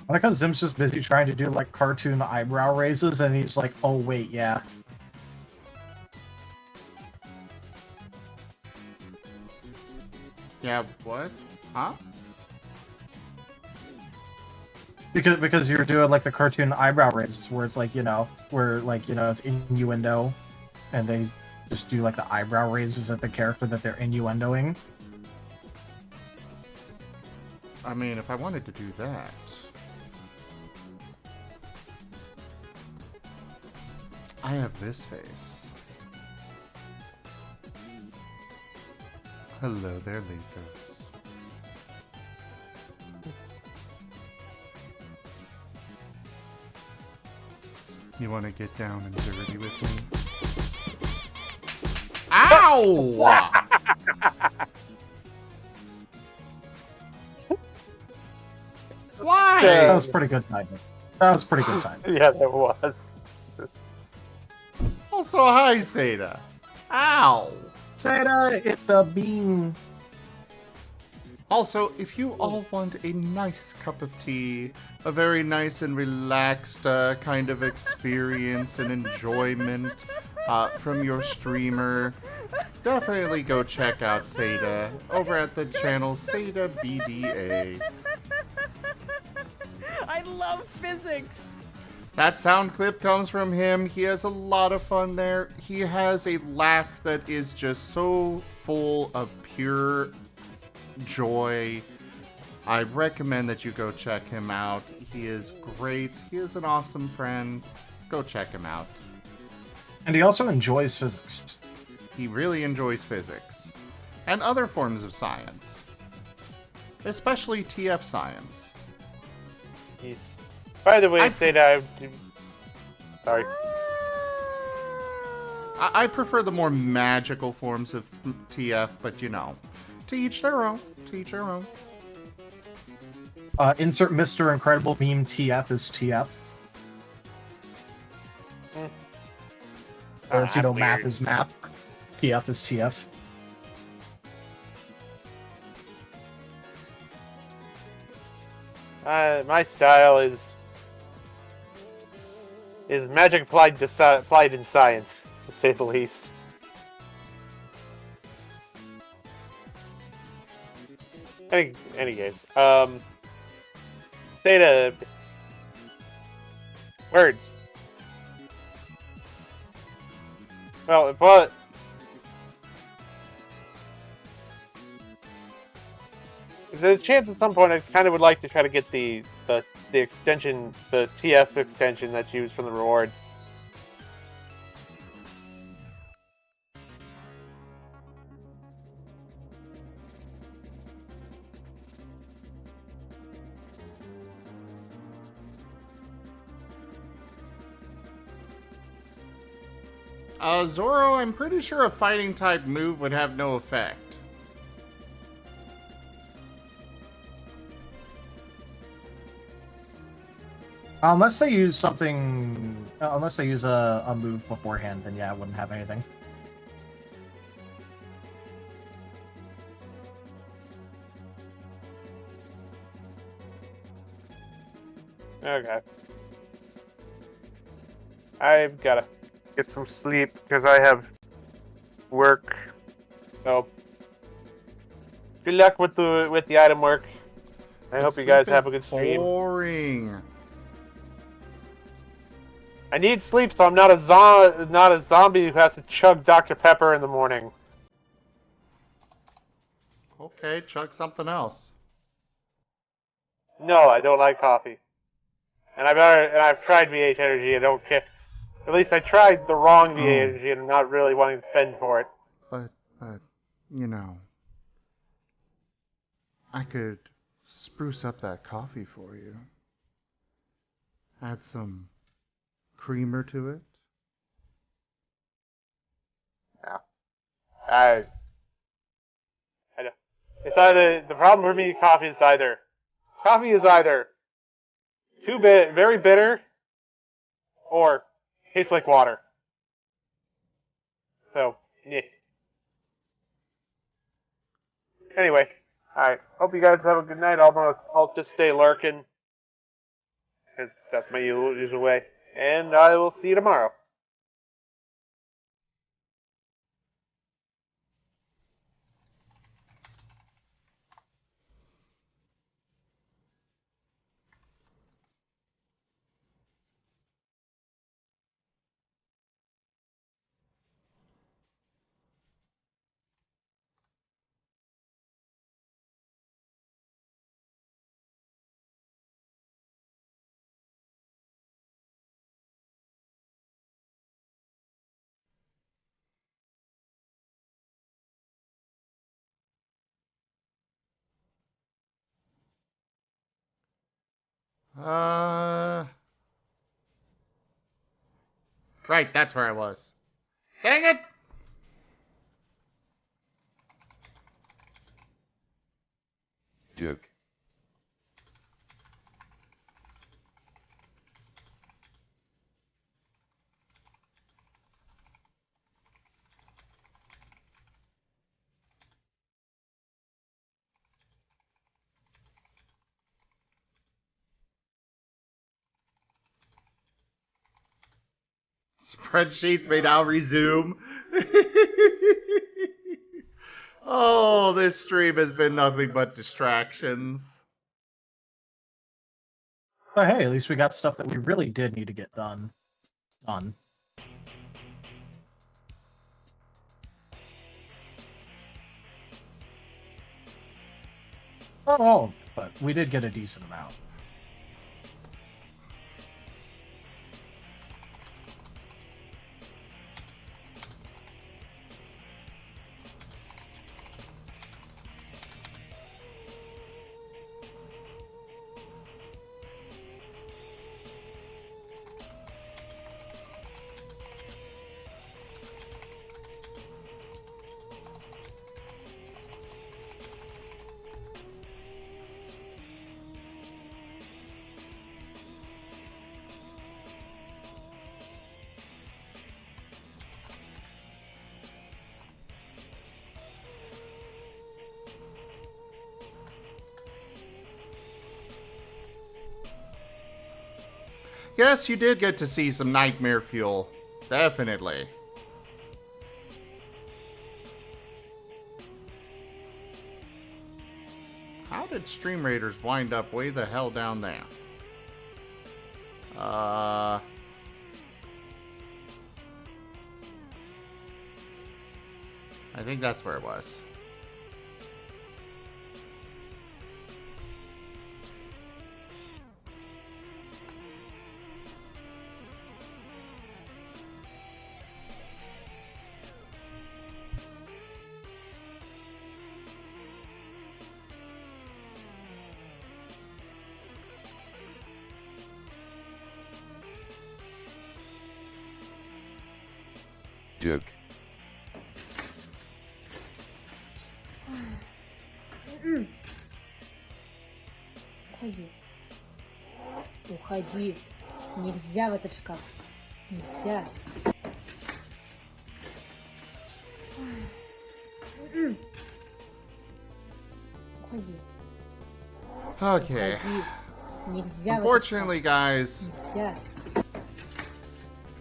I like how Zim's just busy trying to do like cartoon eyebrow raises, and he's like, "Oh wait, yeah." Yeah, what? Huh? Because you're doing like the cartoon eyebrow raises, where it's like where like it's innuendo, and they just do like the eyebrow raises at the character that they're innuendoing. I mean, if I wanted to do that. I have this face. Hello there, Likos. You want to get down and dirty with me? Ow! Why? That was pretty good timing. That was pretty good timing. Yeah, that was. Also, hi, Seda. Ow! Seda, it's a bean. Also, if you all want a nice cup of tea, a very nice and relaxed kind of experience and enjoyment from your streamer, definitely go check out Seda over at the channel Seda BDA. I love physics! That sound clip comes from him. He has a lot of fun there. He has a laugh that is just so full of pure joy. I recommend that you go check him out. He is great. He is an awesome friend. Go check him out. And he also enjoys physics. He really enjoys physics and other forms of science, especially TF science. By the way, Seda, sorry. I prefer the more magical forms of TF, but to each their own. To each their own. Insert Mr. Incredible meme TF is TF. Or it's, map is map. TF is TF. My style is magic applied in science, to say the least. Any case, Theta words. Well, but there's a chance at some point I kind of would like to try to get the extension, the TF extension that's used from the reward. Zoro, I'm pretty sure a fighting type move would have no effect. Unless they use something... unless they use a move beforehand, then yeah, it wouldn't have anything. Okay. I've gotta get some sleep because I have work. So good luck with the item work. I hope you guys have a good stream. Boring. I need sleep, so I'm not a zombie who has to chug Dr. Pepper in the morning. Okay, chug something else. No, I don't like coffee. And I've tried VH Energy. I don't care. At least I tried the wrong VH Energy, and I'm not really wanting to spend for it. But I could spruce up that coffee for you. Add some creamer to it. Yeah. I know. It's either the problem for me. Coffee is either very bitter, or tastes like water. So, yeah. Anyway, alright. Hope you guys have a good night. I'll just stay lurking, because that's my usual way. And I will see you tomorrow. Right, that's where I was. Dang it! Joke. Spreadsheets may now resume. Oh, this stream has been nothing but distractions. But hey, at least we got stuff that we really did need to get done. Not all, but we did get a decent amount. Yes, you did get to see some nightmare fuel. Definitely. How did Stream Raiders wind up way the hell down there? I think that's where it was. Joke. Уходи. Уходи. Нельзя в этот шкаф. Нельзя. Уходи. Okay. Уходи. Нельзя Unfortunately, guys, Нельзя.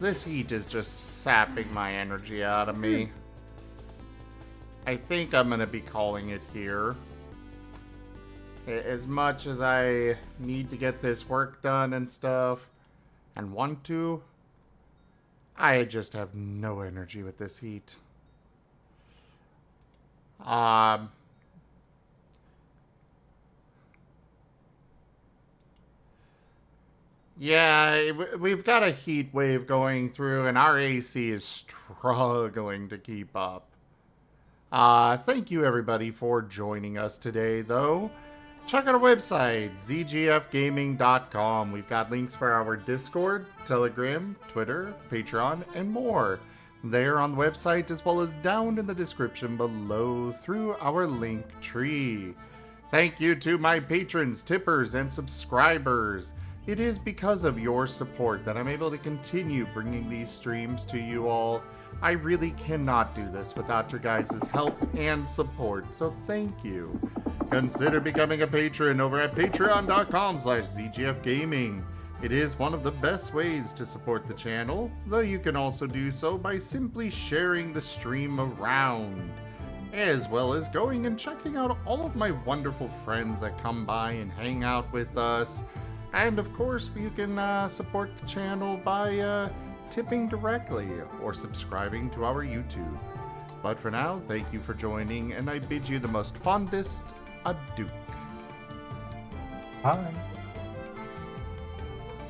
this heat is just sapping my energy out of me. I think I'm going to be calling it here. As much as I need to get this work done and stuff, and want to, I just have no energy with this heat. Yeah, we've got a heat wave going through, and our AC is struggling to keep up. Thank you everybody for joining us today, though. Check out our website, zgfgaming.com. We've got links for our Discord, Telegram, Twitter, Patreon, and more. There on the website, as well as down in the description below through our link tree. Thank you to my patrons, tippers, and subscribers. It is because of your support that I'm able to continue bringing these streams to you all. I really cannot do this without your guys' help and support, so thank you. Consider becoming a patron over at patreon.com/zgfgaming. It is one of the best ways to support the channel, though you can also do so by simply sharing the stream around, as well as going and checking out all of my wonderful friends that come by and hang out with us. And of course, you can support the channel by tipping directly or subscribing to our YouTube. But for now, thank you for joining, and I bid you the most fondest adieu. Bye.